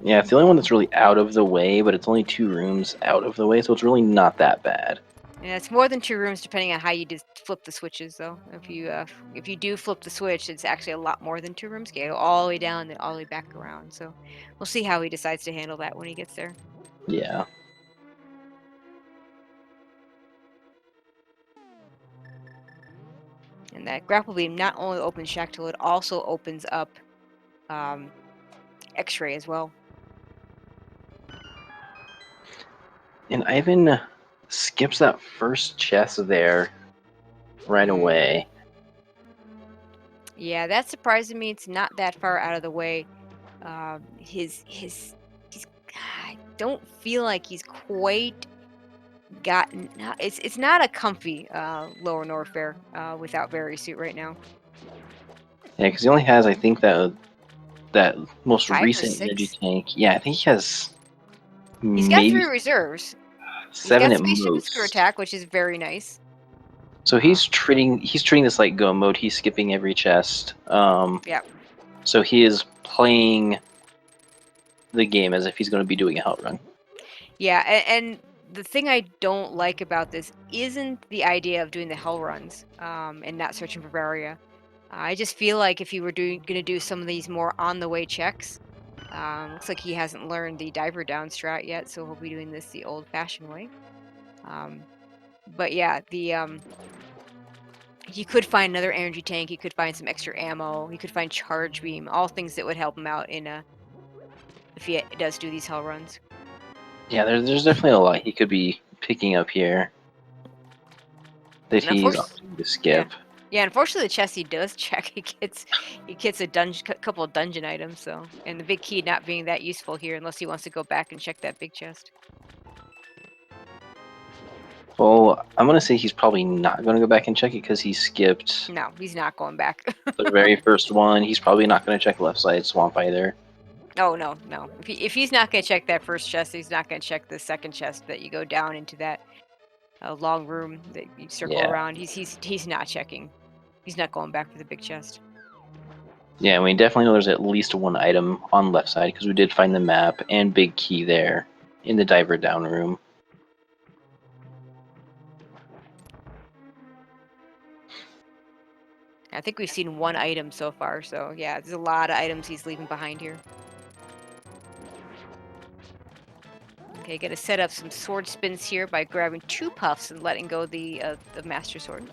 [SPEAKER 2] Yeah, it's the only one that's really out of the way, but it's only 2 rooms out of the way, so it's really not that bad.
[SPEAKER 1] Yeah, it's more than 2 rooms depending on how you just flip the switches, though. If you do flip the switch, it's actually a lot more than 2 rooms. You go all the way down, then all the way back around. So we'll see how he decides to handle that when he gets there.
[SPEAKER 2] Yeah.
[SPEAKER 1] And that grapple beam not only opens Shack Tool, it also opens up X-ray as well.
[SPEAKER 2] And Ivan skips that first chest there right away.
[SPEAKER 1] Yeah, that surprised me. It's not that far out of the way. I don't feel like he's quite gotten. It's not a comfy Lower Norfair without Very Suit right now.
[SPEAKER 2] Yeah, because he only has, I think, that most
[SPEAKER 1] 5 or
[SPEAKER 2] recent
[SPEAKER 1] 6?
[SPEAKER 2] energy tank. Yeah, I think he has
[SPEAKER 1] He's got
[SPEAKER 2] maybe
[SPEAKER 1] 3 reserves.
[SPEAKER 2] 7
[SPEAKER 1] He's
[SPEAKER 2] at
[SPEAKER 1] got Spaceship and Screw
[SPEAKER 2] most.
[SPEAKER 1] Attack, which is very nice.
[SPEAKER 2] So he's treating this like go mode. He's skipping every chest.
[SPEAKER 1] Yeah.
[SPEAKER 2] So he is playing the game as if he's going to be doing a hell run.
[SPEAKER 1] Yeah, and the thing I don't like about this isn't the idea of doing the hell runs and not searching for Varia. I just feel like if you were going to do some of these more on the way checks, looks like he hasn't learned the diver down strat yet, so he'll be doing this the old-fashioned way. But yeah, He could find another energy tank. He could find some extra ammo. He could find charge beam. All things that would help him out in if he does do these hell runs.
[SPEAKER 2] Yeah, there's definitely a lot he could be picking up here that
[SPEAKER 1] And
[SPEAKER 2] he's
[SPEAKER 1] unfortunately,
[SPEAKER 2] opting to
[SPEAKER 1] yeah,
[SPEAKER 2] skip.
[SPEAKER 1] yeah. Unfortunately, the chest he does check. He gets a couple of dungeon items. So, and the big key not being that useful here unless he wants to go back and check that big chest.
[SPEAKER 2] Well, I'm gonna say he's probably not gonna go back and check it because he skipped
[SPEAKER 1] No, he's not going back.
[SPEAKER 2] the very first one. He's probably not gonna check left side swamp either.
[SPEAKER 1] Oh no, no. If he's not gonna check that first chest, he's not gonna check the second chest that you go down into that long room that you circle
[SPEAKER 2] Yeah.
[SPEAKER 1] around. He's not checking. He's not going back for the big chest.
[SPEAKER 2] Yeah, we definitely know there's at least one item on left side because we did find the map and big key there in the diver down room.
[SPEAKER 1] I think we've seen one item so far, so yeah, there's a lot of items he's leaving behind here. Okay, gotta set up some sword spins here by grabbing 2 puffs and letting go the master sword.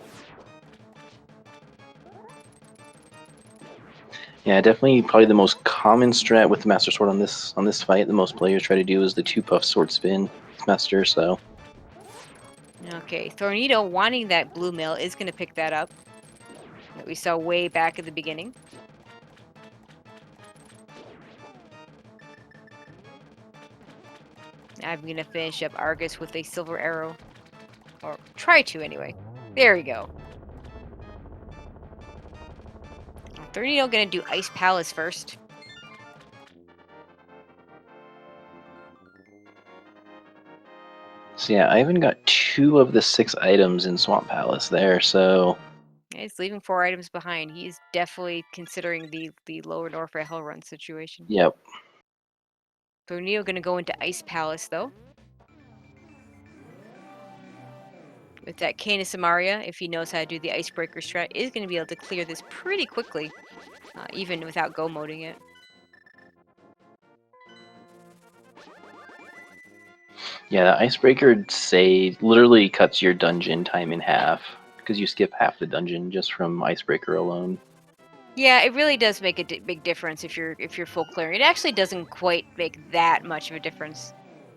[SPEAKER 2] Yeah, definitely probably the most common strat with the master sword on this fight. The most players try to do is the 2 puff sword spin with master. So
[SPEAKER 1] Okay, Thorneto wanting that blue mill is gonna pick that up that we saw way back at the beginning. I'm gonna finish up Argus with a silver arrow. Or try to anyway. There we go. Thorneto gonna do Ice Palace first.
[SPEAKER 2] yeah, I even got 2 of the 6 items in Swamp Palace there. So
[SPEAKER 1] He's leaving 4 items behind. He's definitely considering the lower Norfair Hell Run situation.
[SPEAKER 2] yep.
[SPEAKER 1] Thorneto gonna go into Ice Palace though. With that Canis Samaria, if he knows how to do the Icebreaker strat, is going to be able to clear this pretty quickly, even without go moding it.
[SPEAKER 2] Yeah, the icebreaker say literally cuts your dungeon time in half because you skip half the dungeon just from icebreaker alone.
[SPEAKER 1] Yeah, it really does make a big difference if you're full clearing. It actually doesn't quite make that much of a difference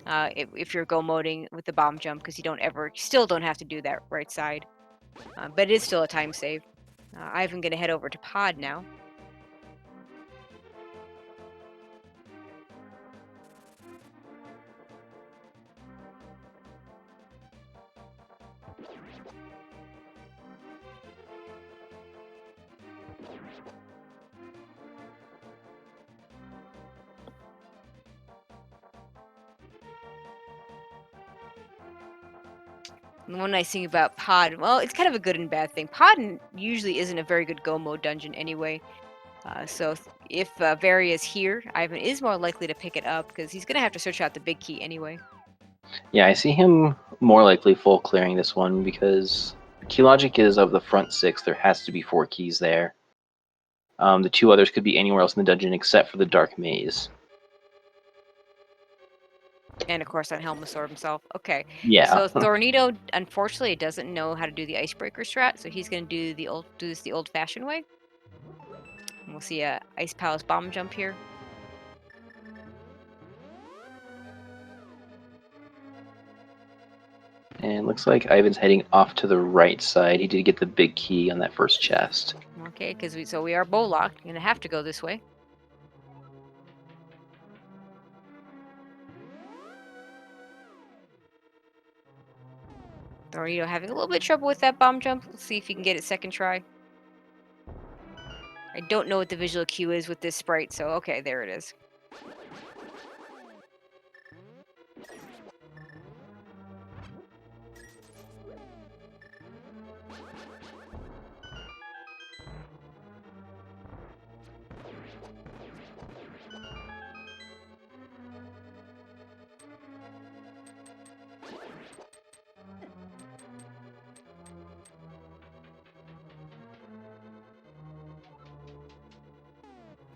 [SPEAKER 1] if you're go moding with the bomb jump because still don't have to do that right side, but it is still a time save. I'm going to head over to Pod now. And one nice thing about Pod, well, it's kind of a good and bad thing. Pod usually isn't a very good go mode dungeon anyway. So if Vari is here, Ivan is more likely to pick it up because he's going to have to search out the big key anyway.
[SPEAKER 2] Yeah, I see him more likely full clearing this one because key logic is of the front 6, there has to be 4 keys there. The 2 others could be anywhere else in the dungeon except for the dark maze.
[SPEAKER 1] And of course on Helmasaur himself. Okay,
[SPEAKER 2] Yeah.
[SPEAKER 1] so Thorneto unfortunately doesn't know how to do the Icebreaker strat, so he's going to do this the old-fashioned way. And we'll see a Ice Palace bomb jump here.
[SPEAKER 2] And looks like Ivan's heading off to the right side. He did get the big key on that first chest.
[SPEAKER 1] Okay, because we are bow locked. Going to have to go this way. Thorneto having a little bit of trouble with that bomb jump. Let's see if he can get it second try. I don't know what the visual cue is with this sprite, so okay, there it is.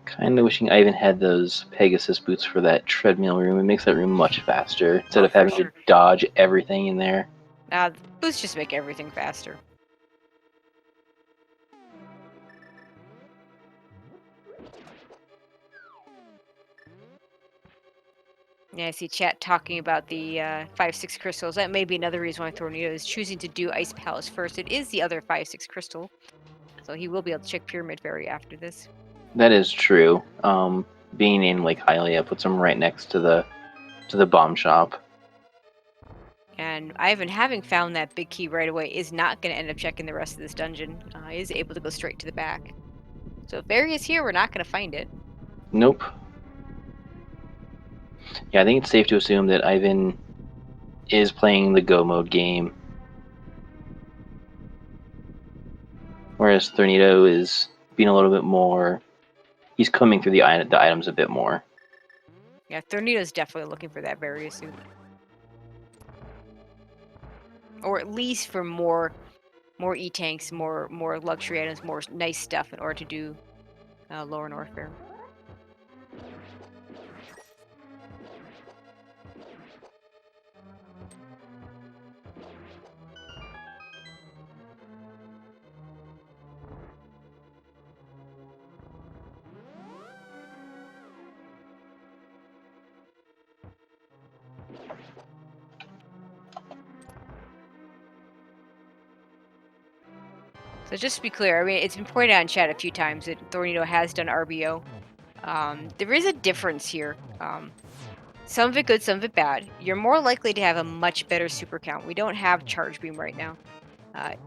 [SPEAKER 2] Kind of wishing Ivan had those Pegasus boots for that treadmill room. It makes that room much faster instead of
[SPEAKER 1] For
[SPEAKER 2] having
[SPEAKER 1] sure.
[SPEAKER 2] to dodge everything in there.
[SPEAKER 1] Boosts just make everything faster. Yeah, I see chat talking about the 5-6 crystals. That may be another reason why Thorneto is choosing to do Ice Palace first. It is the other 5-6 crystal, so he will be able to check Pyramid Fairy after this.
[SPEAKER 2] That is true. Being in Lake Hylia puts him right next to the bomb shop.
[SPEAKER 1] And Ivan, having found that big key right away, is not going to end up checking the rest of this dungeon. He is able to go straight to the back. So if Fairy is here, we're not going to find it.
[SPEAKER 2] Nope. Yeah, I think it's safe to assume that Ivan is playing the go mode game, whereas Thorneto is being a little bit more. He's coming through the items a bit more.
[SPEAKER 1] Yeah, Thorneto's definitely looking for that Varia suit. Or at least for more E-tanks, more luxury items, more nice stuff in order to do Lower North Fair. So just to be clear, I mean, it's been pointed out in chat a few times that Thornito has done RBO. There is a difference here. Some of it good, some of it bad. You're more likely to have a much better super count. We don't have Charge Beam right now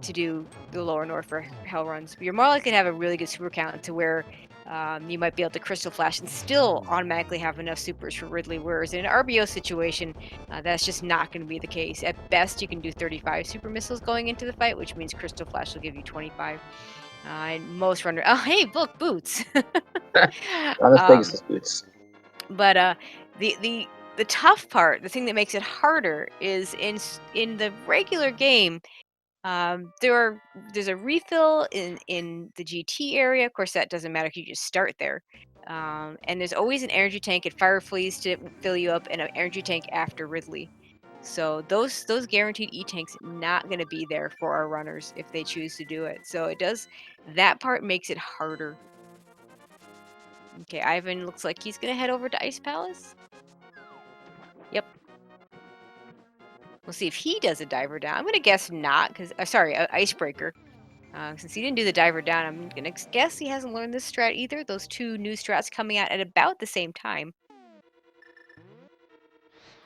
[SPEAKER 1] to do the Lower North for Hell runs. But you're more likely to have a really good super count to where you might be able to Crystal Flash and still automatically have enough supers for Ridley. Whereas in an RBO situation, that's just not going to be the case. At best, you can do 35 super missiles going into the fight, which means Crystal Flash will give you 25. And most runner, oh hey, look, boots.
[SPEAKER 2] Not as
[SPEAKER 1] um,
[SPEAKER 2] Pegasus boots.
[SPEAKER 1] but the tough part, the thing that makes it harder, is in the regular game. There's a refill in the GT area. Of course, that doesn't matter if you just start there. And there's always an energy tank at Fireflies to fill you up, and an energy tank after Ridley. So those guaranteed E tanks not going to be there for our runners if they choose to do it. So it does, that part makes it harder. Okay, Ivan looks like he's going to head over to Ice Palace. Yep. We'll see if he does a diver down. I'm going to guess not, because sorry, icebreaker. Since he didn't do the diver down, I'm going to guess he hasn't learned this strat either. Those two new strats coming out at about the same time.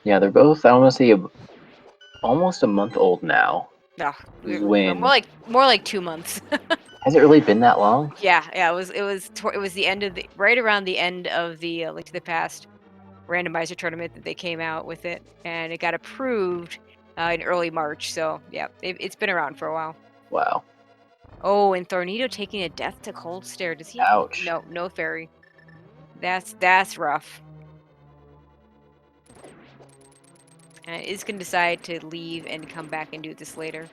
[SPEAKER 2] Yeah, they're both, I want to say, almost a month old now.
[SPEAKER 1] No,
[SPEAKER 2] When
[SPEAKER 1] more like 2 months.
[SPEAKER 2] has it really been that long?
[SPEAKER 1] Yeah. It was the end of the right around the end of the Link to the Past randomizer tournament that they came out with it, and it got approved in early March. So yeah, it's been around for a while.
[SPEAKER 2] Wow.
[SPEAKER 1] Oh, and Thorneto taking a death to cold stare. Does he?
[SPEAKER 2] Ouch.
[SPEAKER 1] No fairy. That's rough. And is going to decide to leave and come back and do this later.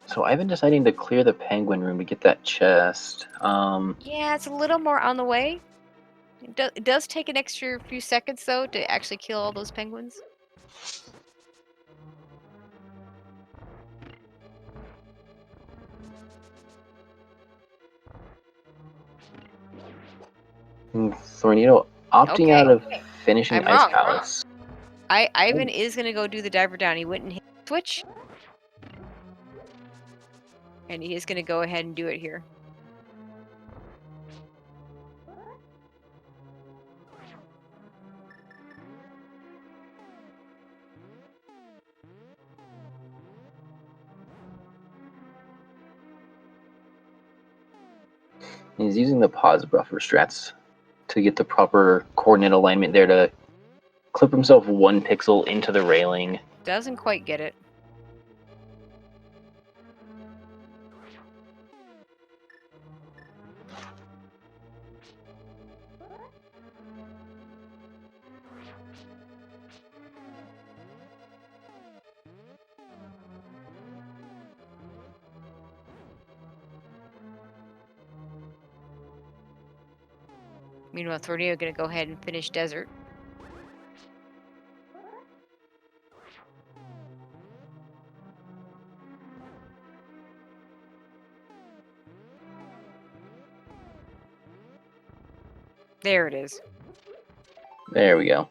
[SPEAKER 2] So I've been deciding to clear the penguin room to get that chest.
[SPEAKER 1] Yeah, it's a little more on the way. It does take an extra few seconds, though, to actually kill all those penguins.
[SPEAKER 2] Thorneto opting out
[SPEAKER 1] Okay,
[SPEAKER 2] of finishing
[SPEAKER 1] I'm
[SPEAKER 2] Ice
[SPEAKER 1] wrong.
[SPEAKER 2] Palace.
[SPEAKER 1] Ivan is going to go do the diver down. He went and hit switch. And he is going to go ahead and do it here.
[SPEAKER 2] He's using the pause buffer strats to get the proper coordinate alignment there to clip himself 1 pixel into the railing.
[SPEAKER 1] Doesn't quite get it. Meanwhile, Thorneo going to go ahead and finish Desert. There it is.
[SPEAKER 3] There we go.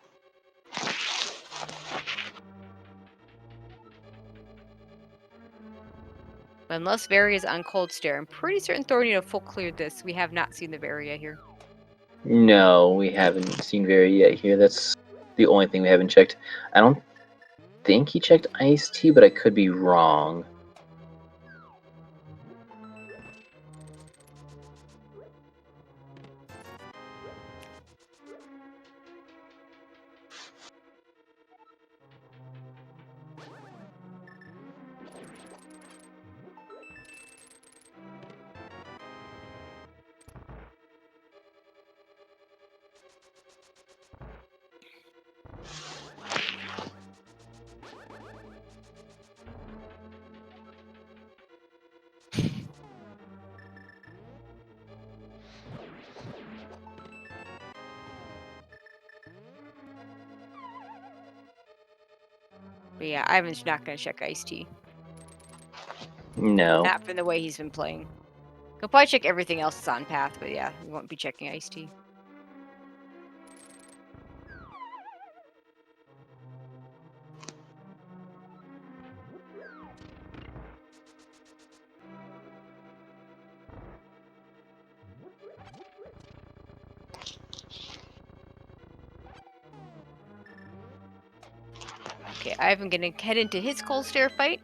[SPEAKER 1] Unless Varia is on cold stare, I'm pretty certain Thorneto full cleared this. We have not seen the Varia here.
[SPEAKER 3] No, we haven't seen Very yet here. That's the only thing we haven't checked. I don't think he checked Ice Tea, but I could be wrong.
[SPEAKER 1] But yeah, Ivan's not going to check Ice Tea.
[SPEAKER 3] No.
[SPEAKER 1] Not from the way he's been playing. He'll probably check everything else that's on path, but yeah, he won't be checking Ice Tea. Okay, Ivan gonna head into his cold stare fight.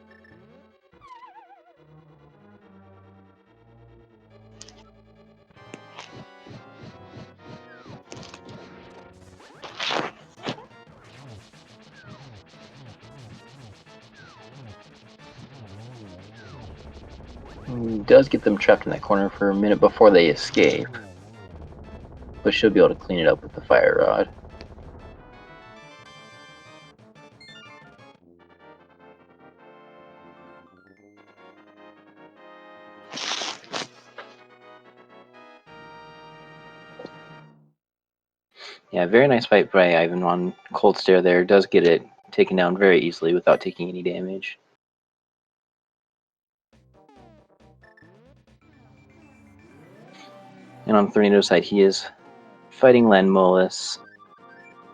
[SPEAKER 3] He does get them trapped in that corner for a minute before they escape. But she'll be able to clean it up with the fire rod.
[SPEAKER 2] Yeah, very nice fight by Ivan on cold stare there. Does get it taken down very easily without taking any damage. And on Thorneto's side, he is fighting Landmolus.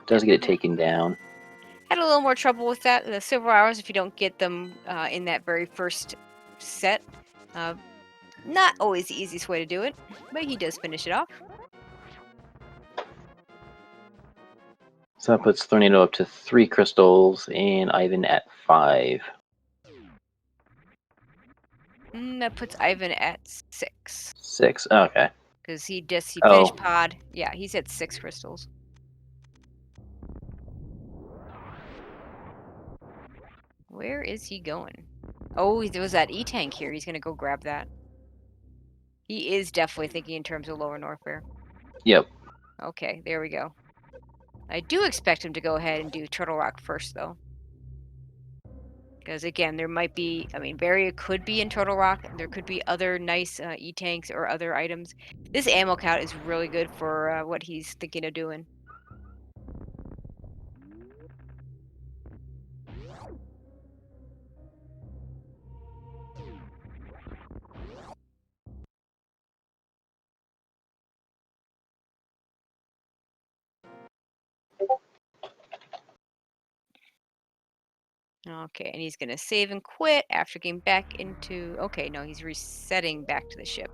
[SPEAKER 2] Does get it taken down.
[SPEAKER 1] Had a little more trouble with that. The silver hours, if you don't get them in that very first set, not always the easiest way to do it, but he does finish it off.
[SPEAKER 2] So that puts Thorneto up to 3 crystals and Ivan at 5.
[SPEAKER 1] That puts Ivan at 6.
[SPEAKER 2] 6. Okay.
[SPEAKER 1] Because he finished
[SPEAKER 2] Oh.
[SPEAKER 1] pod. Yeah, he's at 6 crystals. Where is he going? Oh, there was that E-tank here. He's going to go grab that. He is definitely thinking in terms of Lower Norfair.
[SPEAKER 2] Yep.
[SPEAKER 1] Okay, there we go. I do expect him to go ahead and do Turtle Rock first, though. Because, again, there might be... I mean, Varia could be in Turtle Rock. There could be other nice E-tanks or other items. This ammo count is really good for what he's thinking of doing. Okay, and he's going to save and quit after getting back into... Okay, no, he's resetting back to the ship.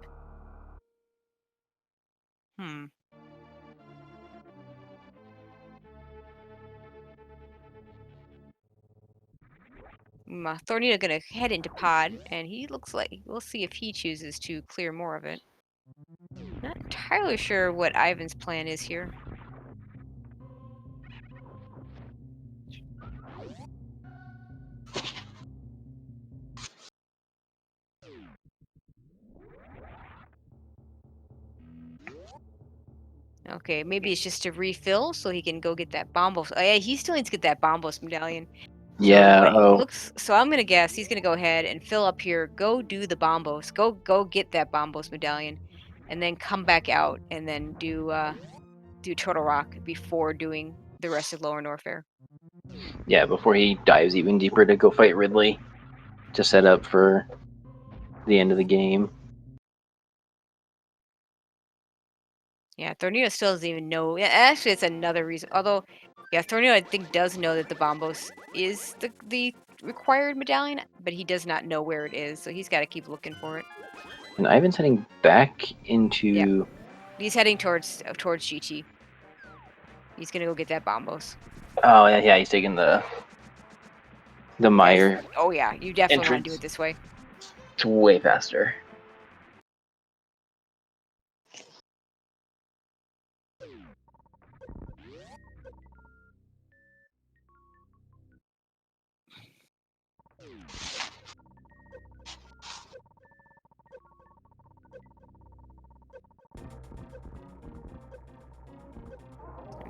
[SPEAKER 1] Thornito going to head into pod, and he looks like... We'll see if he chooses to clear more of it. Not entirely sure what Ivan's plan is here. Okay, maybe it's just to refill so he can go get that Bombos. Oh, yeah, he still needs to get that Bombos medallion.
[SPEAKER 2] Yeah.
[SPEAKER 1] So I'm gonna guess he's gonna go ahead and fill up here. Go do the Bombos. Go get that Bombos medallion, and then come back out and then do Turtle Rock before doing the rest of Lower Norfair.
[SPEAKER 2] Yeah, before he dives even deeper to go fight Ridley to set up for the end of the game.
[SPEAKER 1] Yeah, Thorneto still doesn't even know. Actually, it's another reason. Although, yeah, Thorneto I think does know that the Bombos is the required medallion, but he does not know where it is, so he's got to keep looking for it.
[SPEAKER 2] And Ivan's heading back into.
[SPEAKER 1] He's heading towards GT. He's gonna go get that Bombos.
[SPEAKER 2] Oh yeah, he's taking the mire.
[SPEAKER 1] Oh yeah, you definitely want to do
[SPEAKER 2] Entrance.
[SPEAKER 1] it this way.
[SPEAKER 3] It's way faster.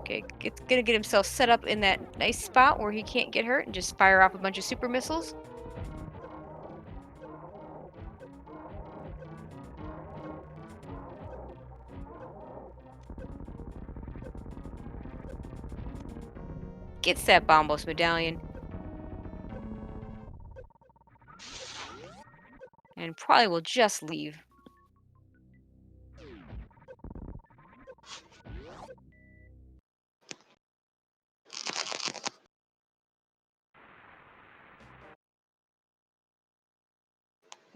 [SPEAKER 1] Okay, gonna get himself set up in that nice spot where he can't get hurt and just fire off a bunch of super missiles. Gets that Bombos medallion. And probably will just leave.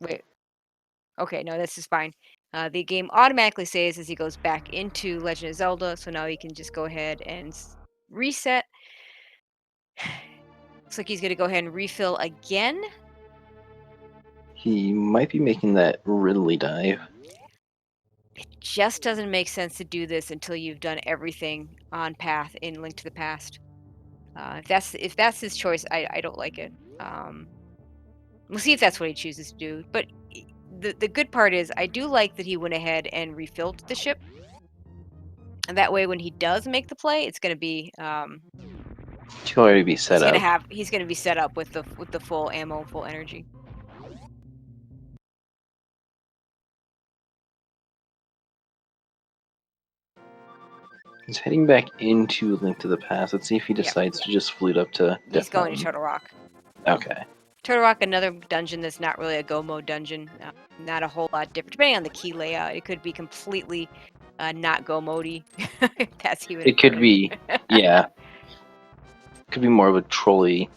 [SPEAKER 1] Wait. Okay, no, this is fine. The game automatically saves as he goes back into Legend of Zelda, so now he can just go ahead and reset. Looks like he's going to go ahead and refill again.
[SPEAKER 2] He might be making that Ridley dive.
[SPEAKER 1] It just doesn't make sense to do this until you've done everything on path in Link to the Past. If that's his choice, I don't like it. We'll see if that's what he chooses to do. But the good part is I do like that he went ahead and refilled the ship. And that way when he does make the play, it's going to be
[SPEAKER 2] He'll already be set up.
[SPEAKER 1] he's going to be set up with the full ammo, full energy.
[SPEAKER 2] He's heading back into Link to the Past. Let's see if he decides to just flute up to
[SPEAKER 1] He's
[SPEAKER 2] Death
[SPEAKER 1] going
[SPEAKER 2] Mountain.
[SPEAKER 1] to Turtle Rock.
[SPEAKER 2] Okay.
[SPEAKER 1] Turtle Rock, another dungeon that's not really a go mode dungeon. Not a whole lot different. Depending on the key layout, it could be completely not go mode-y. That's even.
[SPEAKER 2] It could be, yeah. Could be more of a trolley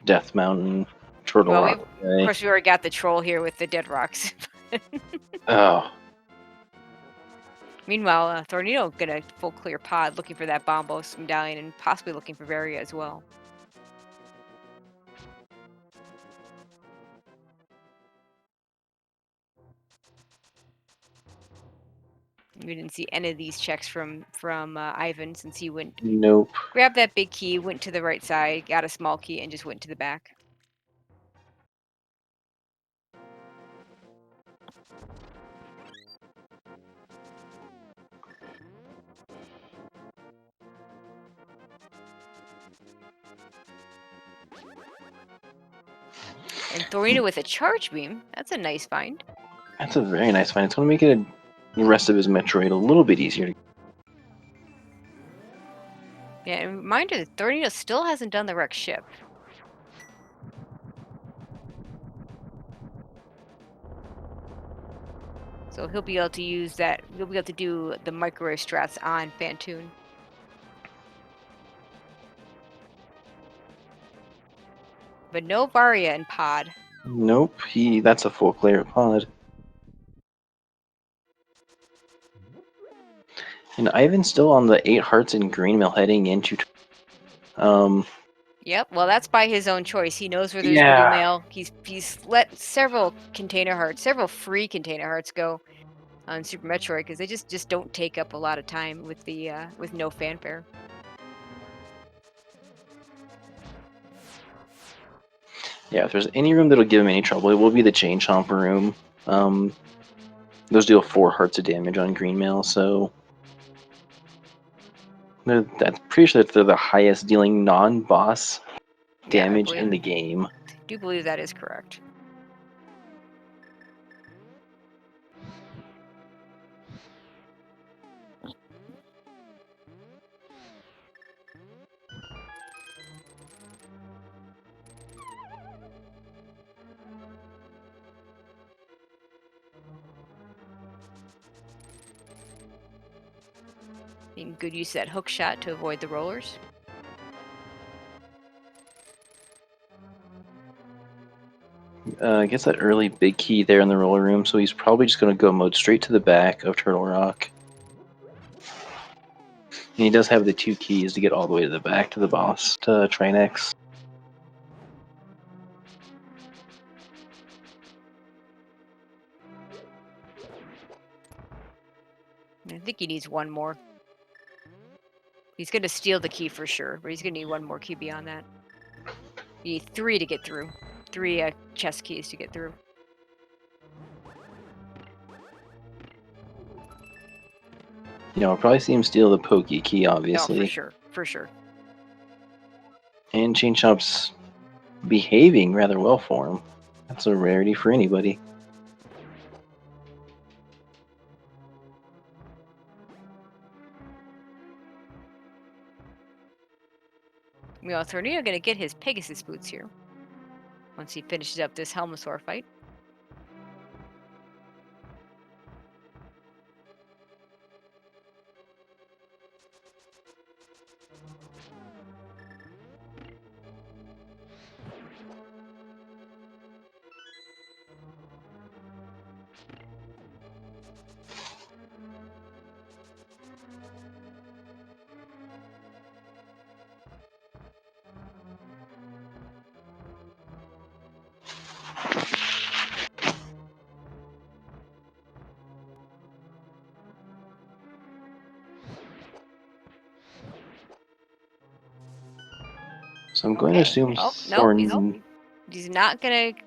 [SPEAKER 2] Death Mountain, Turtle
[SPEAKER 1] Well,
[SPEAKER 2] Rock.
[SPEAKER 1] of course, we already got the troll here with the dead rocks.
[SPEAKER 2] Oh,
[SPEAKER 1] Meanwhile, Thorneto gonna full clear pod, looking for that Bombos medallion, and possibly looking for Varia as well. We didn't see any of these checks from Ivan since he went
[SPEAKER 2] nope.
[SPEAKER 1] grabbed that big key, went to the right side, got a small key, and just went to the back. And Thorneto with a charge beam. That's a nice find.
[SPEAKER 2] That's a very nice find. It's going to make it the rest of his Metroid a little bit easier.
[SPEAKER 1] Yeah, and reminder that Thorneto still hasn't done the wrecked ship. So he'll be able to use that. He'll be able to do the microwave strats on Phantoon. But no Varia in pod.
[SPEAKER 2] Nope, that's a full clear pod. And Ivan's still on the 8 hearts in Green Mill heading into.
[SPEAKER 1] Yep. Well, that's by his own choice. He knows where there's
[SPEAKER 2] Yeah.
[SPEAKER 1] green mail. He's let several free container hearts go on Super Metroid because they just don't take up a lot of time with the with no fanfare.
[SPEAKER 2] Yeah, if there's any room that'll give him any trouble, it will be the Chain Chomper room. Those deal 4 hearts of damage on Green Mail, so that's pretty sure that they're the highest dealing non-boss damage in the game.
[SPEAKER 1] I do believe that is correct. Making good use of that hook shot to avoid the rollers.
[SPEAKER 2] Gets that early big key there in the roller room, so he's probably just going to go mode straight to the back of Turtle Rock. And he does have the 2 keys to get all the way to the back to the boss, to try next.
[SPEAKER 1] I think he needs one more. He's going to steal the key for sure, but he's going to need one more key beyond that. You need 3 to get through. 3 chest keys to get through.
[SPEAKER 2] You know, I'll probably see him steal the pokey key,
[SPEAKER 1] Oh,
[SPEAKER 2] obviously.
[SPEAKER 1] for sure. For sure.
[SPEAKER 2] And Chain Chomp's behaving rather well for him. That's a rarity for anybody.
[SPEAKER 1] Well, Thorneto going to get his Pegasus boots here. Once he finishes up this Helmosaur fight.
[SPEAKER 2] So I'm going to assume
[SPEAKER 1] Oh, no,
[SPEAKER 2] Thorn...
[SPEAKER 1] he's not going to...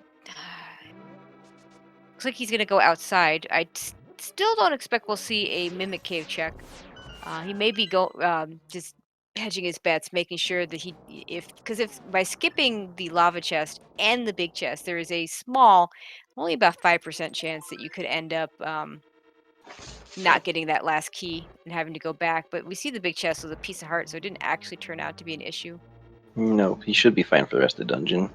[SPEAKER 1] Looks like he's going to go outside. I still don't expect we'll see a Mimic Cave check. He may be just hedging his bets, making sure that because if by skipping the lava chest and the big chest, there is a small, only about 5% chance that you could end up not getting that last key and having to go back. But we see the big chest was a piece of heart, so it didn't actually turn out to be an issue.
[SPEAKER 2] No, he should be fine for the rest of the dungeon.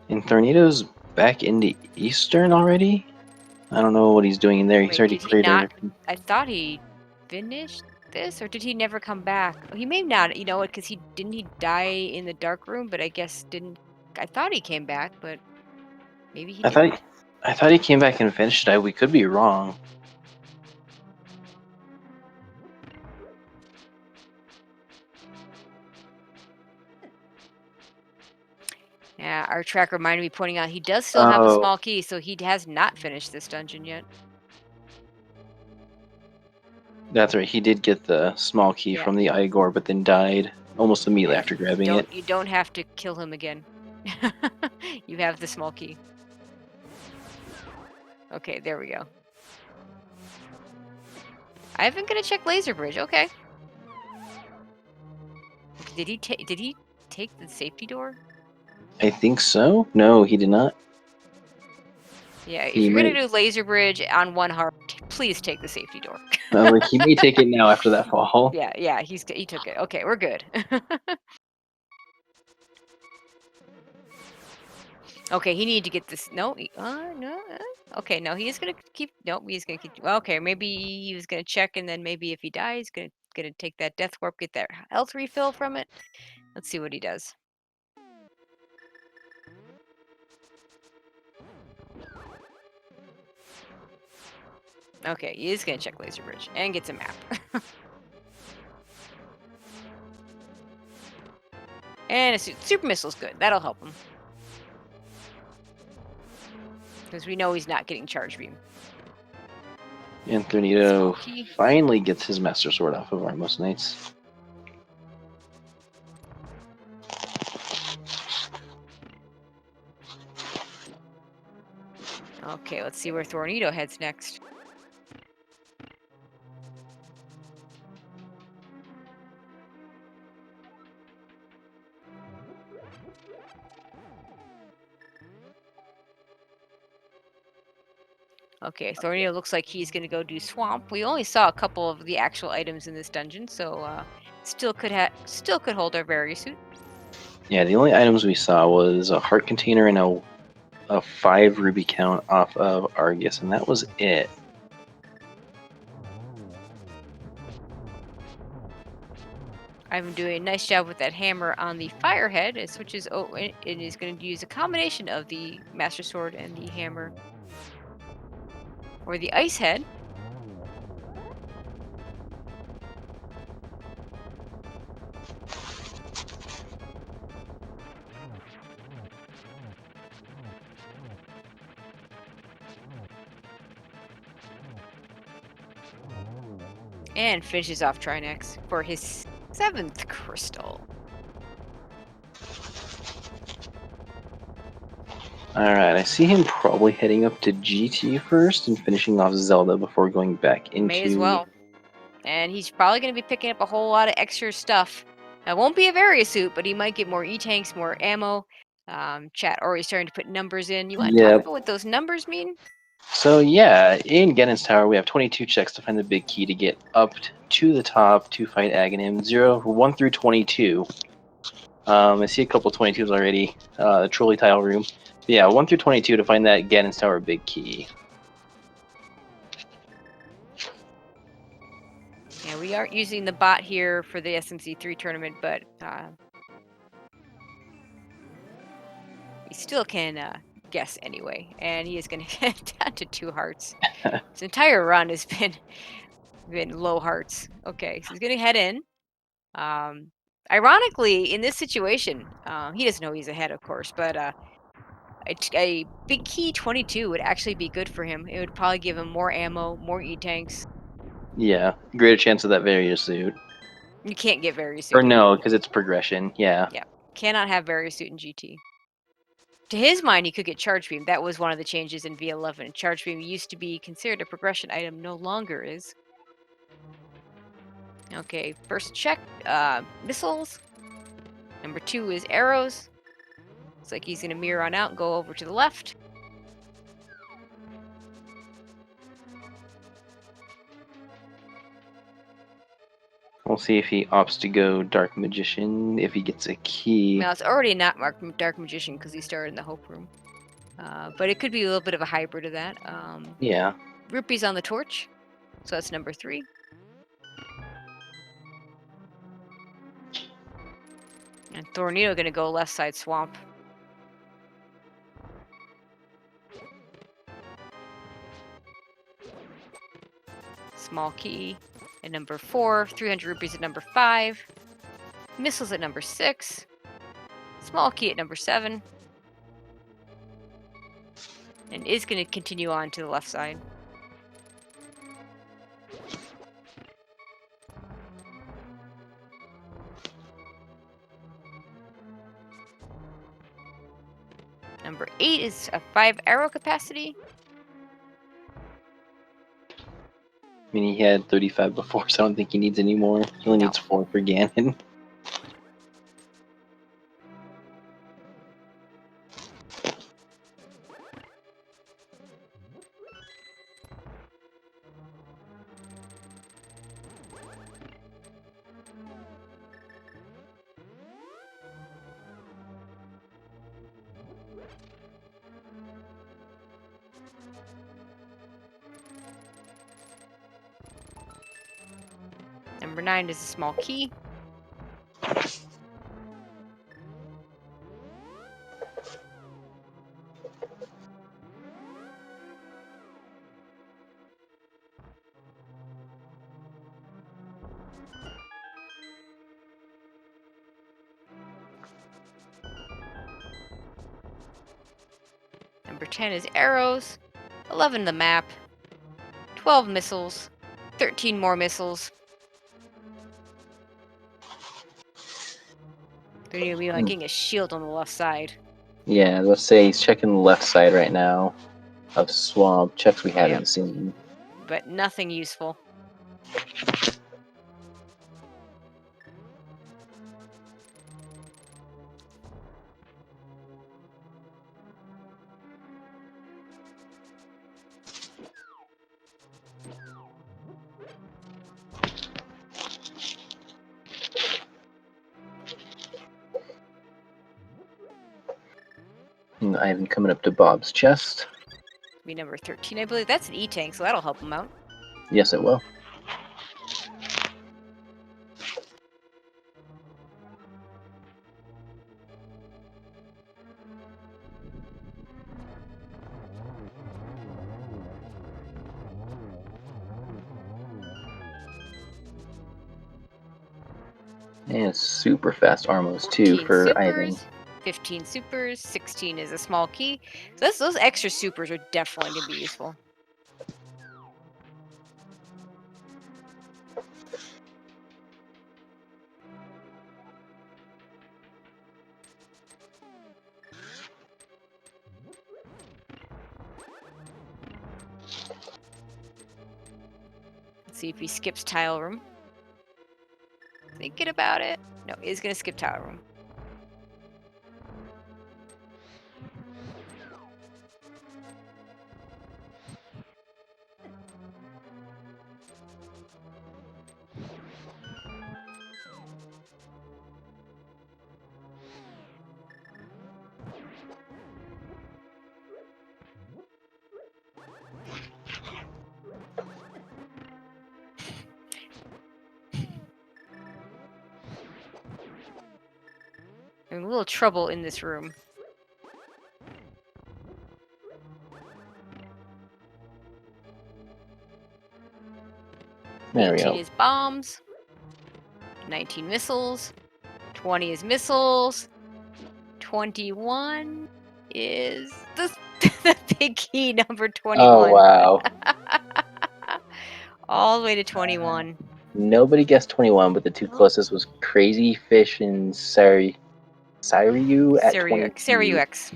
[SPEAKER 2] And Thorneto's back into Eastern already? I don't know what he's doing in there. He's
[SPEAKER 1] Wait,
[SPEAKER 2] already
[SPEAKER 1] did he
[SPEAKER 2] cratered.
[SPEAKER 1] not? I thought he finished this, or did he never come back? Oh, he may not. You know what? Because didn't he die in the dark room? But I guess didn't. I thought he came back, but maybe he didn't.
[SPEAKER 2] I thought he came back and finished it. We could be wrong.
[SPEAKER 1] Yeah, our tracker reminded me, pointing out he does still have a
[SPEAKER 2] Oh.
[SPEAKER 1] small key, so he has not finished this dungeon yet.
[SPEAKER 2] That's right. He did get the small key from the Igor, but then died almost immediately after grabbing it.
[SPEAKER 1] You don't have to kill him again. You have the small key. Okay, there we go. I've been gonna check Laser Bridge. Okay. Did he take the safety door?
[SPEAKER 2] I think so. No, he did not.
[SPEAKER 1] Yeah, if you're gonna do Laser Bridge on one heart, please take the safety door.
[SPEAKER 2] Like, he may take it now after that fall.
[SPEAKER 1] Yeah, he took it. Okay, we're good. Okay, he needed to get this. No, no. Okay, no, he is gonna keep. Nope, he's gonna keep. Okay, maybe he was gonna check, and then maybe if he dies, gonna take that death warp, get that health refill from it. Let's see what he does. Okay, he is gonna check Laser Bridge and gets a map. And a super missile's good. That'll help him. Because we know he's not getting charge beam.
[SPEAKER 2] And Thorneto finally gets his Master Sword off of Armos Knights.
[SPEAKER 1] Okay, let's see where Thorneto heads next. Okay, Thorneto looks like he's going to go do Swamp. We only saw a couple of the actual items in this dungeon, so still could hold our Berry Suit.
[SPEAKER 2] Yeah, the only items we saw was a heart container and a a 5 ruby count off of Argus, and that was it.
[SPEAKER 1] I've been doing a nice job with that hammer on the firehead. It switches. Oh, it is going to use a combination of the Master Sword and the hammer, or the ice head. And finishes off Trinex for his 7th crystal.
[SPEAKER 2] Alright, I see him probably heading up to GT first and finishing off Zelda before going back into...
[SPEAKER 1] May as well. And he's probably going to be picking up a whole lot of extra stuff. It won't be a Varia suit, but he might get more E-tanks, more ammo. Chat already starting to put numbers in. You want to talk
[SPEAKER 2] Yep.
[SPEAKER 1] about what those numbers mean?
[SPEAKER 2] So yeah, in Ganon's Tower we have 22 checks to find the big key to get up to the top to fight Aghanim. 1 through 22. I see a couple 22s already. The trolley tile room. But yeah, 1 through 22 to find that Ganon's Tower big key.
[SPEAKER 1] Yeah, we aren't using the bot here for the SMZ3 tournament, but he still can guess anyway. And he is going to get down to 2 hearts. His entire run has been low hearts. Okay, so he's going to head in. Ironically, in this situation, he doesn't know he's ahead, of course, but a big key 22 would actually be good for him. It would probably give him more ammo, more E-tanks.
[SPEAKER 2] Yeah, greater chance of that Varia suit.
[SPEAKER 1] You can't get Varia suit
[SPEAKER 2] Or no,
[SPEAKER 1] anymore.
[SPEAKER 2] because it's progression, yeah.
[SPEAKER 1] Yeah, cannot have Varia suit in GT. To his mind, he could get Charge Beam. That was one of the changes in V11. Charge Beam used to be considered a progression item, no longer is. Okay, first check, missiles. Number 2 is arrows. Looks like he's gonna mirror on out and go over to the left.
[SPEAKER 2] We'll see if he opts to go Dark Magician, if he gets a key.
[SPEAKER 1] Now, it's already not marked Dark Magician because he started in the Hope Room. But it could be a little bit of a hybrid of that.
[SPEAKER 2] Yeah.
[SPEAKER 1] Rupees on the torch. So that's number 3. And Thorneto gonna go left side swamp. Small key at number 4. 300 rupees at number 5. Missiles at number 6. Small key at number 7. And is gonna continue on to the left side. Number 8 is a 5 arrow capacity.
[SPEAKER 2] I mean, he had 35 before, so I don't think he needs any more. He only
[SPEAKER 1] No.
[SPEAKER 2] needs 4 for Ganon.
[SPEAKER 1] Number 9 is a small key. Number 10 is arrows. 11 the map. 12 missiles. 13 more missiles. They're gonna be like getting a shield on the left side.
[SPEAKER 3] Yeah, let's say he's checking the left side right now of swamp. Checks we haven't seen.
[SPEAKER 1] But nothing useful.
[SPEAKER 3] long, I'm coming up to Bob's chest.
[SPEAKER 1] Be number 13, I believe. That's an E-tank, so that'll help him out.
[SPEAKER 3] Yes, it will. And super fast armos too
[SPEAKER 1] 14
[SPEAKER 3] for Ivan.
[SPEAKER 1] supers, 15 supers, 16 is a small key. So those extra supers are definitely going to be useful. Let's see if he skips tile room. Thinking about it. No, he's going to skip tile room. I'm in a little trouble in this room.
[SPEAKER 3] There we
[SPEAKER 1] 18
[SPEAKER 3] go.
[SPEAKER 1] is bombs. 19 missiles. 20 is missiles. 21 is the big key number 21.
[SPEAKER 3] Oh wow.
[SPEAKER 1] All the way to 21.
[SPEAKER 3] Nobody guessed 21, but the two closest was Crazy Fish and Sariu at 22.
[SPEAKER 1] Seriux.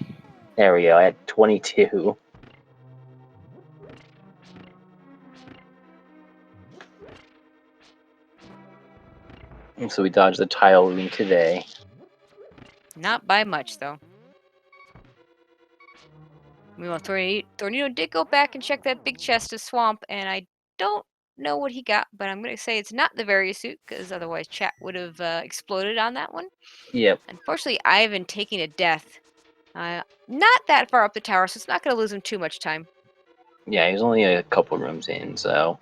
[SPEAKER 3] There we go, at 22. And so we dodged the tile room today.
[SPEAKER 1] Not by much, though. Meanwhile, Thorneto did go back and check that big chest of swamp, and I don't know what he got, but I'm going to say it's not the Variasuit, because otherwise chat would have exploded on that one.
[SPEAKER 3] Yep.
[SPEAKER 1] Unfortunately, Ivan taking a death. Not that far up the tower, so it's not going to lose him too much time.
[SPEAKER 3] Yeah, he was only a couple rooms in, so.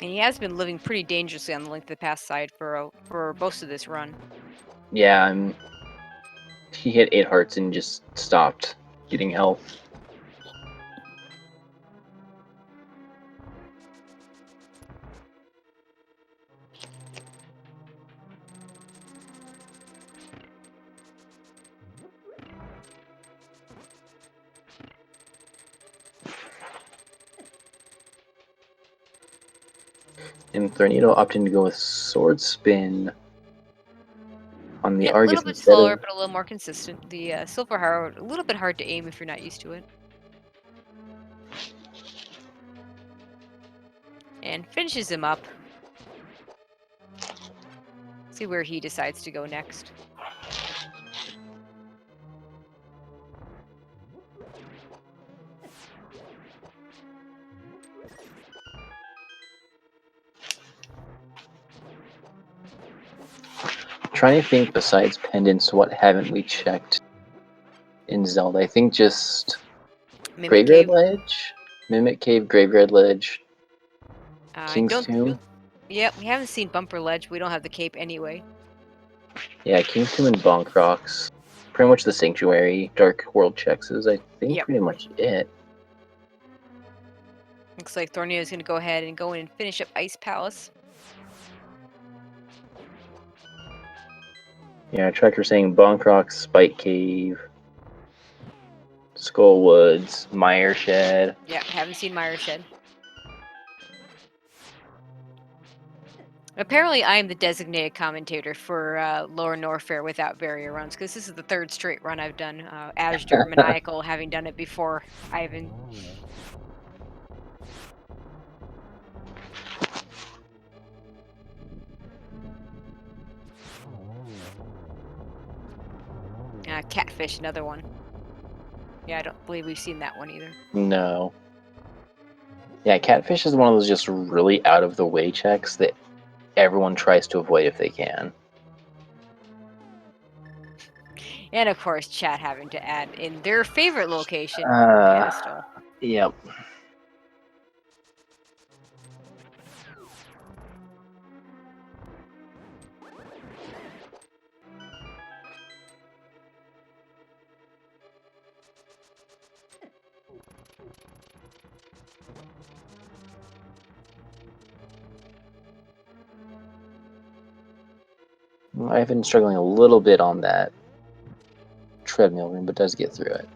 [SPEAKER 1] And he has been living pretty dangerously on the Link to the Past side for most of this run.
[SPEAKER 3] Yeah, he hit 8 hearts and just stopped getting health. And Thorneto opted to go with Sword Spin on the
[SPEAKER 1] Yeah, a
[SPEAKER 3] Argus
[SPEAKER 1] little bit
[SPEAKER 3] instead
[SPEAKER 1] slower,
[SPEAKER 3] of.
[SPEAKER 1] but a little more consistent. The Silver Harrow, a little bit hard to aim if you're not used to it. And finishes him up. See where he decides to go next.
[SPEAKER 3] Trying to think besides pendants, what haven't we checked in Zelda? I think just
[SPEAKER 1] Mimic
[SPEAKER 3] Graveyard
[SPEAKER 1] Cave.
[SPEAKER 3] Ledge, Mimic Cave, Graveyard Ledge,
[SPEAKER 1] I
[SPEAKER 3] King's
[SPEAKER 1] don't.
[SPEAKER 3] Tomb.
[SPEAKER 1] Yep, we haven't seen Bumper Ledge. We don't have the cape anyway.
[SPEAKER 3] Yeah, King's Tomb and Bonk Rocks. Pretty much the Sanctuary, Dark World checks is, I think,
[SPEAKER 1] Yep.
[SPEAKER 3] pretty much it.
[SPEAKER 1] Looks like Thorneo is going to go ahead and go in and finish up Ice Palace.
[SPEAKER 3] Yeah, tracker saying Bonk Rocks, Spike Cave, Skull Woods, Mire Shed.
[SPEAKER 1] Yeah, haven't seen Mire Shed. Apparently, I am the designated commentator for Lower Norfair without barrier runs, because this is the third straight run I've done. Ashdar, Maniacal, having done it before Ivan. Catfish, another one. Yeah, I don't believe we've seen that one either.
[SPEAKER 3] No. Yeah, catfish is one of those just really out of the way checks that everyone tries to avoid if they can.
[SPEAKER 1] And of course, chat having to add in their favorite location, pedestal.
[SPEAKER 3] Yep. I've been struggling a little bit on that treadmill room, but does get through it.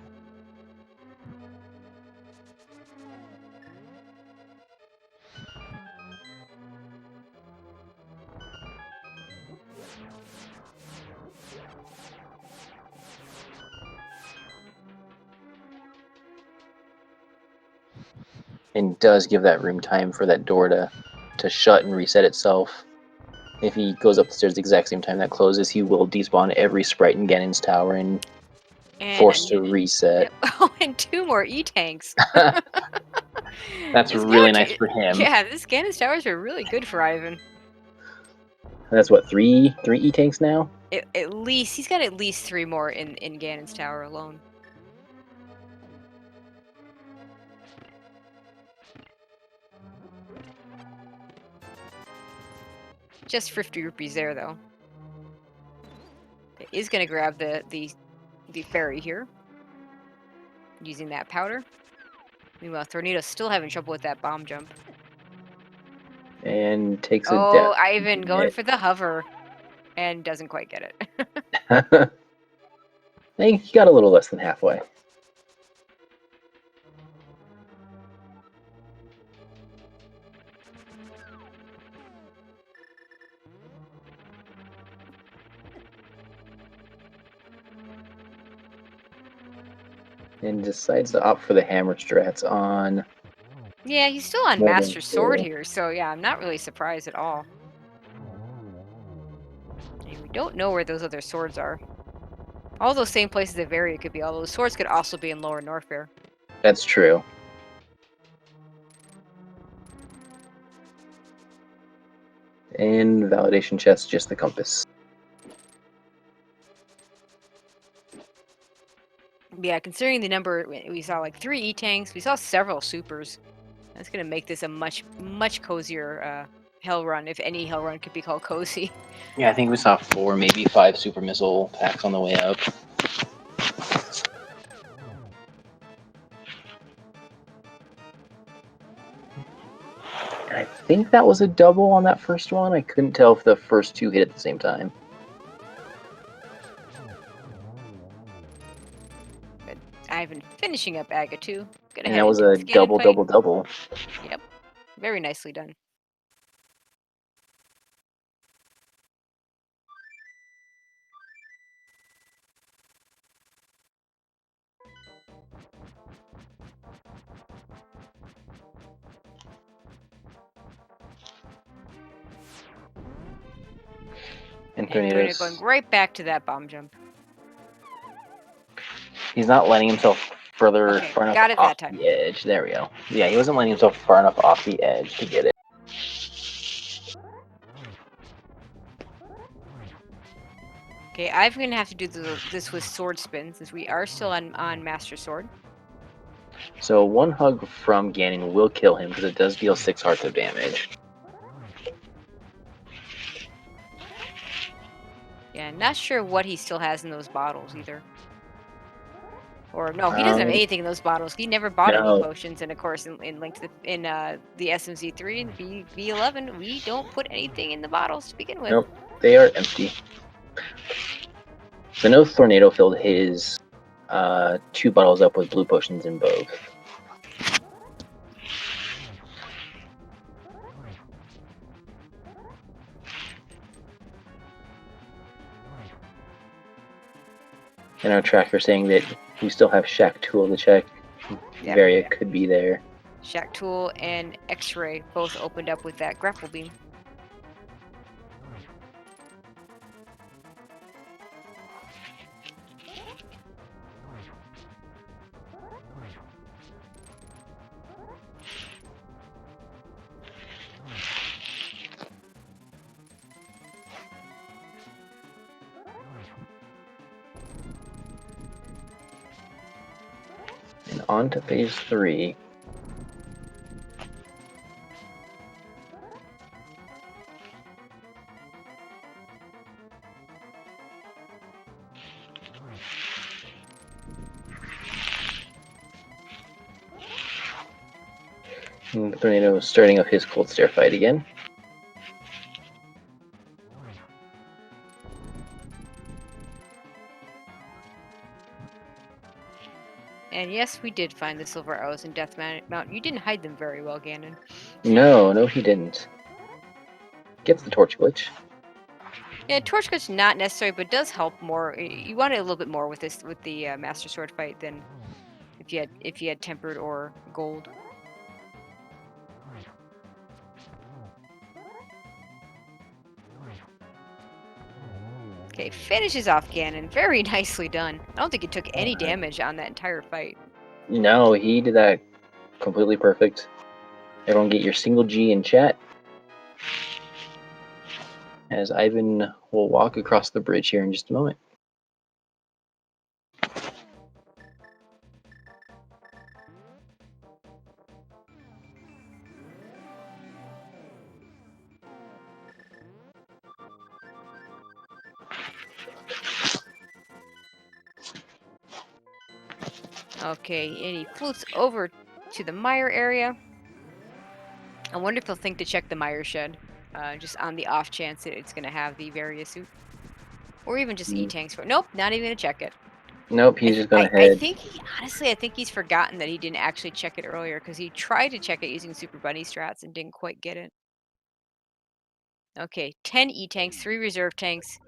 [SPEAKER 3] And does give that room time for that door to shut and reset itself. If he goes up the stairs the exact same time that closes, he will despawn every sprite in Ganon's tower and forced to reset.
[SPEAKER 1] Yep. Oh, and 2 more E-tanks.
[SPEAKER 3] That's really nice for him.
[SPEAKER 1] Yeah, this Ganon's towers are really good for Ivan.
[SPEAKER 3] That's what, three E-tanks now?
[SPEAKER 1] At least, he's got at least 3 more in Ganon's tower alone. Just 50 rupees there, though. Okay, is gonna grab the fairy here, using that powder. Meanwhile, Thorneto's still having trouble with that bomb jump.
[SPEAKER 3] And takes a
[SPEAKER 1] Oh,
[SPEAKER 3] death.
[SPEAKER 1] Ivan going for the hover, and doesn't quite get it.
[SPEAKER 3] I think he got a little less than halfway. And decides to opt for the hammer strats on.
[SPEAKER 1] Yeah, he's still on
[SPEAKER 3] More than
[SPEAKER 1] Master Sword
[SPEAKER 3] two.
[SPEAKER 1] here, so yeah, I'm not really surprised at all. And we don't know where those other swords are. All those same places that vary it could be, although the swords could also be in Lower Norfair.
[SPEAKER 3] That's true. And validation chest, just the compass.
[SPEAKER 1] Yeah, considering the number, we saw like 3 E-tanks, we saw several supers. That's gonna make this a much cozier hell run, if any hell run could be called cozy.
[SPEAKER 2] Yeah, I think we saw 4, maybe 5 super missile packs on the way up.
[SPEAKER 3] And I think that was a double on that first one. I couldn't tell if the first 2 hit at the same time.
[SPEAKER 1] But Ivan finishing up Aga 2.
[SPEAKER 3] And that was a double.
[SPEAKER 1] Yep, very nicely done.
[SPEAKER 3] And
[SPEAKER 1] And Thornito
[SPEAKER 3] Tornadoes.
[SPEAKER 1] going right back to that bomb jump.
[SPEAKER 3] He's not letting himself far enough
[SPEAKER 1] got it
[SPEAKER 3] off
[SPEAKER 1] that time.
[SPEAKER 3] the edge. There we go. Yeah, he wasn't letting himself far enough off the edge to get it.
[SPEAKER 1] Okay, I'm gonna have to do this with sword spin since we are still on Master Sword.
[SPEAKER 3] So 1 hug from Ganon will kill him because it does deal 6 hearts of damage.
[SPEAKER 1] Yeah, not sure what he still has in those bottles either. Or no, he doesn't have anything in those bottles. He never bought any potions, and of course, in Link to the SMZ3 and V11, we don't put anything in the bottles to begin with.
[SPEAKER 3] Nope, they are empty. So no Tornado filled his 2 bottles up with blue potions in both. And our tracker saying that we still have Shack Tool to check.
[SPEAKER 1] Yep,
[SPEAKER 3] Varia could be there.
[SPEAKER 1] Shack Tool and X-Ray both opened up with that grapple beam.
[SPEAKER 3] on to phase 3. And Thorneto is starting up his cold stare fight again.
[SPEAKER 1] And yes, we did find the silver arrows in Death Mountain. You didn't hide them very well, Ganon.
[SPEAKER 3] No, he didn't. Gets the torch glitch.
[SPEAKER 1] Yeah, torch glitch not necessary, but does help more. You want it a little bit more with this, with the Master Sword fight than if you had tempered or gold. Okay, finishes off Ganon. Very nicely done. I don't think he took any damage on that entire fight.
[SPEAKER 3] No, he did that completely perfect. Everyone get your single G in chat. As Ivan will walk across the bridge here in just a moment.
[SPEAKER 1] Okay, and he floats over to the mire area. I wonder if he'll think to check the mire shed, just on the off chance that it's going to have the various suit. Or even just E-tanks for it. Nope, not even going to check it.
[SPEAKER 3] Nope, he's just gonna
[SPEAKER 1] I
[SPEAKER 3] head.
[SPEAKER 1] think honestly, I think he's forgotten that he didn't actually check it earlier because he tried to check it using Super Bunny strats and didn't quite get it. Okay, 10 E-tanks, 3 reserve tanks,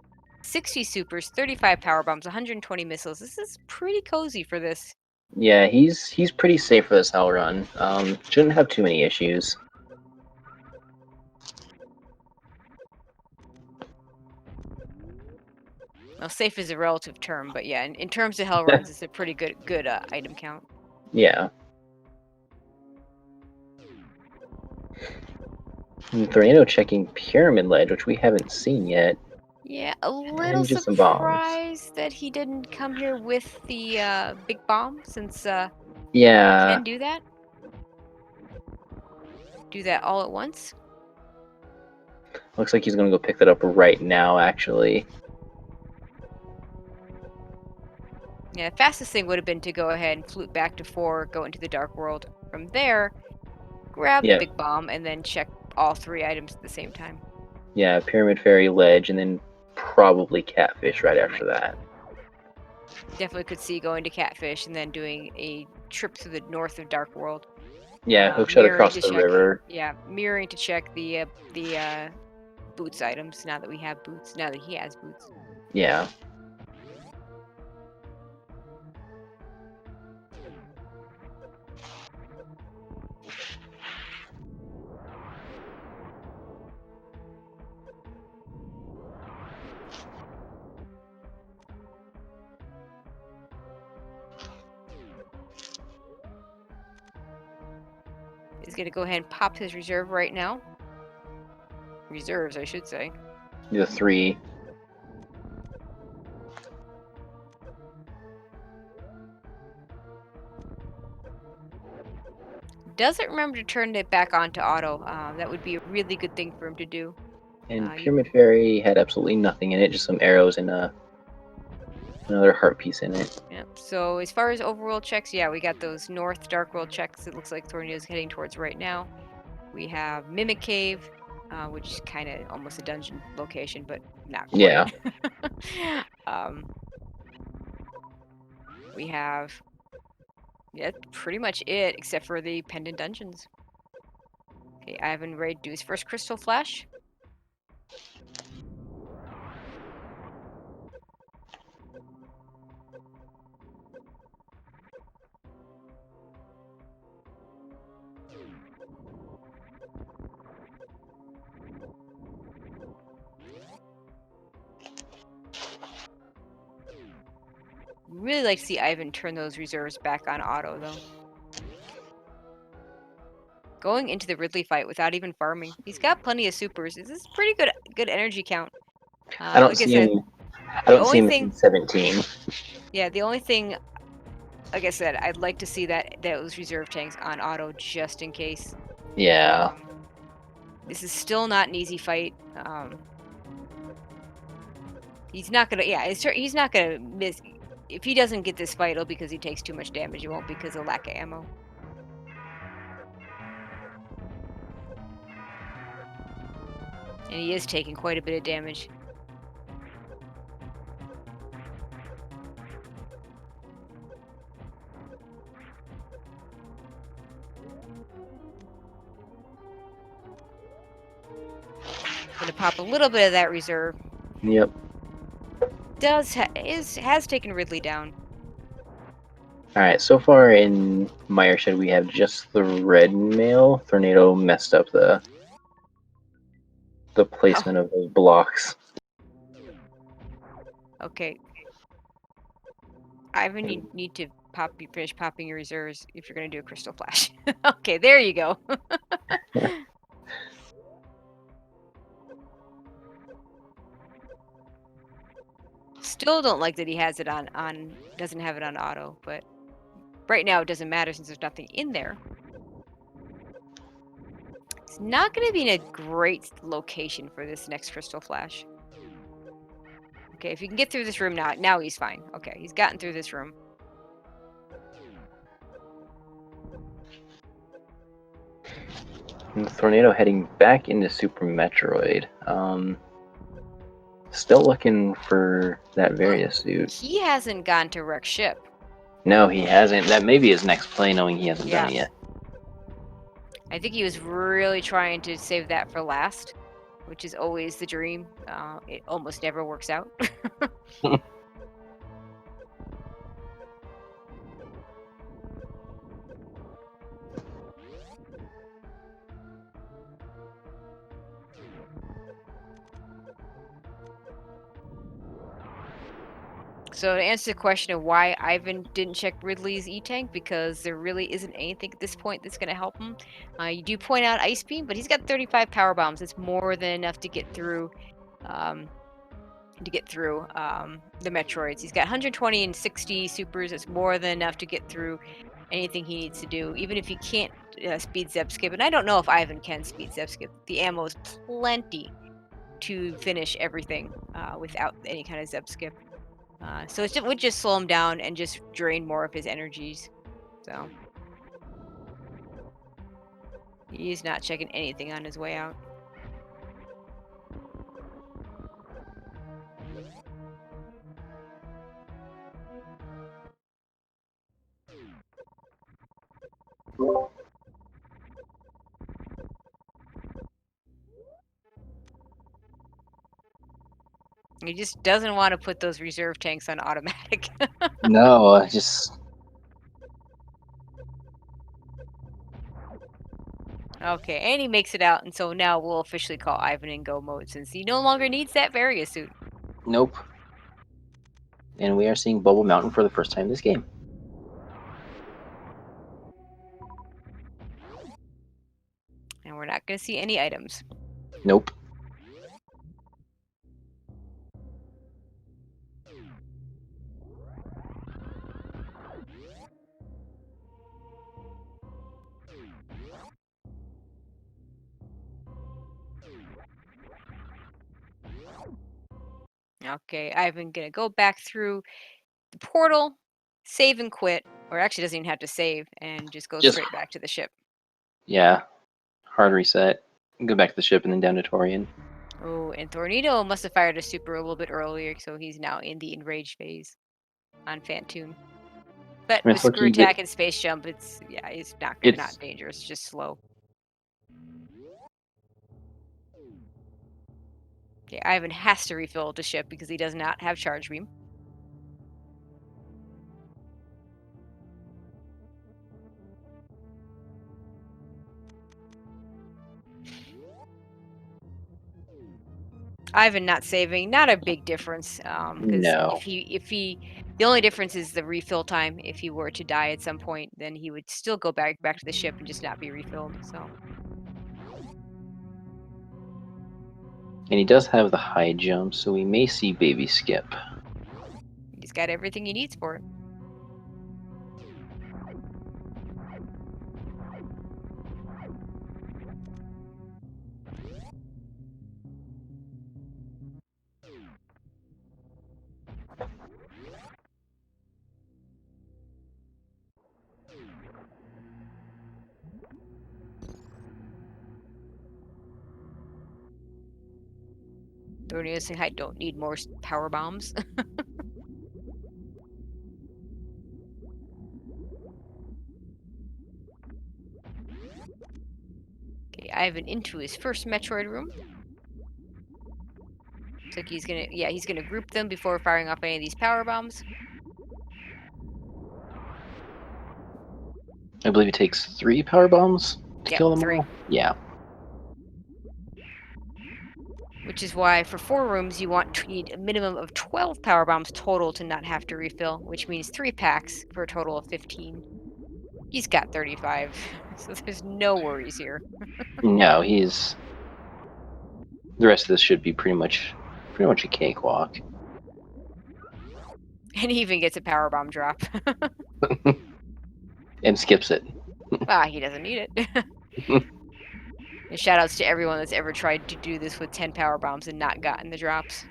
[SPEAKER 1] 60 supers, 35 power bombs, 120 missiles. This is pretty cozy for this.
[SPEAKER 3] Yeah, he's pretty safe for this hell run. Shouldn't have too many issues.
[SPEAKER 1] Well, safe is a relative term, but yeah, in terms of hell runs, it's a pretty good item count.
[SPEAKER 3] Yeah. And Thorneto checking Pyramid Ledge, which we haven't seen yet.
[SPEAKER 1] Yeah, a little
[SPEAKER 3] And just some bombs.
[SPEAKER 1] surprised that he didn't come here with the big bomb, since
[SPEAKER 3] Yeah.
[SPEAKER 1] can do that. Do that all at once.
[SPEAKER 3] Looks like he's gonna go pick that up right now, actually.
[SPEAKER 1] Yeah, the fastest thing would have been to go ahead and flute back to 4, go into the Dark World. From there, grab the big bomb, and then check all 3 items at the same time.
[SPEAKER 3] Yeah, Pyramid Fairy Ledge, and then probably Catfish right after that.
[SPEAKER 1] Definitely could see going to Catfish and then doing a trip through the north of Dark World.
[SPEAKER 3] Yeah, hookshot across the river.
[SPEAKER 1] Yeah, mirroring to check the boots items now that we have boots. Now that he has boots.
[SPEAKER 3] Yeah.
[SPEAKER 1] He's gonna go ahead and pop his reserve right now. Reserves, I should say.
[SPEAKER 3] The 3.
[SPEAKER 1] Doesn't remember to turn it back on to auto. That would be a really good thing for him to do.
[SPEAKER 3] And Pyramid Fairy had absolutely nothing in it, just some arrows and another heart piece in it.
[SPEAKER 1] Yep. So as far as overworld checks, yeah, we got those North Dark World checks. It looks like Thorneto's heading towards right now. We have Mimic Cave, which is kind of almost a dungeon location, but not quite.
[SPEAKER 3] Yeah.
[SPEAKER 1] We have, yeah, pretty much it, except for the Pendant Dungeons. Okay, Ivan ready to do his first Crystal Flash. Really like to see Ivan turn those reserves back on auto, though. Going into the Ridley fight without even farming. He's got plenty of supers. This is pretty good energy count.
[SPEAKER 3] I don't see him. I don't see him in 17.
[SPEAKER 1] Yeah, the only thing like I said, I'd like to see those reserve tanks on auto just in case.
[SPEAKER 3] Yeah.
[SPEAKER 1] This is still not an easy fight. He's not gonna. Yeah, he's not gonna miss. If he doesn't get this fight, it'll be because he takes too much damage. It won't be because of lack of ammo. And he is taking quite a bit of damage. Gonna pop a little bit of that reserve.
[SPEAKER 3] Yep.
[SPEAKER 1] Has taken Ridley down.
[SPEAKER 3] Alright, so far in Mireshed we have just the red mail. Thorneto messed up the placement of those blocks.
[SPEAKER 1] Okay. Ivan, you need to finish popping your reserves if you're gonna do a crystal flash. Okay, there you go. Still don't like that he has it doesn't have it on auto, but right now it doesn't matter since there's nothing in there. It's not going to be in a great location for this next crystal flash. Okay, if you can get through this room now he's fine. Okay, he's gotten through this room.
[SPEAKER 3] And Thorneto heading back into Super Metroid. Still looking for that Varia suit.
[SPEAKER 1] He hasn't gone to wreck ship.
[SPEAKER 3] No, he hasn't. That may be his next play, knowing he hasn't done it yet.
[SPEAKER 1] I think he was really trying to save that for last, which is always the dream. It almost never works out. So to answer the question of why Ivan didn't check Ridley's E-Tank, because there really isn't anything at this point that's going to help him. You do point out Ice Beam, but he's got 35 power bombs. It's more than enough to get through the Metroids. He's got 120 and 60 supers. It's more than enough to get through anything he needs to do, even if he can't speed zep skip. And I don't know if Ivan can speed zep skip. The ammo is plenty to finish everything without any kind of zep skip. So it would just slow him down and just drain more of his energies. So he's not checking anything on his way out. He just doesn't want to put those reserve tanks on automatic.
[SPEAKER 3] No, just...
[SPEAKER 1] Okay, and he makes it out, and so now we'll officially call Ivan in go mode since he no longer needs that Varia suit.
[SPEAKER 2] Nope. And we are seeing Bubble Mountain for the first time this game.
[SPEAKER 1] And we're not going to see any items.
[SPEAKER 2] Nope.
[SPEAKER 1] Okay, Ivan gonna go back through the portal, save and quit, or actually doesn't even have to save, and just go straight back to the ship.
[SPEAKER 2] Yeah. Hard reset. Go back to the ship and then down to Torian.
[SPEAKER 1] Oh, and Thorneto must have fired a super a little bit earlier, so he's now in the enraged phase on Fantoon. But with screw attack and space jump, it's not dangerous, it's just slow. Okay, Ivan has to refill the ship because he does not have charge beam. Ivan not saving, not a big difference.
[SPEAKER 2] No.
[SPEAKER 1] The only difference is the refill time. If he were to die at some point, then he would still go back to the ship and just not be refilled. So.
[SPEAKER 2] And he does have the high jump, so we may see Baby Skip.
[SPEAKER 1] He's got everything he needs for it. Thorneto saying, I don't need more power bombs. Okay, Ivan into his first Metroid room. Looks like he's gonna group them before firing off any of these power bombs.
[SPEAKER 2] I believe it takes 3 power bombs to
[SPEAKER 1] Yep,
[SPEAKER 2] kill them
[SPEAKER 1] 3.
[SPEAKER 2] all. Yeah.
[SPEAKER 1] Which is why for 4 rooms you need a minimum of 12 power bombs total to not have to refill, which means 3 packs for a total of 15. He's got 35, so there's no worries here.
[SPEAKER 2] No, he's. The rest of this should be pretty much a cakewalk.
[SPEAKER 1] And he even gets a power bomb drop.
[SPEAKER 2] And skips it.
[SPEAKER 1] He doesn't need it. And shout outs to everyone that's ever tried to do this with 10 power bombs and not gotten the drops.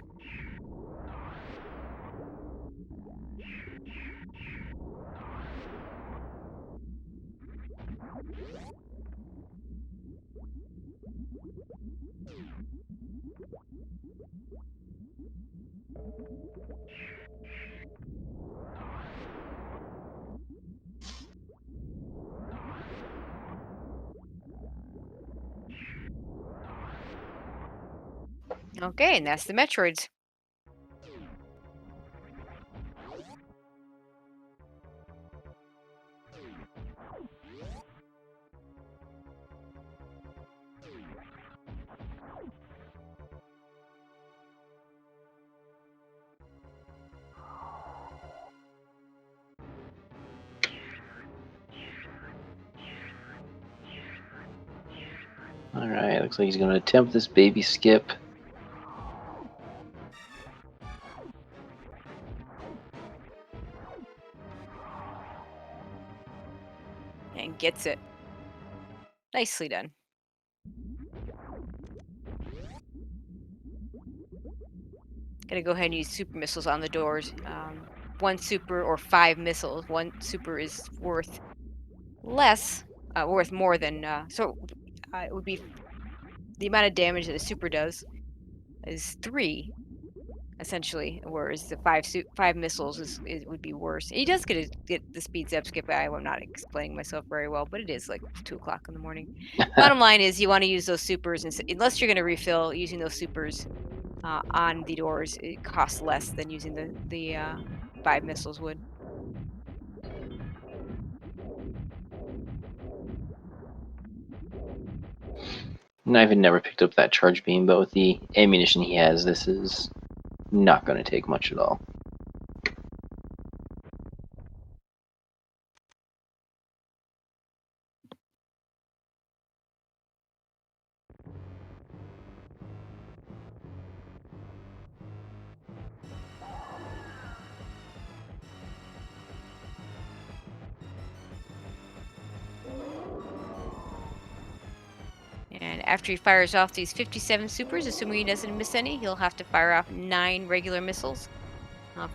[SPEAKER 1] Okay, and that's the Metroids.
[SPEAKER 2] Alright, looks like he's going to attempt this baby skip.
[SPEAKER 1] And gets it. Nicely done. Gonna go ahead and use super missiles on the doors. 1 super or 5 missiles. 1 super is worth more than, it would be the amount of damage that a super does is 3, essentially, whereas the 5 missiles would be worse. He does get the speed zap skip. I'm not explaining myself very well, but it is like 2 o'clock in the morning. Bottom line is you want to use those supers, unless you're going to refill using those supers on the doors. It costs less than using the 5 missiles would.
[SPEAKER 2] And I've never picked up that charge beam, but with the ammunition he has, this is not going to take much at all.
[SPEAKER 1] And after he fires off these 57 supers, assuming he doesn't miss any, he'll have to fire off 9 regular missiles.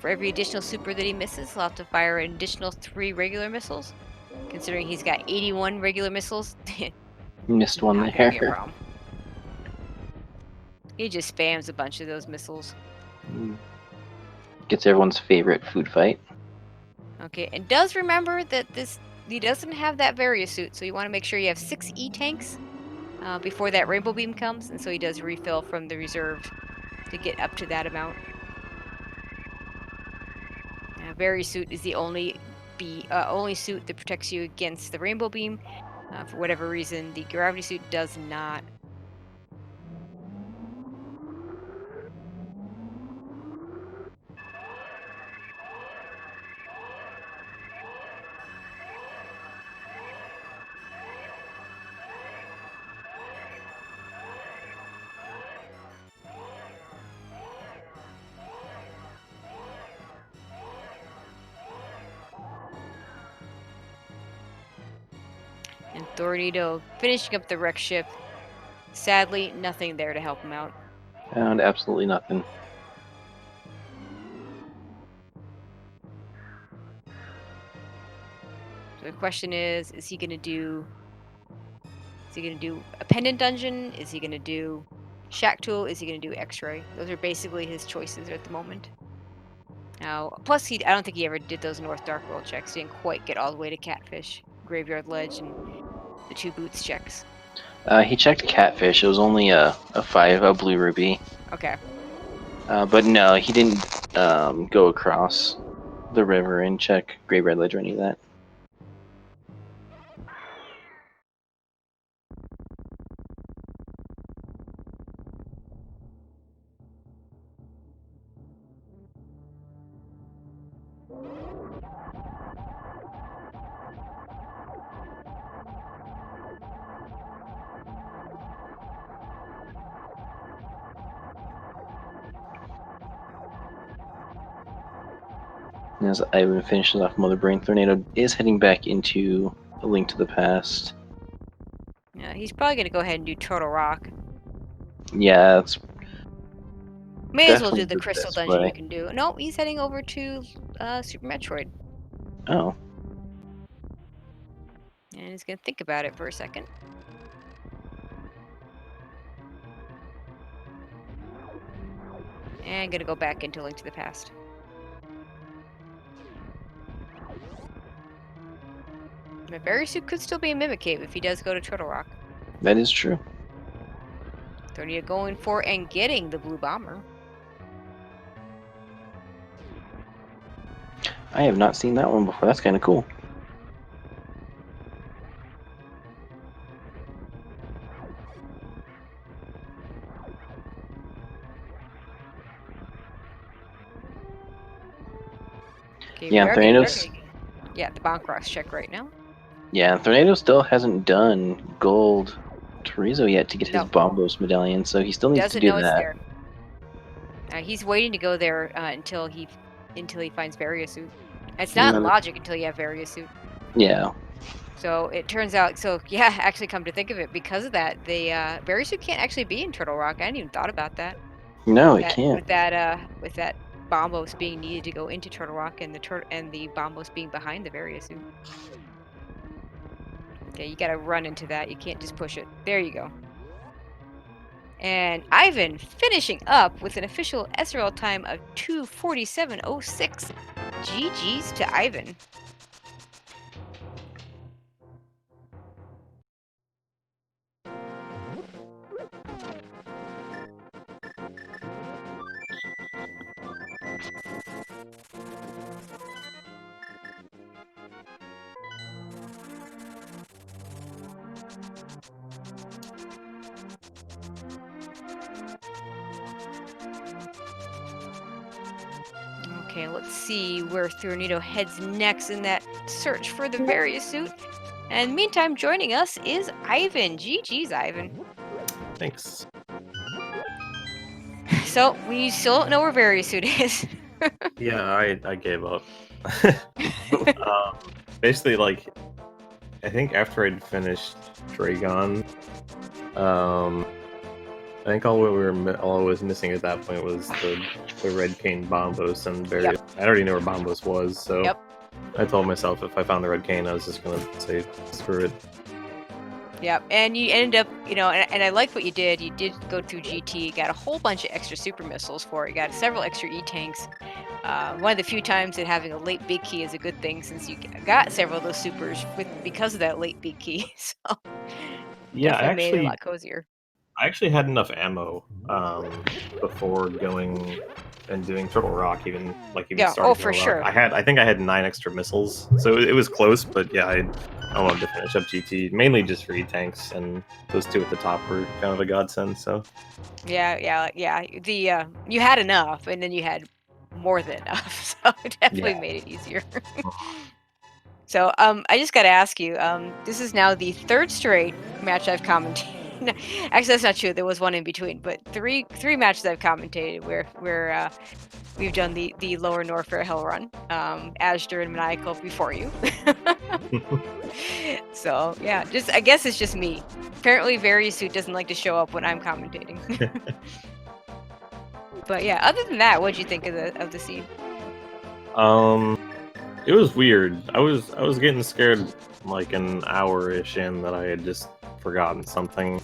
[SPEAKER 1] For every additional super that he misses, he'll have to fire an additional 3 regular missiles. Considering he's got 81 regular missiles,
[SPEAKER 2] Missed one
[SPEAKER 1] not gonna be a
[SPEAKER 2] there.
[SPEAKER 1] problem. He just spams a bunch of those missiles.
[SPEAKER 2] Gets everyone's favorite food fight.
[SPEAKER 1] Okay, and does remember that he doesn't have that Varia suit, so you want to make sure you have 6 E-tanks before that rainbow beam comes, and so he does refill from the reserve to get up to that amount. Varia suit is the only suit that protects you against the rainbow beam. For whatever reason, the gravity suit does not. And Thorneto finishing up the wreck ship. Sadly, nothing there to help him out.
[SPEAKER 2] Found absolutely nothing.
[SPEAKER 1] So the question is he gonna do a pendant dungeon? Is he gonna do Shack Tool, is he going to do X-Ray? Those are basically his choices at the moment. Now, plus I don't think he ever did those North Dark World checks. He didn't quite get all the way to Catfish, Graveyard Ledge, and the 2 boots checks.
[SPEAKER 2] He checked Catfish. It was only a 5, a blue ruby.
[SPEAKER 1] Okay.
[SPEAKER 2] But no, he didn't go across the river and check Graveyard Ledge or any of that. As Ivan finishes off Mother Brain, Thorneto is heading back into A Link to the Past.
[SPEAKER 1] Yeah, he's probably going to go ahead and do Turtle Rock.
[SPEAKER 2] Yeah, it's
[SPEAKER 1] May as well do
[SPEAKER 2] definitely
[SPEAKER 1] the
[SPEAKER 2] the
[SPEAKER 1] Crystal
[SPEAKER 2] best
[SPEAKER 1] Dungeon
[SPEAKER 2] way.
[SPEAKER 1] you can do. No, he's heading over to Super Metroid.
[SPEAKER 2] Oh.
[SPEAKER 1] And he's going to think about it for a second. And going to go back into Link to the Past. The Berry Suit could still be a Mimic Cave if he does go to Turtle Rock.
[SPEAKER 2] That is true.
[SPEAKER 1] Thorneto going for and getting the Blue Bomber.
[SPEAKER 2] I have not seen that one before. That's kind of cool.
[SPEAKER 1] Okay,
[SPEAKER 2] Yeah, Thorneto's...
[SPEAKER 1] Yeah, the Bonkrox check right now.
[SPEAKER 2] Yeah, Thorneto still hasn't done Gold Torizo yet to get his
[SPEAKER 1] No.
[SPEAKER 2] Bombos medallion, so he still needs
[SPEAKER 1] Doesn't
[SPEAKER 2] to do
[SPEAKER 1] know it's
[SPEAKER 2] that.
[SPEAKER 1] there. He's waiting to go there until he finds Varia Suit. It's not
[SPEAKER 2] No.
[SPEAKER 1] logic until you have Varia Suit.
[SPEAKER 2] Yeah.
[SPEAKER 1] So it turns out, yeah, actually come to think of it, because of that, the Varia Suit can't actually be in Turtle Rock. I hadn't even thought about that.
[SPEAKER 2] No, it can't.
[SPEAKER 1] With that Bombos being needed to go into Turtle Rock and the Bombos being behind the Varia Suit. Okay, you gotta run into that. You can't just push it. There you go. And Ivan finishing up with an official SRL time of 2:47.06. GG's to Ivan. Okay, let's see where Thorneto heads next in that search for the Varia Suit. And meantime, joining us is Ivan. GG's, Ivan.
[SPEAKER 4] Thanks.
[SPEAKER 1] So, we still don't know where Varia Suit is.
[SPEAKER 4] Yeah, I gave up. Basically, like, I think after I'd finished Dragon, I think all I was missing at that point was the Red Cane Bombos and Varia.
[SPEAKER 1] Yep.
[SPEAKER 4] I already knew where Bombos was, so
[SPEAKER 1] Yep.
[SPEAKER 4] I told myself if I found the Red Cane, I was just gonna say screw it.
[SPEAKER 1] Yep, and you ended up, and I like what you did. You did go through GT, got a whole bunch of extra super missiles for it. You got several extra E-tanks. One of the few times that having a late big key is a good thing, since you got several of those supers because of that late big key. So
[SPEAKER 4] Yeah,
[SPEAKER 1] definitely made it a lot cozier.
[SPEAKER 4] I actually had enough ammo before going and doing Turtle Rock, even
[SPEAKER 1] Yeah,
[SPEAKER 4] starting
[SPEAKER 1] for
[SPEAKER 4] Turtle
[SPEAKER 1] sure.
[SPEAKER 4] Rock. I think I had 9 extra missiles, so it was close. But yeah, I wanted to finish up GT mainly just for E-tanks, and those 2 at the top were kind of a godsend. So
[SPEAKER 1] Yeah. The you had enough, and then you had more than enough, so it definitely made it easier. So I just got to ask you, this is now the 3rd straight match I've commentated. No, actually, that's not true. There was one in between, but three matches I've commentated where we've done the Lower Norfair Hell Run, Ashdor and Maniacal before you. So yeah, I guess it's just me. Apparently, Varia Suit doesn't like to show up when I'm commentating. But yeah, other than that, what'd you think of the scene?
[SPEAKER 4] It was weird. I was getting scared like an hour-ish in that I had just forgotten something.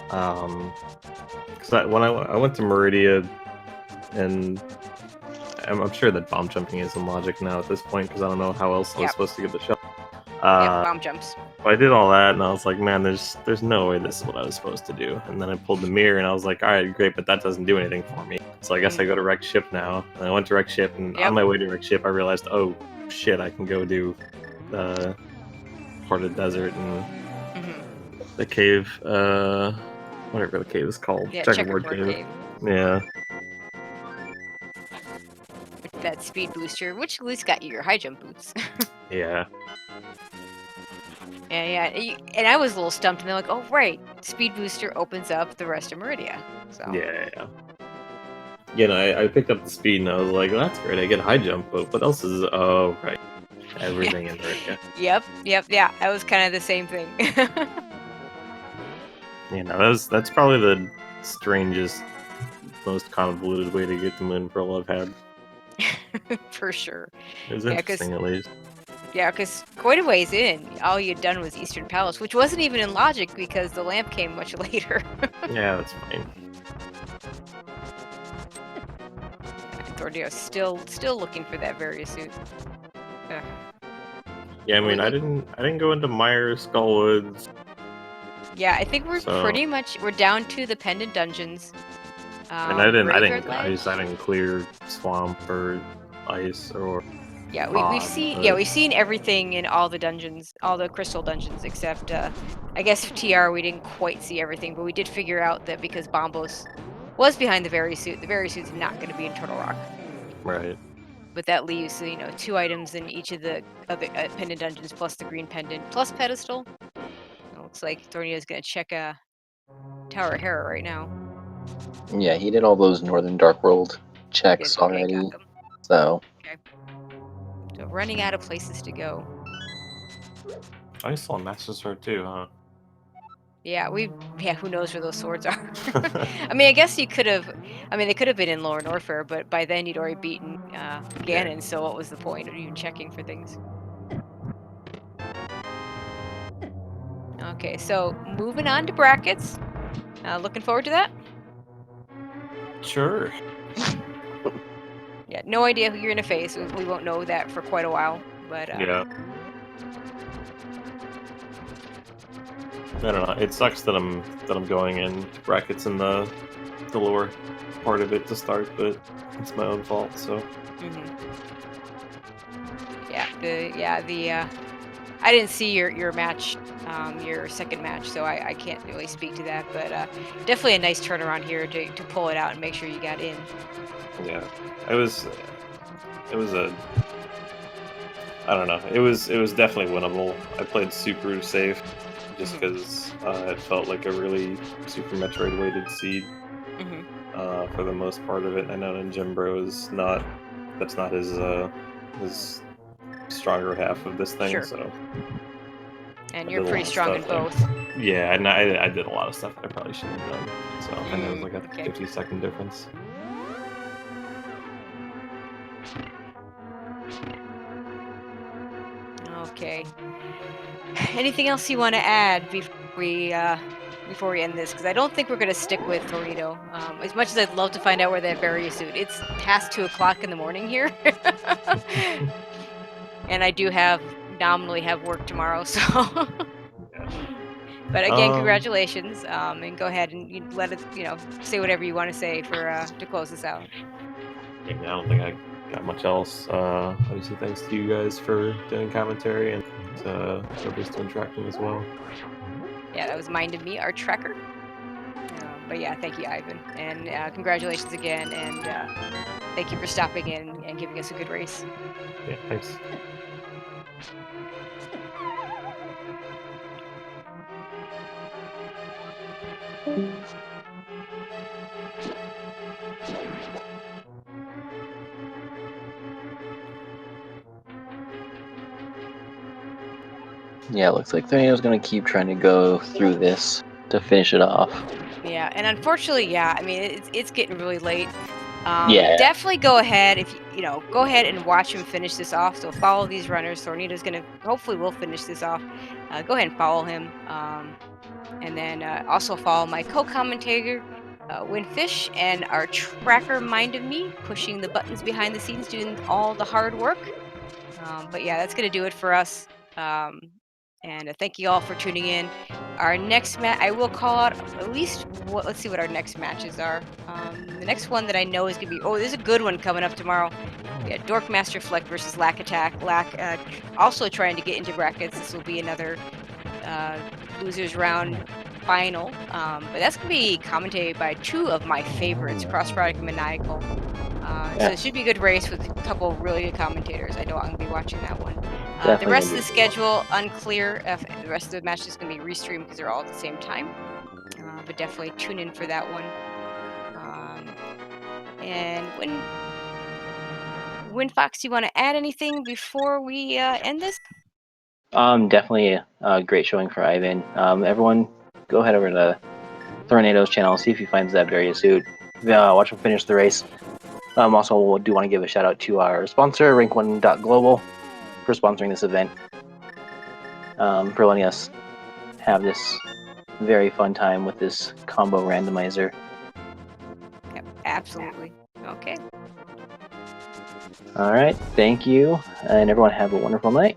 [SPEAKER 4] Because because when I went to Meridia, and I'm sure that bomb jumping is in logic now at this point, because I don't know how else I was
[SPEAKER 1] Yep.
[SPEAKER 4] supposed to get the shot.
[SPEAKER 1] Yep, bomb jumps.
[SPEAKER 4] I did all that, and I was like, man, there's no way this is what I was supposed to do. And then I pulled the mirror, and I was like, all right, great, but that doesn't do anything for me. So I guess I go to wreck ship now. And I went to wreck ship, and
[SPEAKER 1] Yep.
[SPEAKER 4] on my way to wreck ship, I realized, oh shit, I can go do part of the desert and the cave, whatever the cave is called,
[SPEAKER 1] Yeah,
[SPEAKER 4] checkerboard cave. Yeah.
[SPEAKER 1] With that speed booster, which at least got you your high jump boots.
[SPEAKER 4] Yeah.
[SPEAKER 1] Yeah. And I was a little stumped, and they're like, "Oh, right, speed booster opens up the rest of Meridia." So
[SPEAKER 4] Yeah. You know, I picked up the speed, and I was like, well, that's great. I get high jump, but what else is? Oh, right, everything in Meridia.
[SPEAKER 1] Yep. Yeah, that was kind of the same thing.
[SPEAKER 4] You know, that's probably the strangest, most convoluted way to get to Moon Pearl I've had.
[SPEAKER 1] For sure.
[SPEAKER 4] It was
[SPEAKER 1] Yeah,
[SPEAKER 4] interesting, at least.
[SPEAKER 1] Yeah, because quite a ways in, all you'd done was Eastern Palace, which wasn't even in logic because the lamp came much later.
[SPEAKER 4] Yeah, that's fine.
[SPEAKER 1] Thorneto still looking for that various suit. Ugh.
[SPEAKER 4] Yeah, I mean, I didn't go into Myers, Skullwoods.
[SPEAKER 1] Yeah, I think we're
[SPEAKER 4] So-
[SPEAKER 1] pretty much down to the pendant dungeons.
[SPEAKER 4] And I didn't
[SPEAKER 1] Graveyard Lodge.
[SPEAKER 4] I didn't clear swamp or ice or
[SPEAKER 1] Yeah,
[SPEAKER 4] fog,
[SPEAKER 1] we've seen
[SPEAKER 4] but-
[SPEAKER 1] we've seen everything in all the dungeons, all the crystal dungeons, except I guess for TR we didn't quite see everything, but we did figure out that because Bombos was behind the suit's not going to be in Turtle Rock.
[SPEAKER 4] right.
[SPEAKER 1] But that leaves 2 items in each of the other pendant dungeons, plus the green pendant, plus pedestal. It looks like Thorneto's going to check Tower of Hera right now.
[SPEAKER 3] Yeah, he did all those Northern Dark World checks
[SPEAKER 1] Okay,
[SPEAKER 3] already.
[SPEAKER 1] got them.
[SPEAKER 3] So
[SPEAKER 1] So running out of places to go.
[SPEAKER 4] I saw Master Sword too, huh?
[SPEAKER 1] Yeah, who knows where those swords are? I mean, I guess you could have. I mean, they could have been in Lower Norfair, but by then you'd already beaten Ganon. So what was the point of even checking for things? Okay, so moving on to brackets. Looking forward to that.
[SPEAKER 4] Sure.
[SPEAKER 1] Yeah, no idea who you're gonna face. We won't know that for quite a while. But
[SPEAKER 4] Yeah. I don't know. It sucks that I'm going in brackets in the lower part of it to start, but it's my own fault. So
[SPEAKER 1] I didn't see your match, your second match, so I can't really speak to that. But definitely a nice turnaround here to pull it out and make sure you got in.
[SPEAKER 4] yeah, it was I don't know. It was definitely winnable. I played super safe just because it felt like a really Super Metroid weighted seed for the most part of it. I know Ninjambro is that's not his stronger half of this thing.
[SPEAKER 1] Sure.
[SPEAKER 4] So
[SPEAKER 1] And
[SPEAKER 4] I
[SPEAKER 1] you're
[SPEAKER 4] did a
[SPEAKER 1] pretty
[SPEAKER 4] lot of
[SPEAKER 1] strong in
[SPEAKER 4] stuff
[SPEAKER 1] both.
[SPEAKER 4] yeah, and I did a lot of stuff I probably shouldn't have done. So and there was like a
[SPEAKER 1] Okay.
[SPEAKER 4] 50-second difference.
[SPEAKER 1] Okay. Anything else you want to add before we end this? Because I don't think we're going to stick with Thorneto. As much as I'd love to find out where that barrier suit, it's past 2:00 in the morning here, and I do nominally have work tomorrow. So, but again, congratulations, and go ahead and let us, say whatever you want to say for to close this out.
[SPEAKER 4] Yeah, I don't think I got much else. Obviously, thanks to you guys for doing commentary and others doing tracking as well.
[SPEAKER 1] Yeah, that was Mind and Me, our tracker. But yeah, thank you, Ivan, and congratulations again, and thank you for stopping in and giving us a good race.
[SPEAKER 4] Yeah, thanks.
[SPEAKER 3] yeah, it looks like Thorneto's gonna keep trying to go through this to finish it off.
[SPEAKER 1] Yeah, and unfortunately, yeah, I mean it's getting really late.
[SPEAKER 3] Yeah.
[SPEAKER 1] Definitely go ahead if go ahead and watch him finish this off. So follow these runners. Thorneto's hopefully will finish this off. Go ahead and follow him, and then also follow my co-commentator, Winfish and our tracker Mind of Me, pushing the buttons behind the scenes, doing all the hard work. But yeah, that's going to do it for us. And thank you all for tuning in. Our next match, I will call out at least, let's see what our next matches are. The next one that I know is going to be, oh, there's a good one coming up tomorrow. Yeah, Dorkmaster Fleck versus Lack Attack. Lack also trying to get into brackets. This will be another losers round final. But that's going to be commentated by two of my favorites, Crossproduct and Maniacal. So it should be a good race with a couple of really good commentators. I know I'm going to be watching that one. The rest of the schedule, unclear. If the rest of the matches is going to be restreamed because they're all at the same time. But definitely tune in for that one. And when Fox, do you want to add anything before we end this?
[SPEAKER 2] Definitely a great showing for Ivan. Everyone, go head over to Thorneto's channel, see if he finds that various suit. Watch him finish the race. Also, we do want to give a shout out to our sponsor, Rank1.global, for sponsoring this event. For letting us have this very fun time with this combo randomizer.
[SPEAKER 1] Yep, absolutely. Okay.
[SPEAKER 2] Alright, thank you, and everyone have a wonderful night.